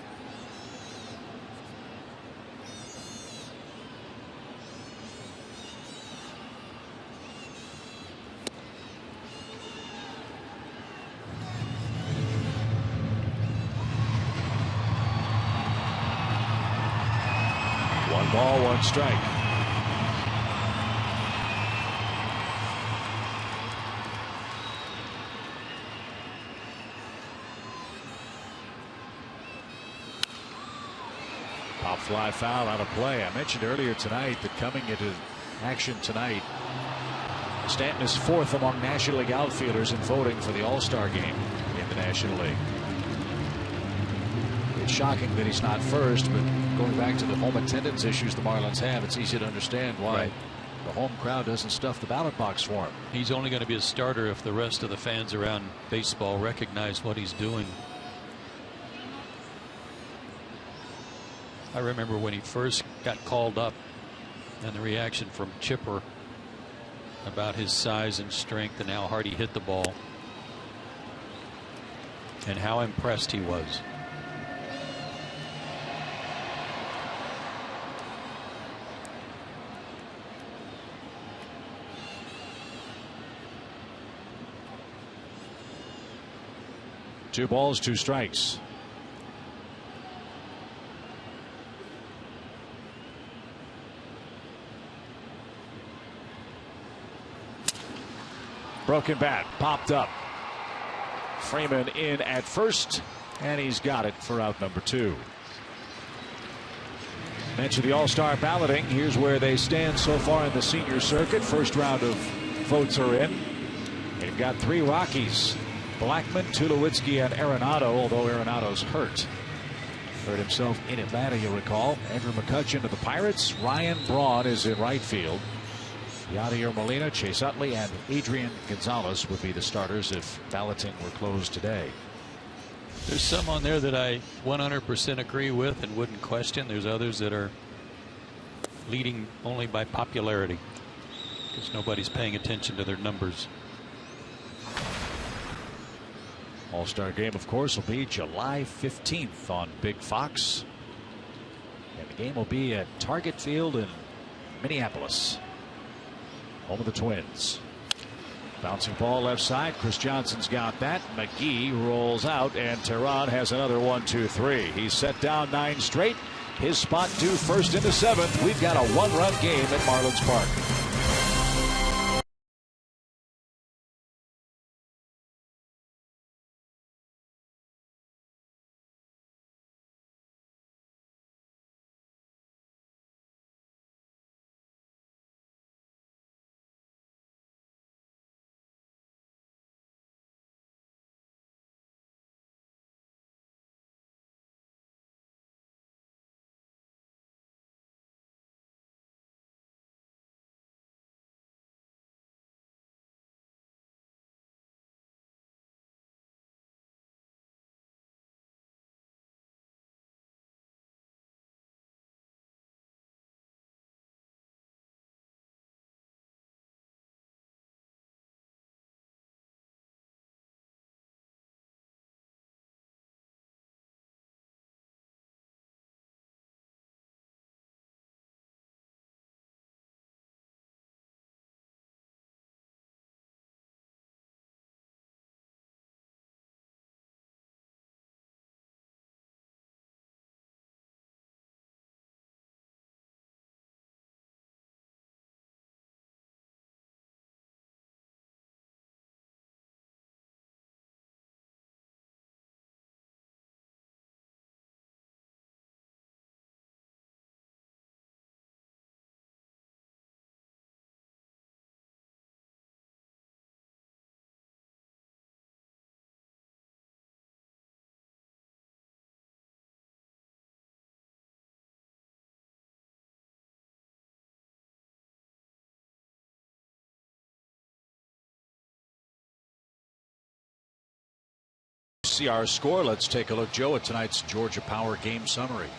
One ball, 1 strike. Pop fly foul out of play. I mentioned earlier tonight that coming into action tonight, Stanton is 4th among National League outfielders in voting for the All-Star game in the National League. It's shocking that he's not first, but going back to the home attendance issues the Marlins have, it's easy to understand why the home crowd doesn't stuff the ballot box for him.
He's only going to be a starter if the rest of the fans around baseball recognize what he's doing. I remember when he first got called up and the reaction from Chipper about his size and strength and how hard he hit the ball and how impressed he was.
Two balls, 2 strikes. Broken bat, popped up. Freeman in at first, and he's got it for out number 2. Mention the All-Star balloting. Here's where they stand so far in the senior circuit. First round of votes are in. They've got 3 Rockies: Blackman, Tulowitzki, and Arenado, although Arenado's hurt himself in Atlanta, you'll recall. Andrew McCutcheon of the Pirates. Ryan Braun is in right field. Yadier Molina, Chase Utley, and Adrian Gonzalez would be the starters if balloting were closed today.
There's some on there that I 100% agree with and wouldn't question. There's others that are leading only by popularity because nobody's paying attention to their numbers.
All-Star game, of course, will be July 15th on Big Fox. And the game will be at Target Field in Minneapolis, home of the Twins. Bouncing ball left side. Chris Johnson's got that. McGee rolls out, and Teheran has another 1-2-3. He's set down 9 straight. His spot due first in the 7th. We've got a 1-run game at Marlins Park. see our score. Let's take a look, Joe, at tonight's Georgia Power game summary.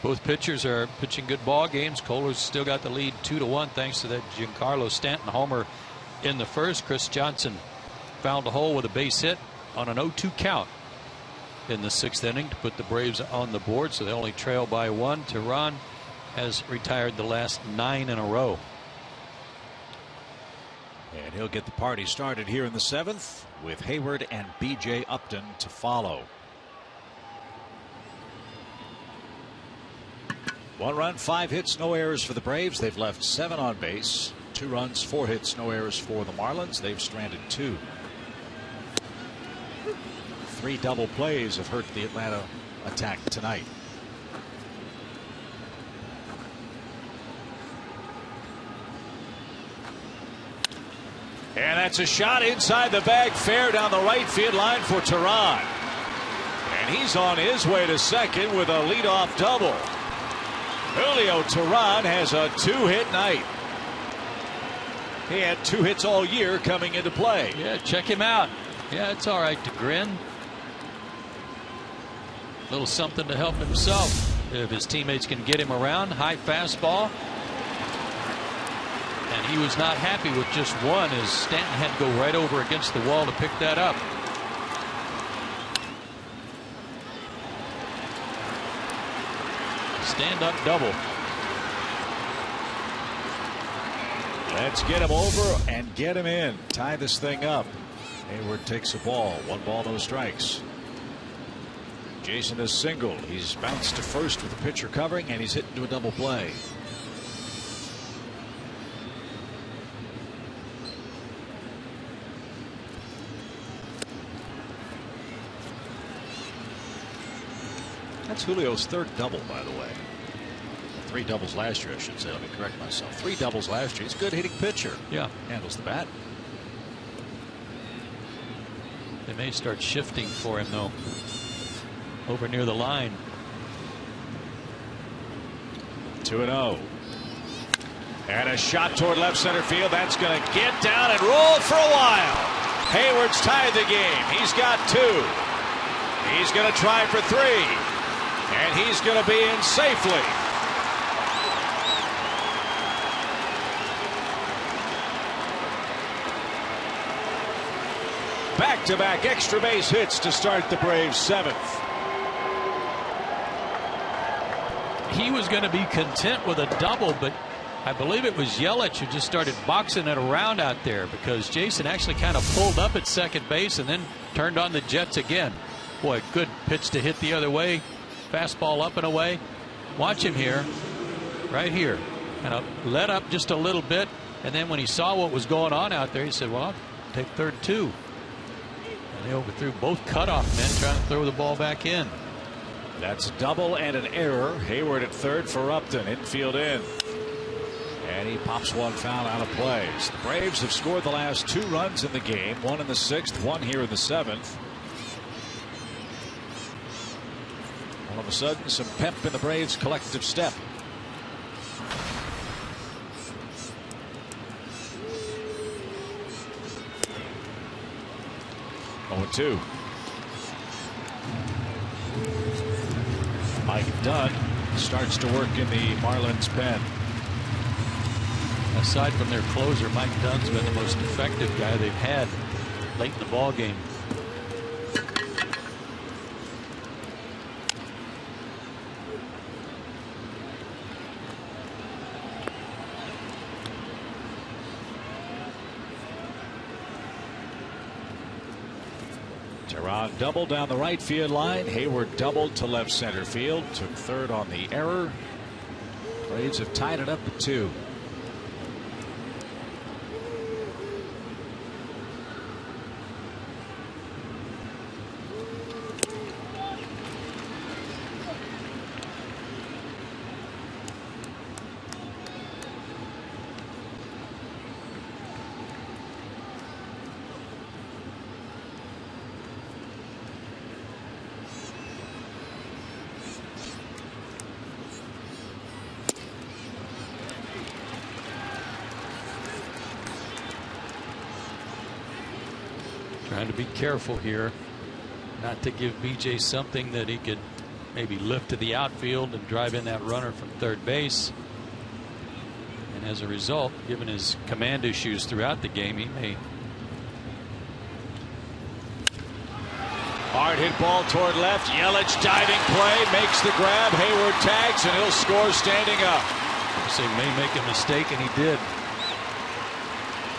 Both pitchers are pitching good ball games. Kohler's still got the lead 2-1 thanks to that Giancarlo Stanton homer in the first. Chris Johnson found a hole with a base hit on an 0-2 count in the 6th inning to put the Braves on the board, so they only trail by 1. Tehran has retired the last 9 in a row.
And he'll get the party started here in the 7th with Hayward and B.J. Upton to follow. 1 run, 5 hits, no errors for the Braves. They've left 7 on base. 2 runs, 4 hits, no errors for the Marlins. They've stranded 2. 3 double plays have hurt the Atlanta attack tonight. And that's a shot inside the bag, fair down the right field line for Tehran. And he's on his way to second with a leadoff double. Julio Tehran has a 2-hit night. He had 2 hits all year coming into play.
Yeah, check him out. Yeah, it's all right to grin. A little something to help himself if his teammates can get him around. High fastball. And he was not happy with just one, as Stanton had to go right over against the wall to pick that up. Stand-up double.
Let's get him over and get him in. Tie this thing up. Hayward takes a ball. 1 ball, no strikes. Jason is single. He's bounced to first with the pitcher covering, and he's hit into a double play. That's Julio's 3rd double, by the way. 3 doubles last year, I should say. Let me correct myself. 3 doubles last year. He's a good hitting pitcher.
Yeah.
Handles the bat.
They may start shifting for him, though, over near the line.
2-0. And a shot toward left center field. That's going to get down and roll for a while. Hayward's tied the game. He's got 2. He's going to try for 3. And he's going to be in safely. Back-to-back extra base hits to start the Braves' 7th.
He was going to be content with a double, but I believe it was Yelich who just started boxing it around out there, because Jason actually kind of pulled up at second base and then turned on the Jets again. Boy, good pitch to hit the other way. Fastball up and away. Watch him here. Right here. And let up just a little bit. And then when he saw what was going on out there, he said, well, I'll take 3rd too. And they overthrew both cutoff men trying to throw the ball back in.
That's a double and an error. Hayward at 3rd for Upton. Infield in. And he pops 1 foul out of plays. The Braves have scored the last 2 runs in the game. 1 in the 6th, 1 here in the 7th. All of a sudden, some pep in the Braves' collective step. Oh, 2. Mike Dunn starts to work in the Marlins pen.
Aside from their closer, Mike Dunn's been the most effective guy they've had late in the ball game.
Tehran doubled down the right field line. Hayward doubled to left center field. Took 3rd on the error. Braves have tied it up at 2.
Trying to be careful here. not to give BJ something that he could maybe lift to the outfield and drive in that runner from third base. And as a result, given his command issues throughout the game, he may.
Hard hit ball toward left. Yelich diving play, makes the grab. Hayward tags, and he'll score standing up.
Say may make a mistake, and he did.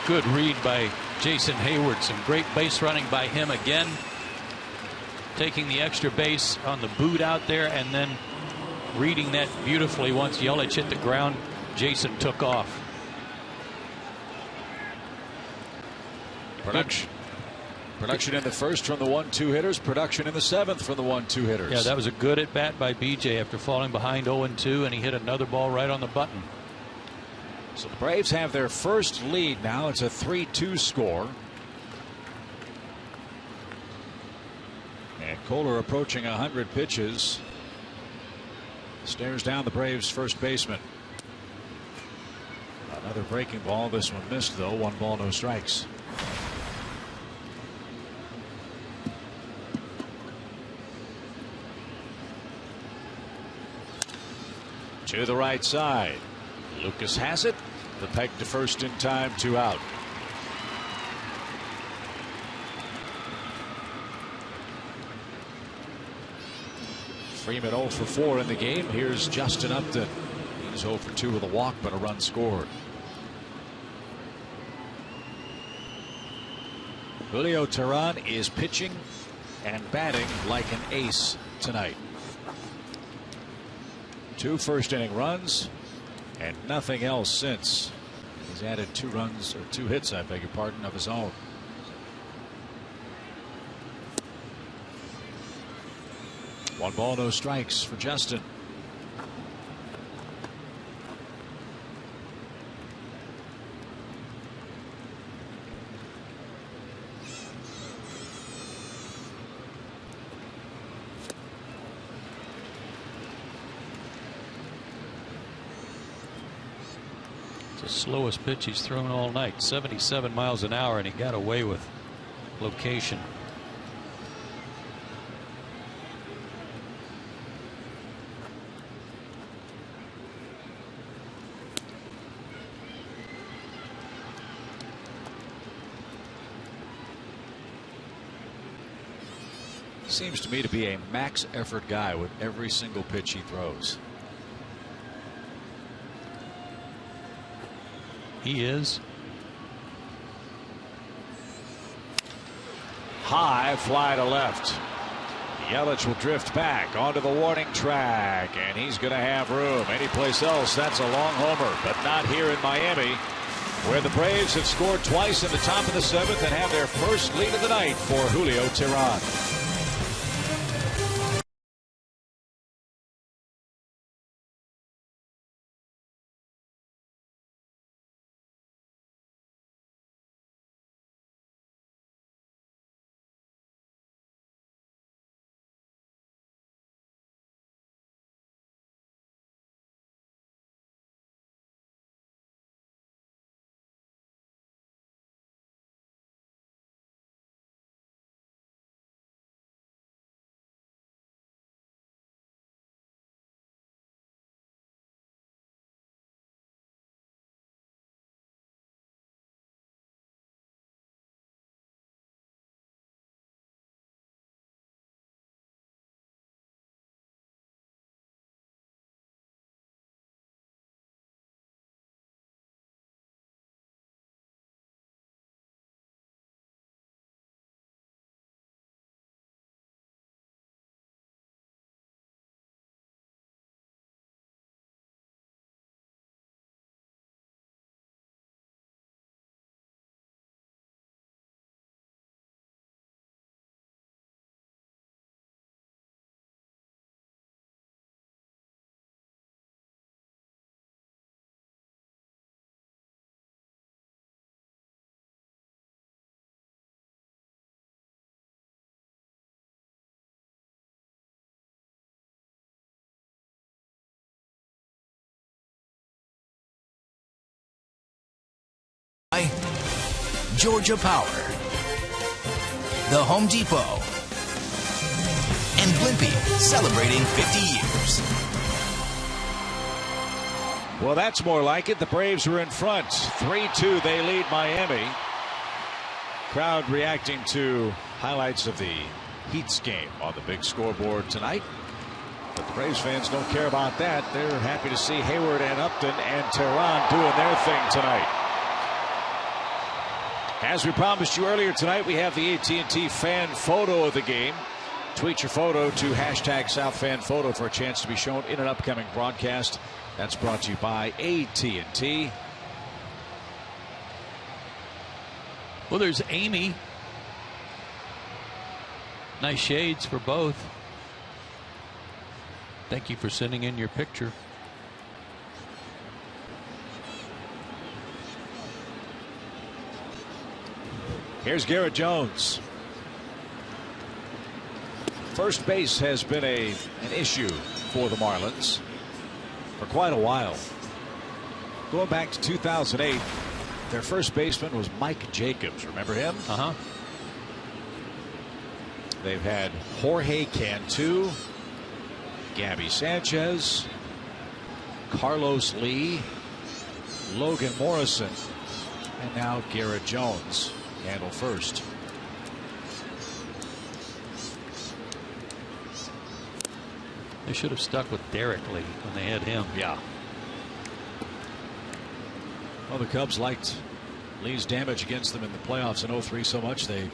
Good read by Jason Hayward. Some great base running by him again. Taking the extra base on the boot out there, and then reading that beautifully. Once Yelich hit the ground, Jason took off.
Production in the first from the 1-2 hitters. Production in the seventh from the 1-2 hitters.
Yeah, that was a good at bat by BJ after falling behind 0-2, and he hit another ball right on the button.
So the Braves have their first lead now. It's a 3-2 score. And Kohler approaching 100 pitches. Stares down the Braves first baseman. Another breaking ball. This one missed though. 1 ball, no strikes. To the right side. Lucas has it. The peg to first in time, 2 out. Freeman 0 for 4 in the game. Here's Justin Upton. He's 0 for 2 with a walk, but a run scored. Julio Teheran is pitching and batting like an ace tonight. 2 first-inning runs and nothing else since. He's added 2 runs, or 2 hits, I beg your pardon, of his own. One ball, no strikes for Justin.
The slowest pitch he's thrown all night, 77 miles an hour, and he got away with location.
Seems to me to be a max effort guy with every single pitch he throws.
He is.
High fly to left. Yelich will drift back onto the warning track, and he's going to have room. Anyplace else, that's a long homer, but not here in Miami, where the Braves have scored twice in the top of the 7th and have their first lead of the night for Julio Teheran.
Georgia Power, The Home Depot, and Blimpie, celebrating 50 years.
Well, that's more like it. The Braves are in front. 3-2, they lead Miami. Crowd reacting to highlights of the Heat's game on the big scoreboard tonight. But the Braves fans don't care about that. They're happy to see Hayward and Upton and Teheran doing their thing tonight. As we promised you earlier tonight, we have the AT&T fan photo of the game. Tweet your photo to #SouthFanPhoto for a chance to be shown in an upcoming broadcast. That's brought to you by AT&T.
Well, there's Amy. Nice shades for both. Thank you for sending in your picture.
Here's Garrett Jones. First base has been an issue for the Marlins for quite a while. Going back to 2008, their first baseman was Mike Jacobs. Remember him? They've had Jorge Cantu, Gabby Sanchez, Carlos Lee, Logan Morrison, and now Garrett Jones handle first.
They should have stuck with Derek Lee when they had him.
Yeah. Well, the Cubs liked Lee's damage against them in the playoffs in 03 so much they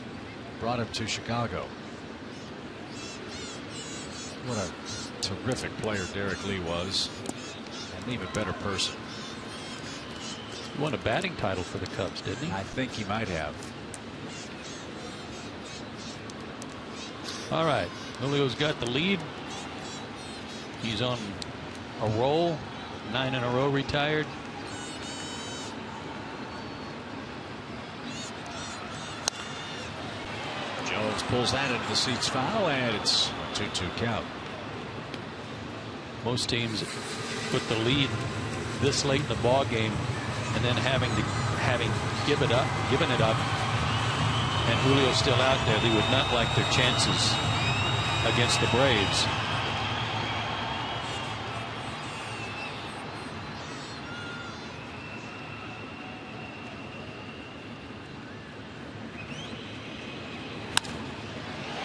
brought him to Chicago. What a terrific player Derek Lee was, and an even better person.
He won a batting title for the Cubs, didn't he?
I think he might have.
All right, Julio's got the lead. He's on a roll, 9 in a row retired.
Jones pulls that into the seats foul, and it's a 2-2 count.
Most teams put the lead this late in the ball game, and then having given it up, and Julio's still out there, they would not like their chances against the Braves.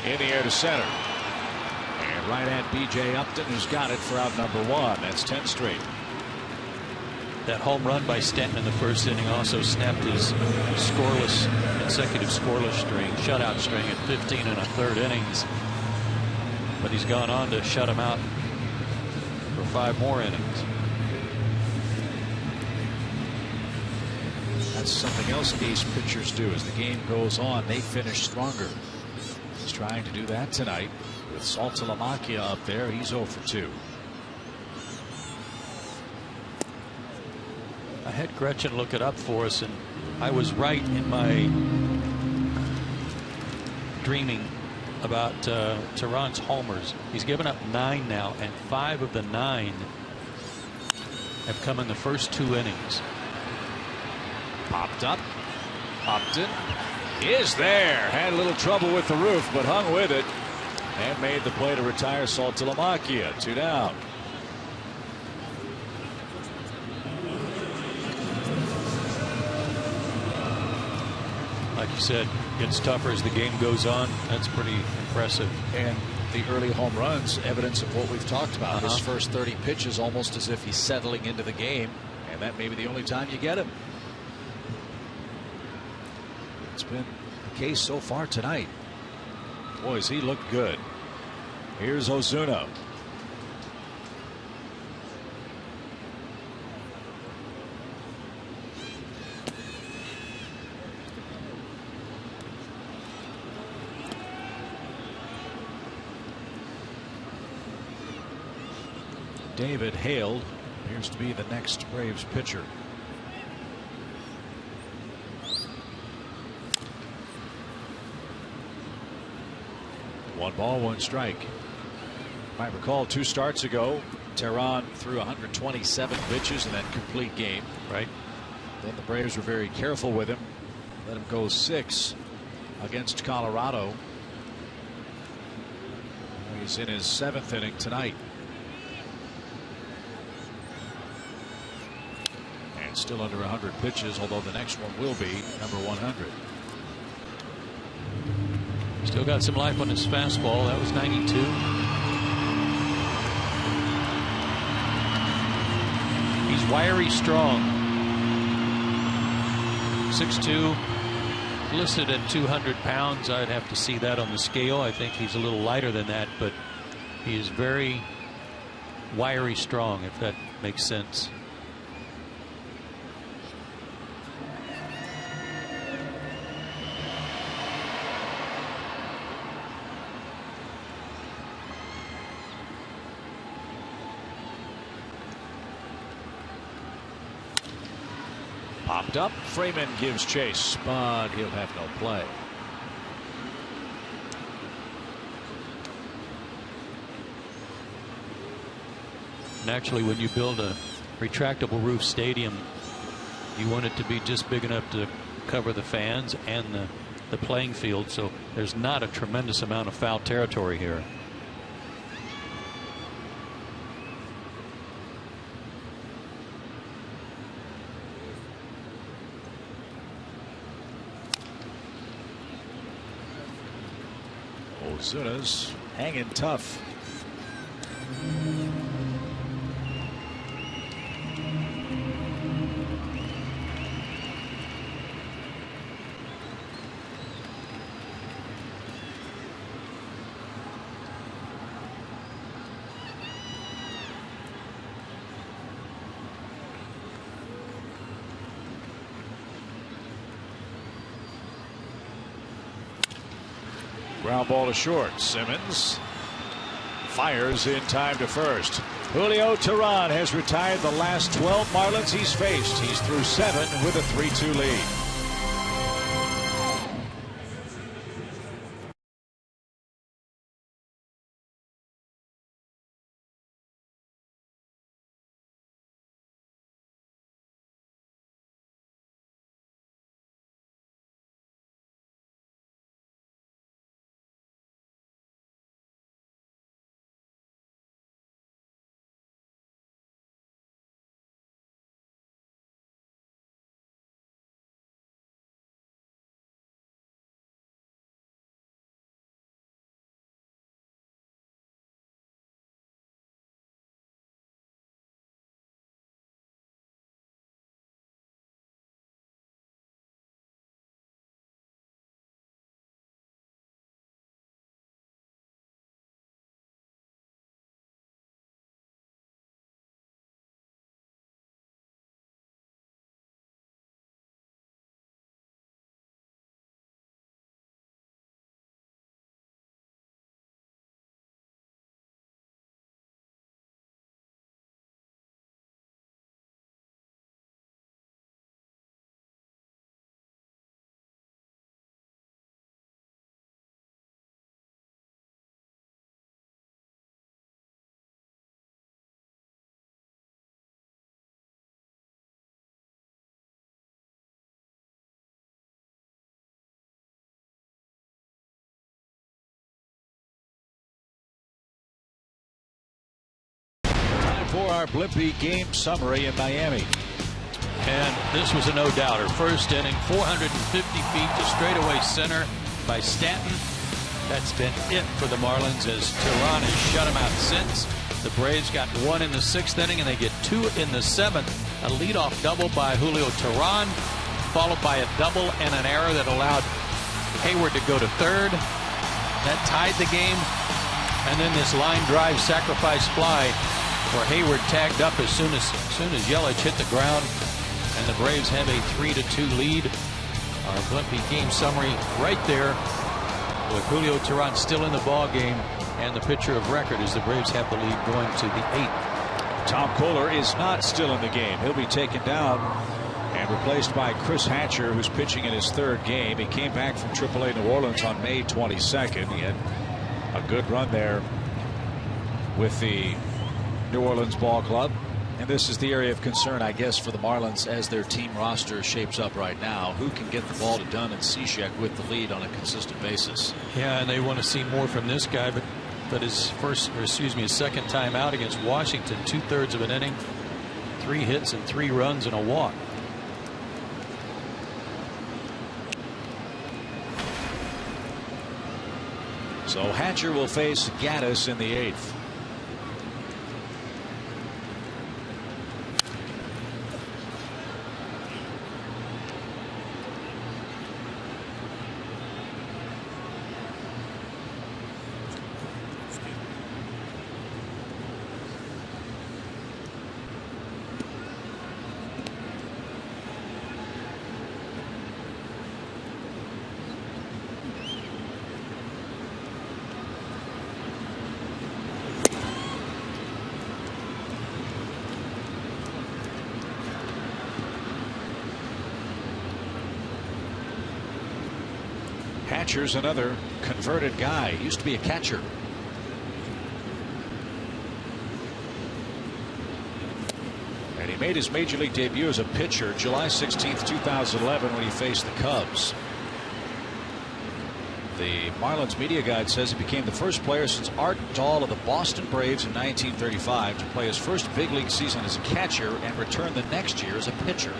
In the air to center. And right at B.J. Upton, who's got it for out number 1. That's 10 straight.
That home run by Stanton in the first inning also snapped his consecutive scoreless string, shutout string at 15 1/3 innings. But he's gone on to shut him out for 5 more innings.
That's something else ace pitchers do. As the game goes on, they finish stronger. He's trying to do that tonight with Saltalamacchia up there. He's 0 for 2.
I had Gretchen look it up for us, and I was right in my dreaming about Teheran's homers. He's given up 9 now, and 5 of the 9 have come in the first 2 innings.
Popped up. Upton is there. Had a little trouble with the roof, but hung with it and made the play to retire Saltalamacchia. 2 down.
Like you said, gets tougher as the game goes on. That's pretty impressive.
And the early home runs, evidence of what we've talked about. His first 30 pitches, almost as if he's settling into the game, and that may be the only time you get him. It's been the case so far tonight. Boys, he looked good. Here's Ozuna. David Hale appears to be the next Braves pitcher. One ball, one strike. You might recall 2 starts ago, Teheran threw 127 pitches in that complete game.
Right.
Then the Braves were very careful with him. Let him go 6 against Colorado. is in his 7th inning tonight. And still under 100 pitches, although the next one will be number 100.
Still got some life on his fastball. That was 92. He's wiry strong. 6'2", listed at 200 pounds. I'd have to see that on the scale. I think he's a little lighter than that, but he is very wiry strong, if that makes sense.
Popped up. Freeman gives chase, but he'll have no play.
Naturally, when you build a retractable roof stadium, you want it to be just big enough to cover the fans and the playing field, so there's not a tremendous amount of foul territory here.
Ozuna's hanging tough. Ground ball to short. Simmons fires in time to first. Julio Teheran has retired the last 12 Marlins he's faced. He's through 7 with a 3-2 lead. For our Blimpie game summary in Miami.
And this was a no-doubter. First inning, 450 feet to straightaway center by Stanton. That's been it for the Marlins as Teheran has shut him out since. The Braves got 1 in the 6th inning, and they get 2 in the 7th. A leadoff double by Julio Teheran, followed by a double and an error that allowed Hayward to go to third. That tied the game. And then this line drive sacrifice fly where Hayward tagged up as soon as Yelich hit the ground, and the Braves have a 3-2 lead. Our Blimpie game summary right there with Julio Teheran still in the ball game and the pitcher of record as the Braves have the lead going to the 8th.
Tom Kohler is not still in the game. He'll be taken down and replaced by Chris Hatcher, who's pitching in his 3rd game. He came back from AAA New Orleans on May 22nd. He had a good run there with the New Orleans ball club. And this is the area of concern, I guess, for the Marlins as their team roster shapes up right now. Who can get the ball to Dunn and Cishek with the lead on a consistent basis?
Yeah, and they want to see more from this guy, but But his second time out against Washington, 2/3 of an inning, 3 hits and 3 runs and a walk.
So Hatcher will face Gaddis in the 8th. Hatcher's another converted guy. He used to be a catcher. And he made his major league debut as a pitcher July 16th, 2011 when he faced the Cubs. The Marlins media guide says he became the first player since Art Dahl of the Boston Braves in 1935 to play his first big league season as a catcher and return the next year as a pitcher.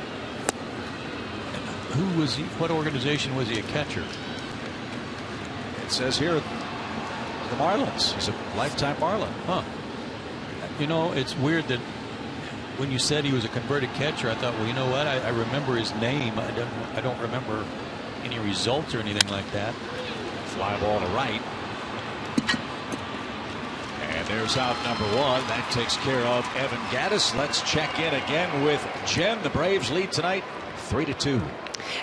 Who was he? What organization was he a catcher?
It says here the Marlins. He's a lifetime Marlin.
Huh. You know, it's weird that when you said he was a converted catcher, I thought, well, you know what? I remember his name. I don't remember any results or anything like that.
Fly ball to right. And there's out number 1. That takes care of Evan Gaddis. Let's check in again with Jen. The Braves lead tonight 3-2.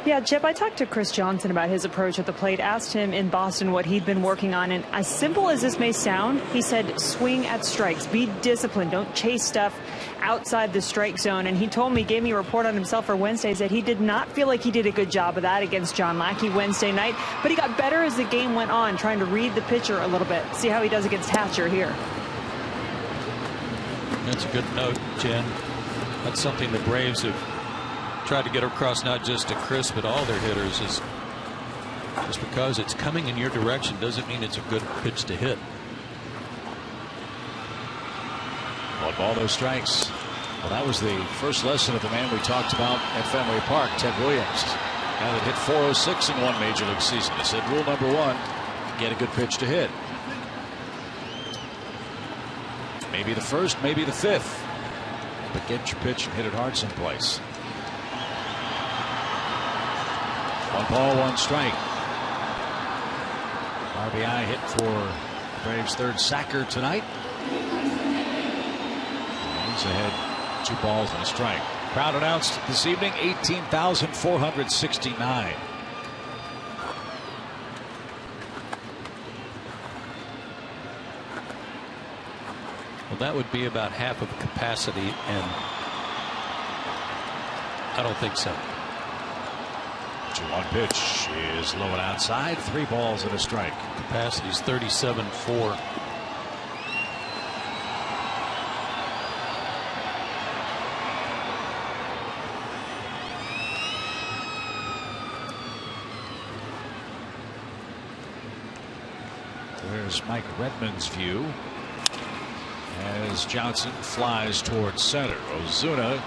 Yeah, Chip, I talked to Chris Johnson about his approach at the plate, asked him in Boston what he'd been working on, and as simple as this may sound, he said swing at strikes, be disciplined, don't chase stuff outside the strike zone. And he told me, gave me a report on himself for Wednesday, that he did not feel like he did a good job of that against John Lackey Wednesday night, but he got better as the game went on, trying to read the pitcher a little bit. See how he does against Hatcher here.
That's a good note, Jen. That's something the Braves have tried to get across, not just to Chris but all their hitters, is just because it's coming in your direction doesn't mean it's a good pitch to hit.
1 ball, no strikes. Well, that was the first lesson of the man we talked about at Fenway Park, Ted Williams. Guy that hit .406 in 1 major league season. He said rule number 1, get a good pitch to hit. Maybe the 1st, maybe the 5th, but get your pitch and hit it hard someplace. 1 ball, 1 strike. RBI hit for Braves' 3rd sacker tonight. He's ahead 2 balls and a strike. Crowd announced this evening 18,469.
Well, that would be about half of capacity, and I don't think so.
2-1 pitch is low and outside. 3 balls and a strike.
Capacity is 37.4.
There's Mike Redmond's view as Johnson flies towards center. Ozuna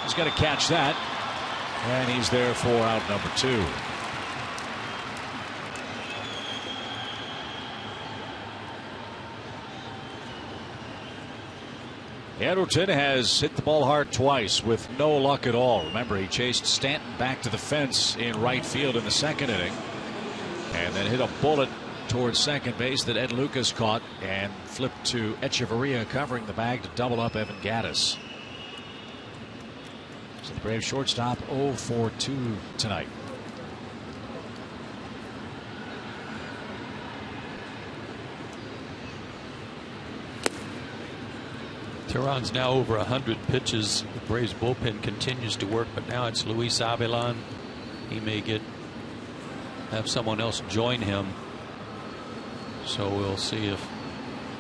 has got to catch that, and he's there for out number 2. Anderton has hit the ball hard twice with no luck at all. Remember, he chased Stanton back to the fence in right field in the 2nd inning, and then hit a bullet towards second base that Ed Lucas caught and flipped to Echeverria, covering the bag to double up Evan Gaddis. So the Braves shortstop 0-for-2 tonight.
Tehran's now over 100 pitches. The Braves bullpen continues to work, but now it's Luis Avilan. He may have someone else join him. So we'll see if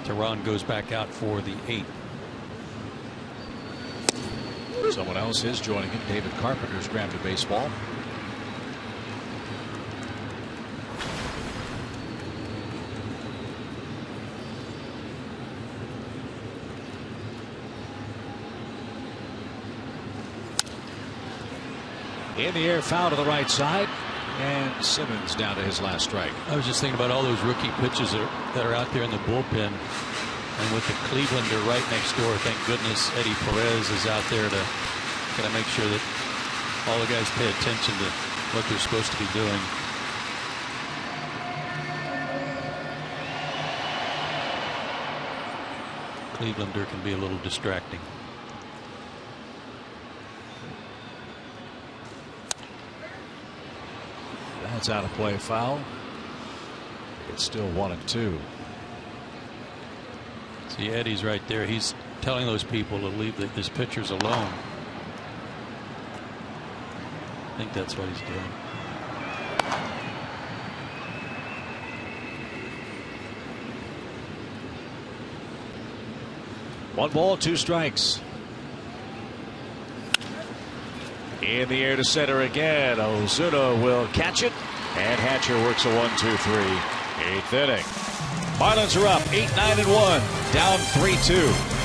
Tehran goes back out for the 8th.
Someone else is joining him. David Carpenter's grabbed a baseball. In the air, foul to the right side. And Simmons down to his last strike.
I was just thinking about all those rookie pitches that are out there in the bullpen. And with the Clevelander right next door, thank goodness Eddie Perez is out there to kind of make sure that all the guys pay attention to what they're supposed to be doing. Clevelander can be a little distracting.
That's out of play, foul. It's still 1-2.
See, Eddie's right there. He's telling those people to leave his pitchers alone. I think that's what he's doing.
One ball, 2 strikes. In the air to center again. Ozuna will catch it. And Hatcher works a 1-2-3. 8th inning. Marlins are up 8-9-1. Down 3-2.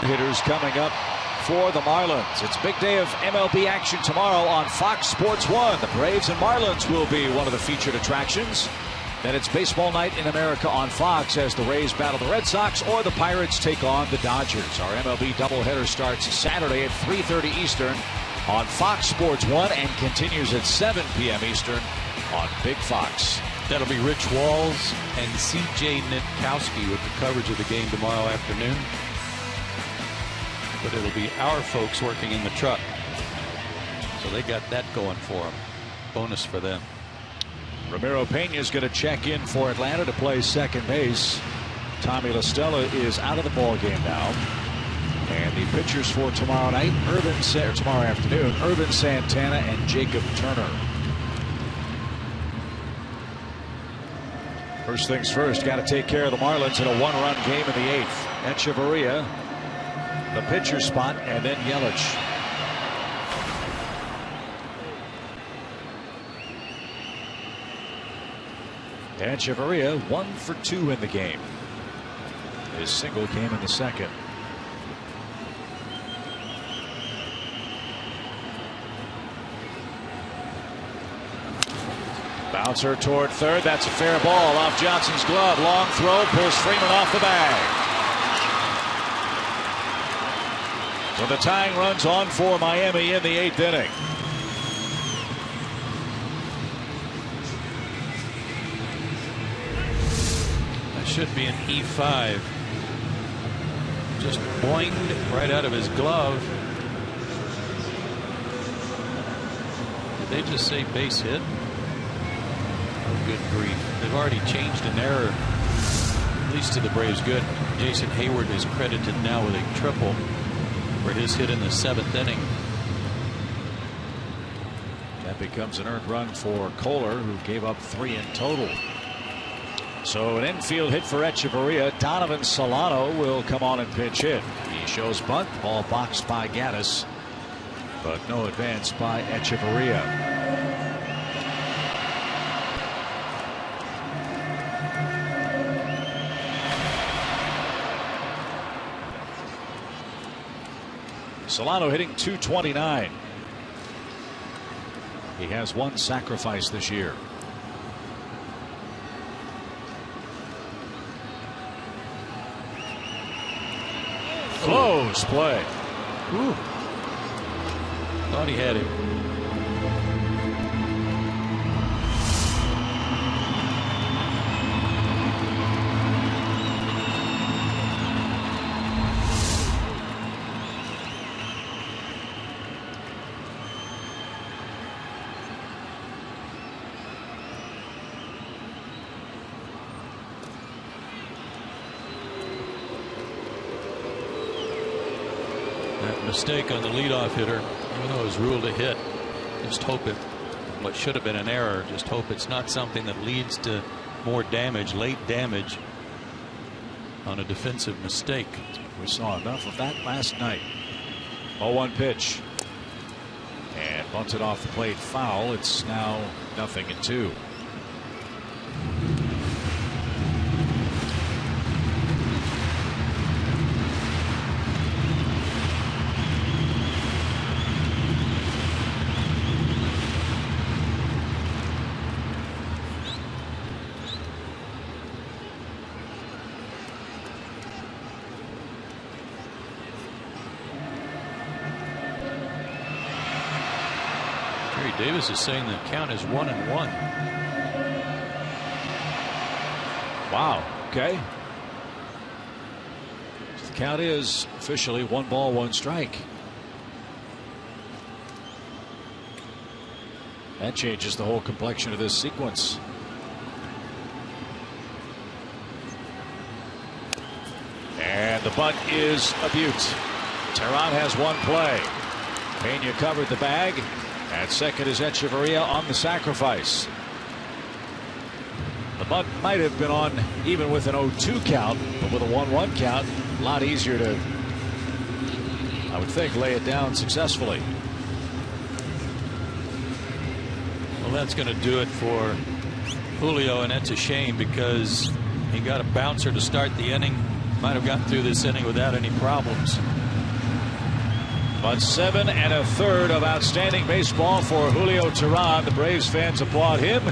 Hitters coming up for the Marlins. It's a big day of MLB action tomorrow on Fox Sports 1. The Braves and Marlins will be one of the featured attractions. Then it's Baseball Night in America on Fox as the Rays battle the Red Sox or the Pirates take on the Dodgers. Our MLB doubleheader starts Saturday at 3:30 Eastern on Fox Sports 1 and continues at 7 p.m. Eastern on Big Fox.
That'll be Rich Walls and C.J. Nitkowski with the coverage of the game tomorrow afternoon. But it'll be our folks working in the truck. So they got that going for them. Bonus for them.
Ramiro Pena is going to check in for Atlanta to play second base. Tommy La Stella is out of the ball game now. And the pitchers for tomorrow night, tomorrow afternoon, Irvin Santana and Jacob Turner. First things first, got to take care of the Marlins in a 1-run game in the 8th. Echeverria, the pitcher spot, and then Yelich. Echeverria 1 for 2 in the game. His single came in the second. Bouncer toward third. That's a fair ball off Johnson's glove. Long throw pulls Freeman off the bag. So the tying runs on for Miami in the 8th inning.
That should be an E5. Just boinged right out of his glove. Did they just say base hit? Oh, good grief. They've already changed an error. least to the Braves good. Jason Hayward is credited now with a triple for his hit in the 7th inning.
That becomes an earned run for Kohler, who gave up 3 in total. So an infield hit for Echeverria. Donovan Solano will come on and pinch hit. He shows bunt. Ball boxed by Gaddis, but no advance by Echeverria. Solano hitting .229. He has 1 sacrifice this year. Close play.
Ooh. Thought he had him. Mistake on the leadoff hitter, even though it was ruled a hit. Just hope it, what should have been an error, just hope it's not something that leads to more damage, late damage on a defensive mistake.
We saw enough of that last night. 0-1 pitch. And bunted off the plate, foul. It's now 0-2.
Davis is saying the count is 1-1.
Wow. Okay. So the count is officially 1 ball, 1 strike. That changes the whole complexion of this sequence. And the bunt is a beaut. Teheran has 1 play. Pena covered the bag. At second is Echeverria on the sacrifice. The bunt might have been on even with an 0-2 count, but with a 1-1 count, a lot easier to, I would think, lay it down successfully.
Well, that's going to do it for Julio, and that's a shame because he got a bouncer to start the inning. Might have gotten through this inning without any problems.
But 7 1/3 of outstanding baseball for Julio Teheran. The Braves fans applaud him.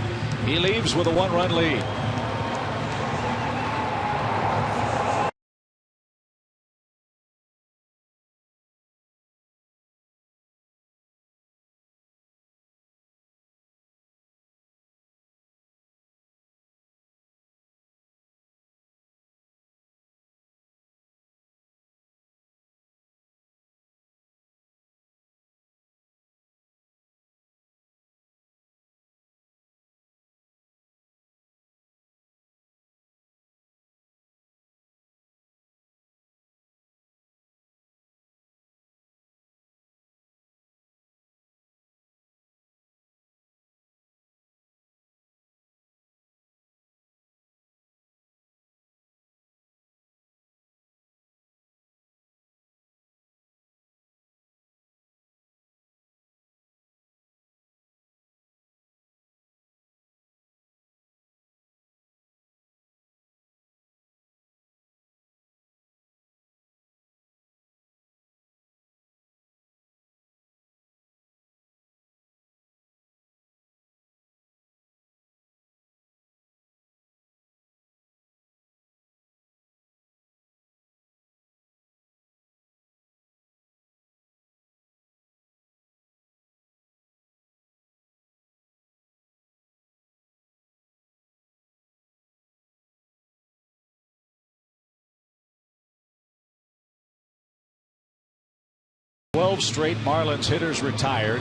He leaves with a 1-run lead. Straight Marlins hitters retired.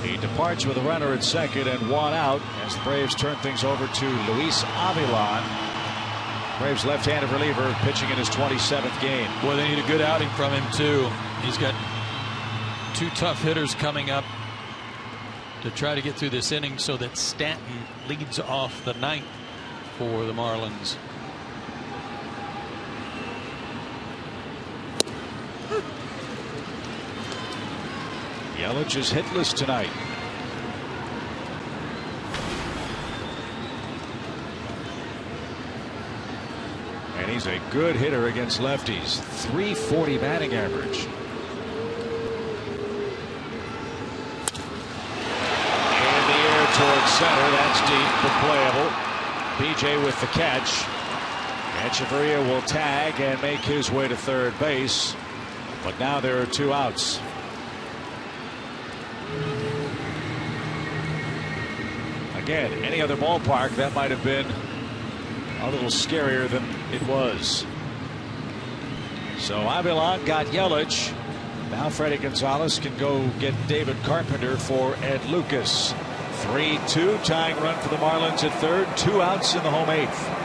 He departs with a runner at second and 1 out as the Braves turn things over to Luis Avilan. Braves left-handed reliever pitching in his 27th game.
Boy, they need a good outing from him, too. He's got 2 tough hitters coming up to try to get through this inning so that Stanton leads off the 9th for the Marlins.
Yelich is hitless tonight. And he's a good hitter against lefties. .340 batting average. In the air towards center. That's deep but playable. BJ with the catch. Echeverria will tag and make his way to third base. But now there are 2 outs. Again, any other ballpark, that might have been a little scarier than it was. So Avilan got Yelich. Now Freddie Gonzalez can go get David Carpenter for Ed Lucas. 3-2 tying run for the Marlins at third. 2 outs in the home 8th.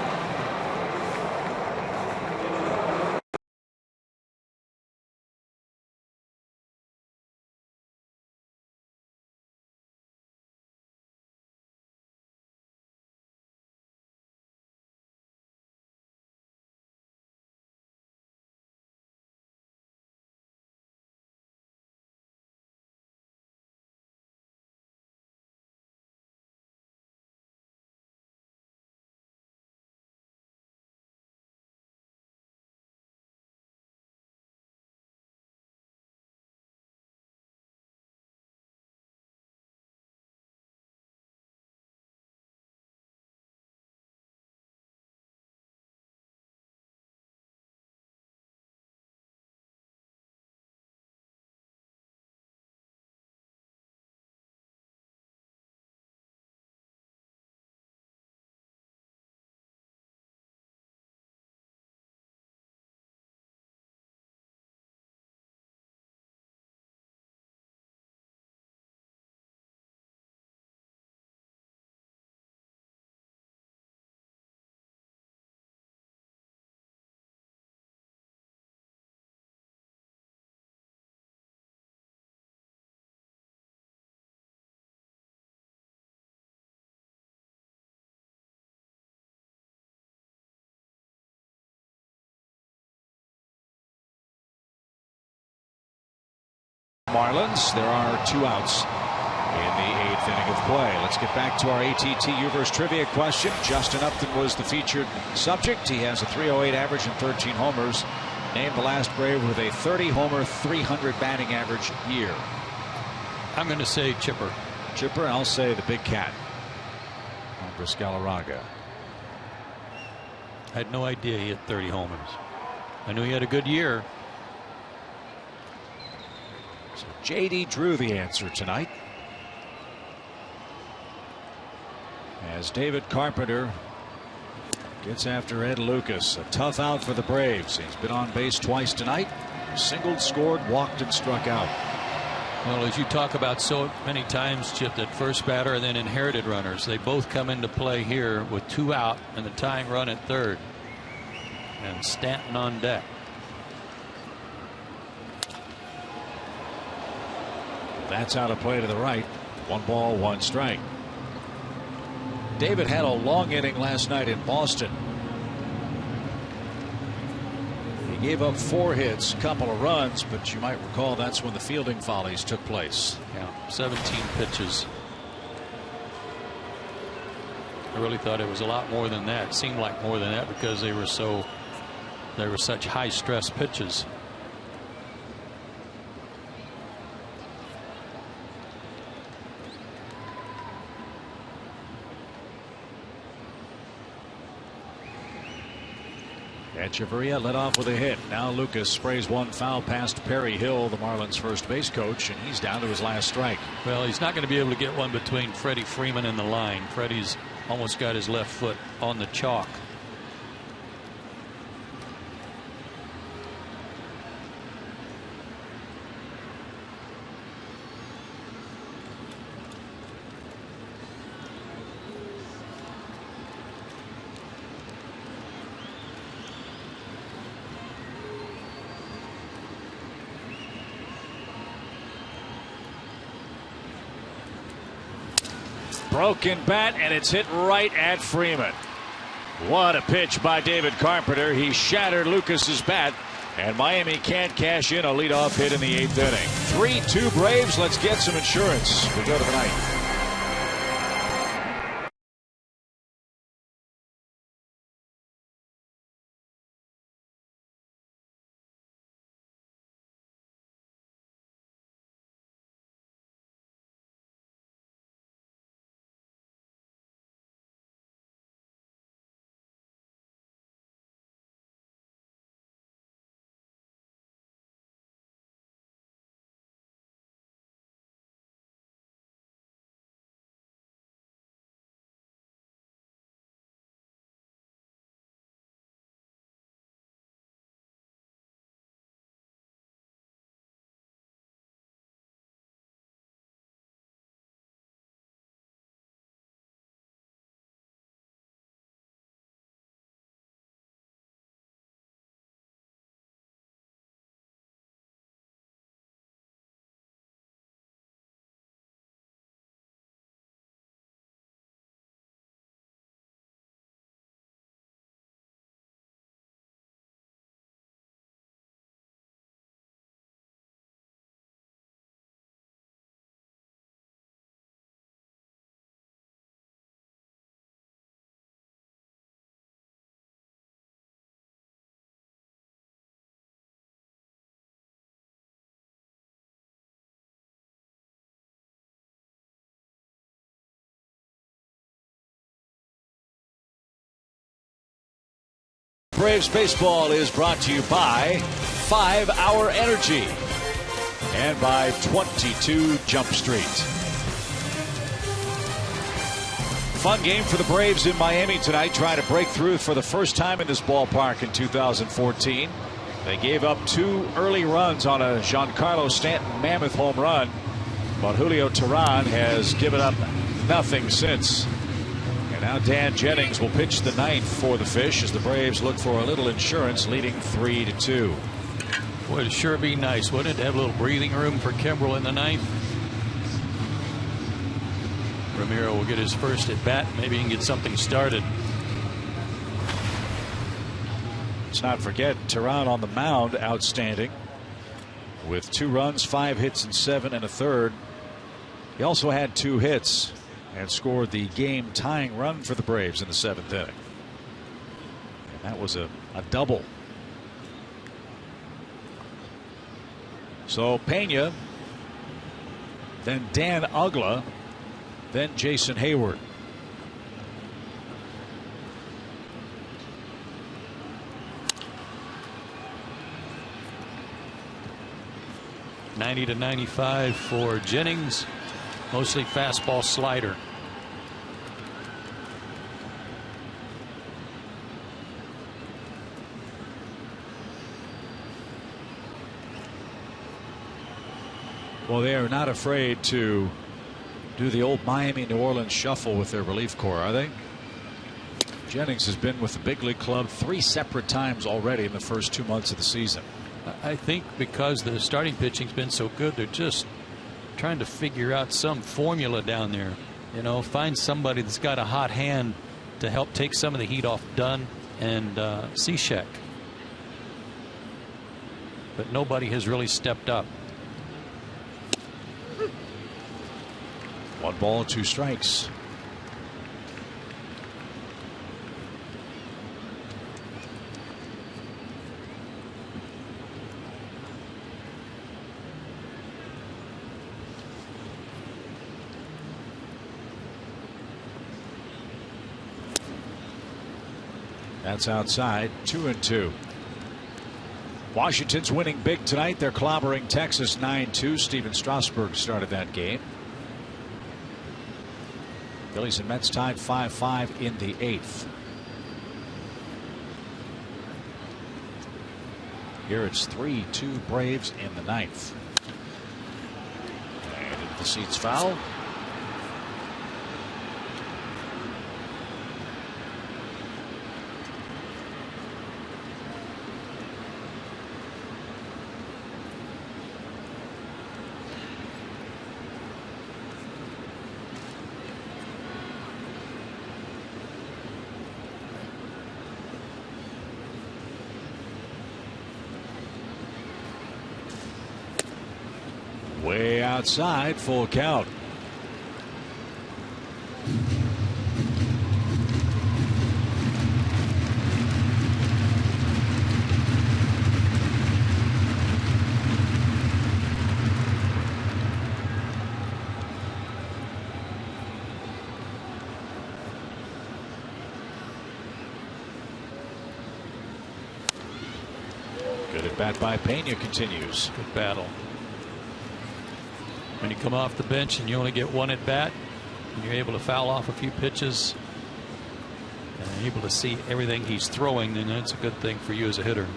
Marlins. There are 2 outs in the 8th inning of play. Let's get back to our ATT Universe trivia question. Justin Upton was the featured subject. He has a .308 average and 13 homers. Named the last Brave with a 30-homer, 300 batting average year.
I'm going to say Chipper.
Chipper, and I'll say the Big Cat. Andres Galarraga.
I had no idea he had 30 homers. I knew he had a good year.
So JD drew the answer tonight. As David Carpenter gets after Ed Lucas. A tough out for the Braves. He's been on base twice tonight. Singled, scored, walked, and struck out.
Well, as you talk about so many times, Chip, that first batter and then inherited runners, they both come into play here with 2 out and the tying run at third. And Stanton on deck.
That's out of play to the right. 1 ball, 1 strike. David had a long inning last night in Boston. He gave up 4 hits, a couple of runs, but you might recall that's when the fielding follies took place.
Yeah, 17 pitches. I really thought it was a lot more than that. It seemed like more than that because they were such high stress pitches.
Echeverria led off with a hit. Now Lucas sprays 1 foul past Perry Hill, the Marlins first base coach, and he's down to his last strike.
Well, he's not going to be able to get one between Freddie Freeman and the line. Freddie's almost got his left foot on the chalk.
Broken bat, and it's hit right at Freeman. What a pitch by David Carpenter. He shattered Lucas's bat, and Miami can't cash in a leadoff hit in the 8th inning. 3-2 Braves. Let's get some insurance. We go to the 9th. Braves baseball is brought to you by 5 Hour Energy and by 22 Jump Street. Fun game for the Braves in Miami tonight, trying to break through for the first time in this ballpark in 2014. They gave up 2 early runs on a Giancarlo Stanton mammoth home run, but Julio Teheran has given up nothing since. And now Dan Jennings will pitch the 9th for the Fish as the Braves look for a little insurance, leading 3-2.
Would it sure be nice, wouldn't it, to have a little breathing room for Kimbrel in the 9th? Ramiro will get his first at bat. Maybe he can get something started.
Let's not forget Teheran on the mound, outstanding, with 2 runs, 5 hits, and 7 1/3. He also had 2 hits and scored the game-tying run for the Braves in the 7th inning. And that was a double. So Pena, then Dan Uggla, then Jason Hayward.
.90-95 for Jennings. Mostly fastball slider.
Well, they are not afraid to do the old Miami-New Orleans shuffle with their relief corps, are they? Jennings has been with the big league club 3 separate times already in the first 2 months of the season.
I think because the starting pitching's been so good, they're just trying to figure out some formula down there. You know, find somebody that's got a hot hand to help take some of the heat off Dunn and Cishek. But nobody has really stepped up.
1 ball, 2 strikes. That's outside. 2-2. Washington's winning big tonight. They're clobbering Texas 9-2. Steven Strasburg started that game. Phillies and Mets tied 5-5 in the 8th. Here it's 3-2 Braves in the 9th. And into the seats foul. Way outside, full count. Good at bat by Pena continues.
Good battle. When you come off the bench and you only get one at bat, and you're able to foul off a few pitches and able to see everything he's throwing, then that's a good thing for you as a hitter.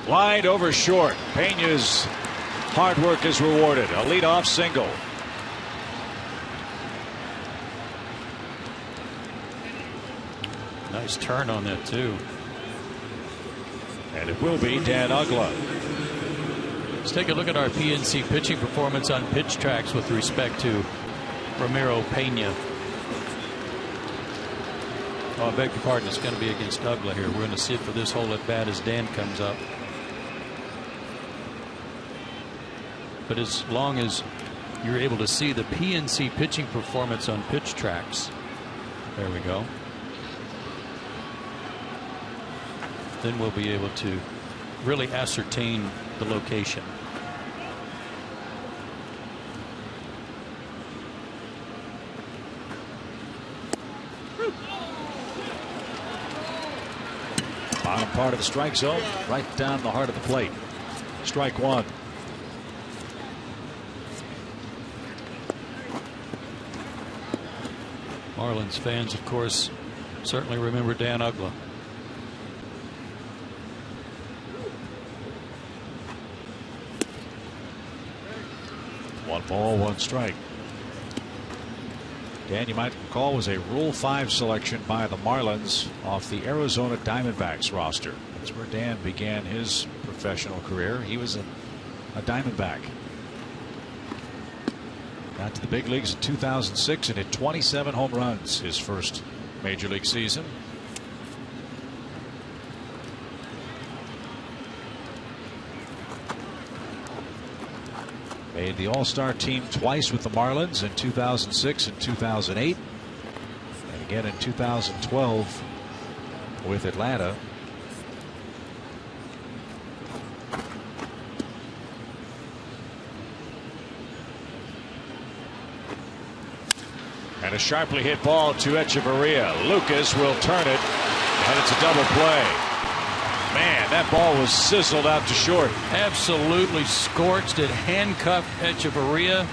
Wide over short. Pena's hard work is rewarded. A leadoff single.
Nice turn on that too.
And it will be Dan Uggla.
Let's take a look at our PNC pitching performance on pitch tracks with respect to Ramiro Pena. Oh, I beg your pardon. It's going to be against Uggla here. We're going to see it for this hole at bat as Dan comes up. But as long as you're able to see the PNC pitching performance on pitch tracks, there we go, then we'll be able to really ascertain the location.
Bottom part of the strike zone, right down the heart of the plate. Strike one.
Marlins fans, of course, certainly remember Dan Uggla.
One ball, one strike. Dan, you might recall, was a Rule 5 selection by the Marlins off the Arizona Diamondbacks roster. That's where Dan began his professional career. He was a Diamondback. Got to the big leagues in 2006 and hit 27 home runs his first major league season. Made the All-Star team twice with the Marlins in 2006 and 2008, and again in 2012 with Atlanta. And a sharply hit ball to Echeverria. Lucas will turn it, and it's a double play. Man, that ball was sizzled out to short.
Absolutely scorched it. Handcuffed Echeverria.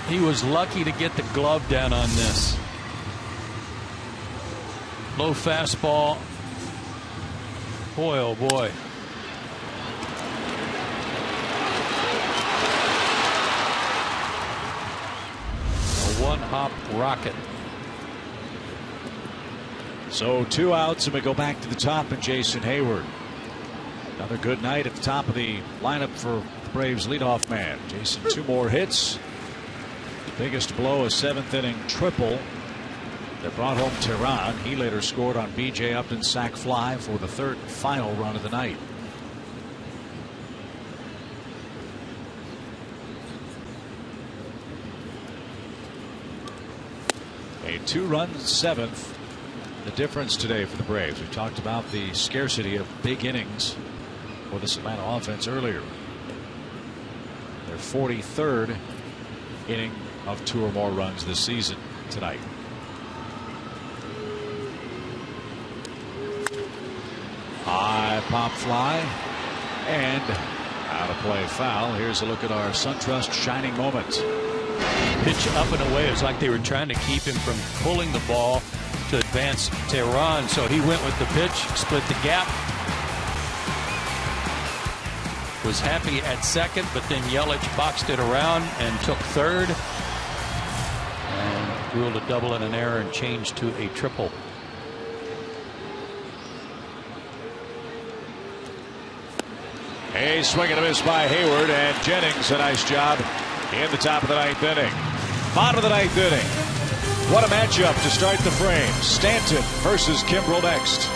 He was lucky to get the glove down on this. Low fastball. Boy, oh boy. A one-hop rocket.
So 2 outs, and we go back to the top and Jason Hayward. Another good night at the top of the lineup for the Braves leadoff man. Jason, 2 more hits. Biggest blow, a 7th inning triple that brought home Tehran. He later scored on B.J. Upton's sac fly for the 3rd and final run of the night. A 2-run 7th. The difference today for the Braves. We talked about the scarcity of big innings for this Atlanta offense earlier. Their 43rd inning of 2 or more runs this season tonight. High pop fly and out of play foul. Here's a look at our SunTrust shining moment.
Pitch up and away. It's like they were trying to keep him from pulling the ball to advance Tehran, so he went with the pitch, split the gap. Was happy at second, but then Yelich boxed it around and took third and ruled a double and an error and changed to a triple.
A swing and a miss by Hayward, and Jennings a nice job in the top of the 9th inning. Bottom of the ninth inning. What a matchup to start the frame. Stanton versus Kimbrel next.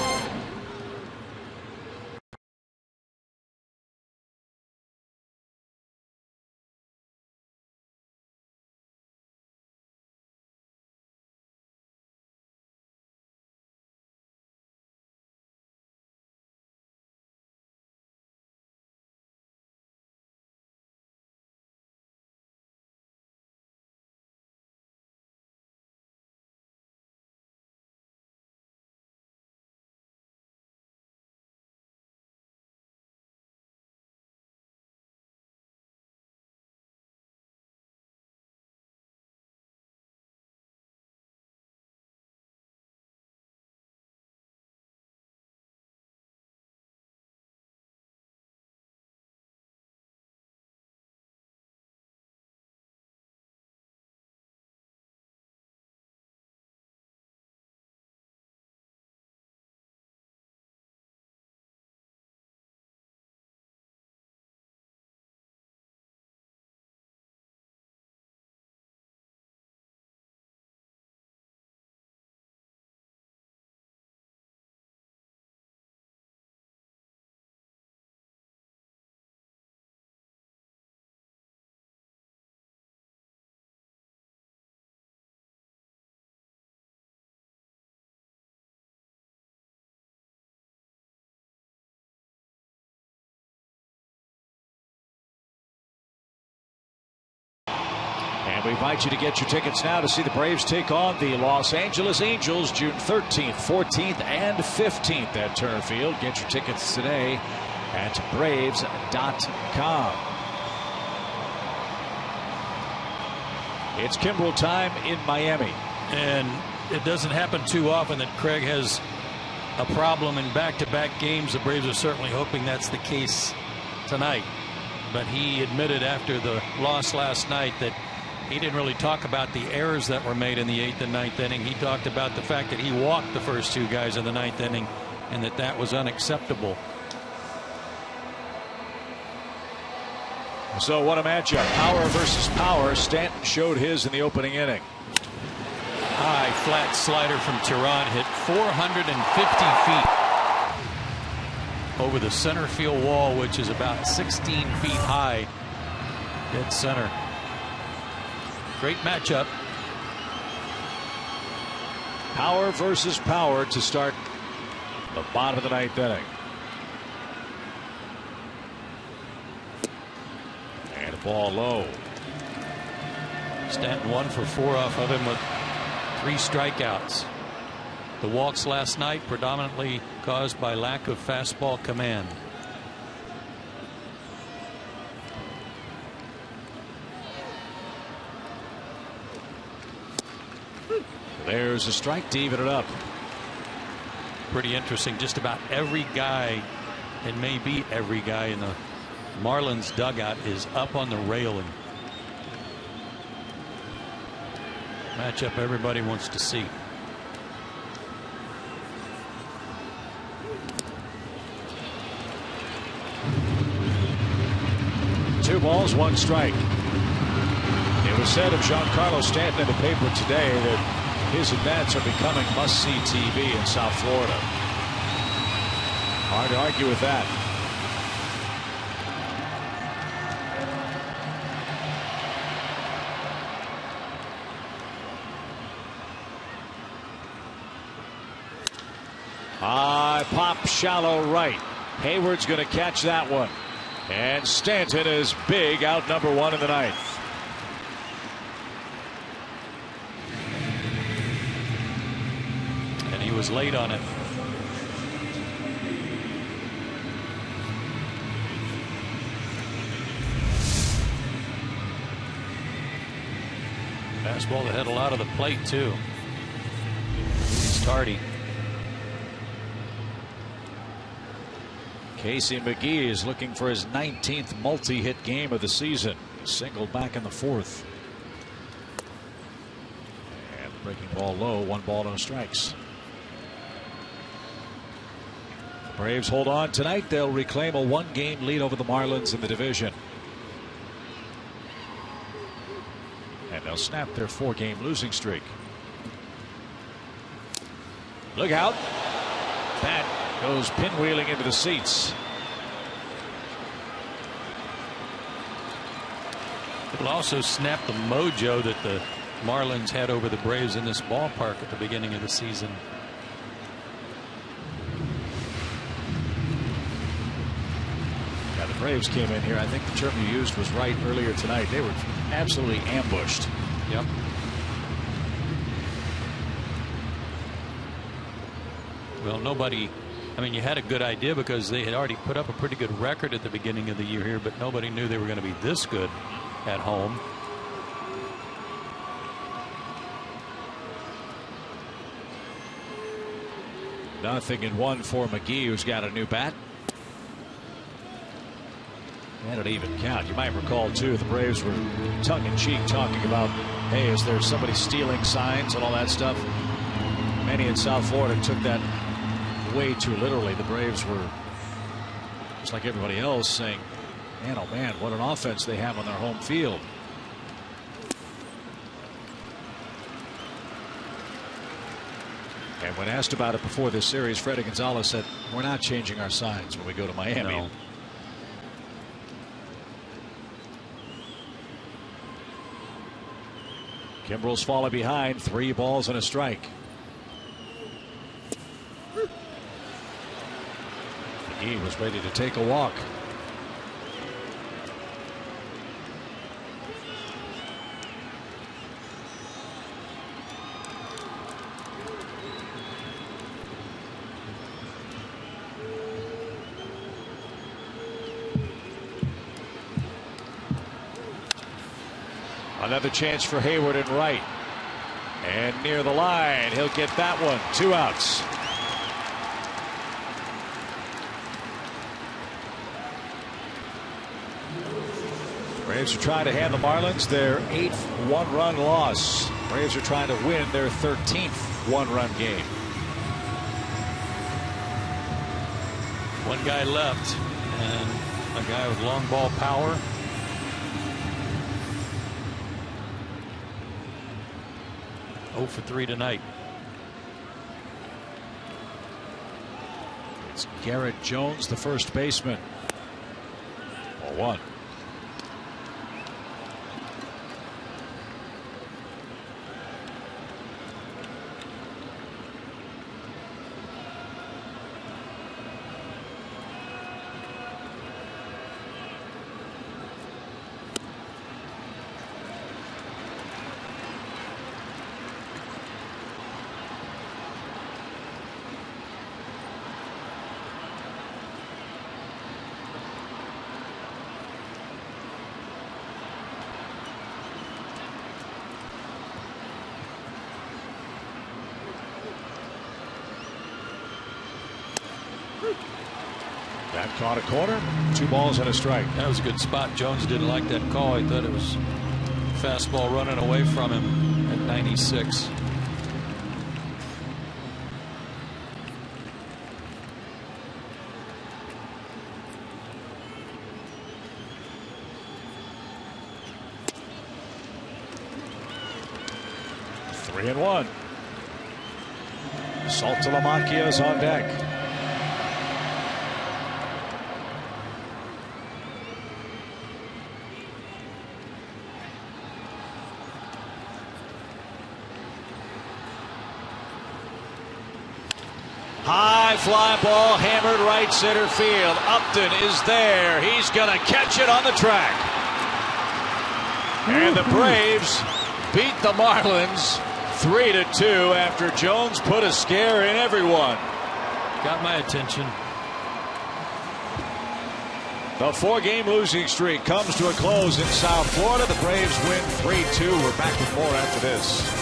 And we invite you to get your tickets now to see the Braves take on the Los Angeles Angels June 13th, 14th, and 15th at Turner Field. Get your tickets today at Braves.com. It's Kimbrel time in Miami.
And it doesn't happen too often that Craig has a problem in back-to-back games. The Braves are certainly hoping that's the case tonight. But he admitted after the loss last night that he didn't really talk about the errors that were made in the 8th and 9th inning. He talked about the fact that he walked the first two guys in the 9th inning and that was unacceptable.
So what a matchup. Power versus power. Stanton showed his in the opening inning.
High flat slider from Tehran hit 450 feet over the center field wall, which is about 16 feet high. Dead center. Great matchup.
Power versus power to start the bottom of the 9th inning. And a ball low.
Stanton 1 for 4 off of him with 3 strikeouts. The walks last night predominantly caused by lack of fastball command.
There's a strike to even it up.
Pretty interesting. Just about every guy, and maybe every guy in the Marlins dugout, is up on the railing. Matchup everybody wants to see.
Two balls, 1 strike. It was said of Giancarlo Stanton in the paper today that his at-bats are becoming must-see TV in South Florida. Hard to argue with that. High pop, shallow right. Hayward's going to catch that one. And Stanton is big, out number 1 in the 9th.
And he was late on it. Fastball that had a lot of the plate too. He's tardy.
Casey McGee is looking for his 19th multi-hit game of the season. He singled back in the 4th. And breaking ball low, 1 ball, no strikes. The Braves hold on tonight. They'll reclaim a 1-game lead over the Marlins in the division. And They'll snap their 4-game losing streak. Look out. Bat goes pinwheeling into the seats.
It'll also snap the mojo that the Marlins had over the Braves in this ballpark at the beginning of the season.
Yeah, the Braves came in here. I think the term you used was right earlier tonight. They were absolutely ambushed.
Yep. Well, nobody, I mean, you had a good idea because they had already put up a pretty good record at the beginning of the year here, but nobody knew they were going to be this good at home.
Nothing in one for McGee, who's got a new bat. And an even count. You might recall, too, the Braves were tongue-in-cheek talking about, hey, is there somebody stealing signs and all that stuff? Many in South Florida took that way too literally. The Braves were, just like everybody else, saying, man, oh man, what an offense they have on their home field. And when asked about it before this series, Freddie Gonzalez said, we're not changing our signs when we go to Miami.
No.
Kimbrel's falling behind, 3 balls and a strike. He was ready to take a walk. Another chance for Hayward in right. And near the line, he'll get that one. 2 outs. Braves are trying to hand the Marlins their 8th one-run loss. Braves are trying to win their 13th one-run game.
One guy left, and a guy with long ball power. Oh for 3 tonight.
It's Garrett Jones, the first baseman. 0-1. That caught a corner. 2 balls and a strike.
That was a good spot. Jones didn't like that call. He thought it was fastball running away from him at 96.
Three and 1. Saltalamacchia is on deck. High fly ball hammered right center field. Upton is there. He's going to catch it on the track. And the Braves beat the Marlins 3-2 after Jones put a scare in everyone.
Got my attention.
The 4-game losing streak comes to a close in South Florida. The Braves win 3-2. We're back with more after this.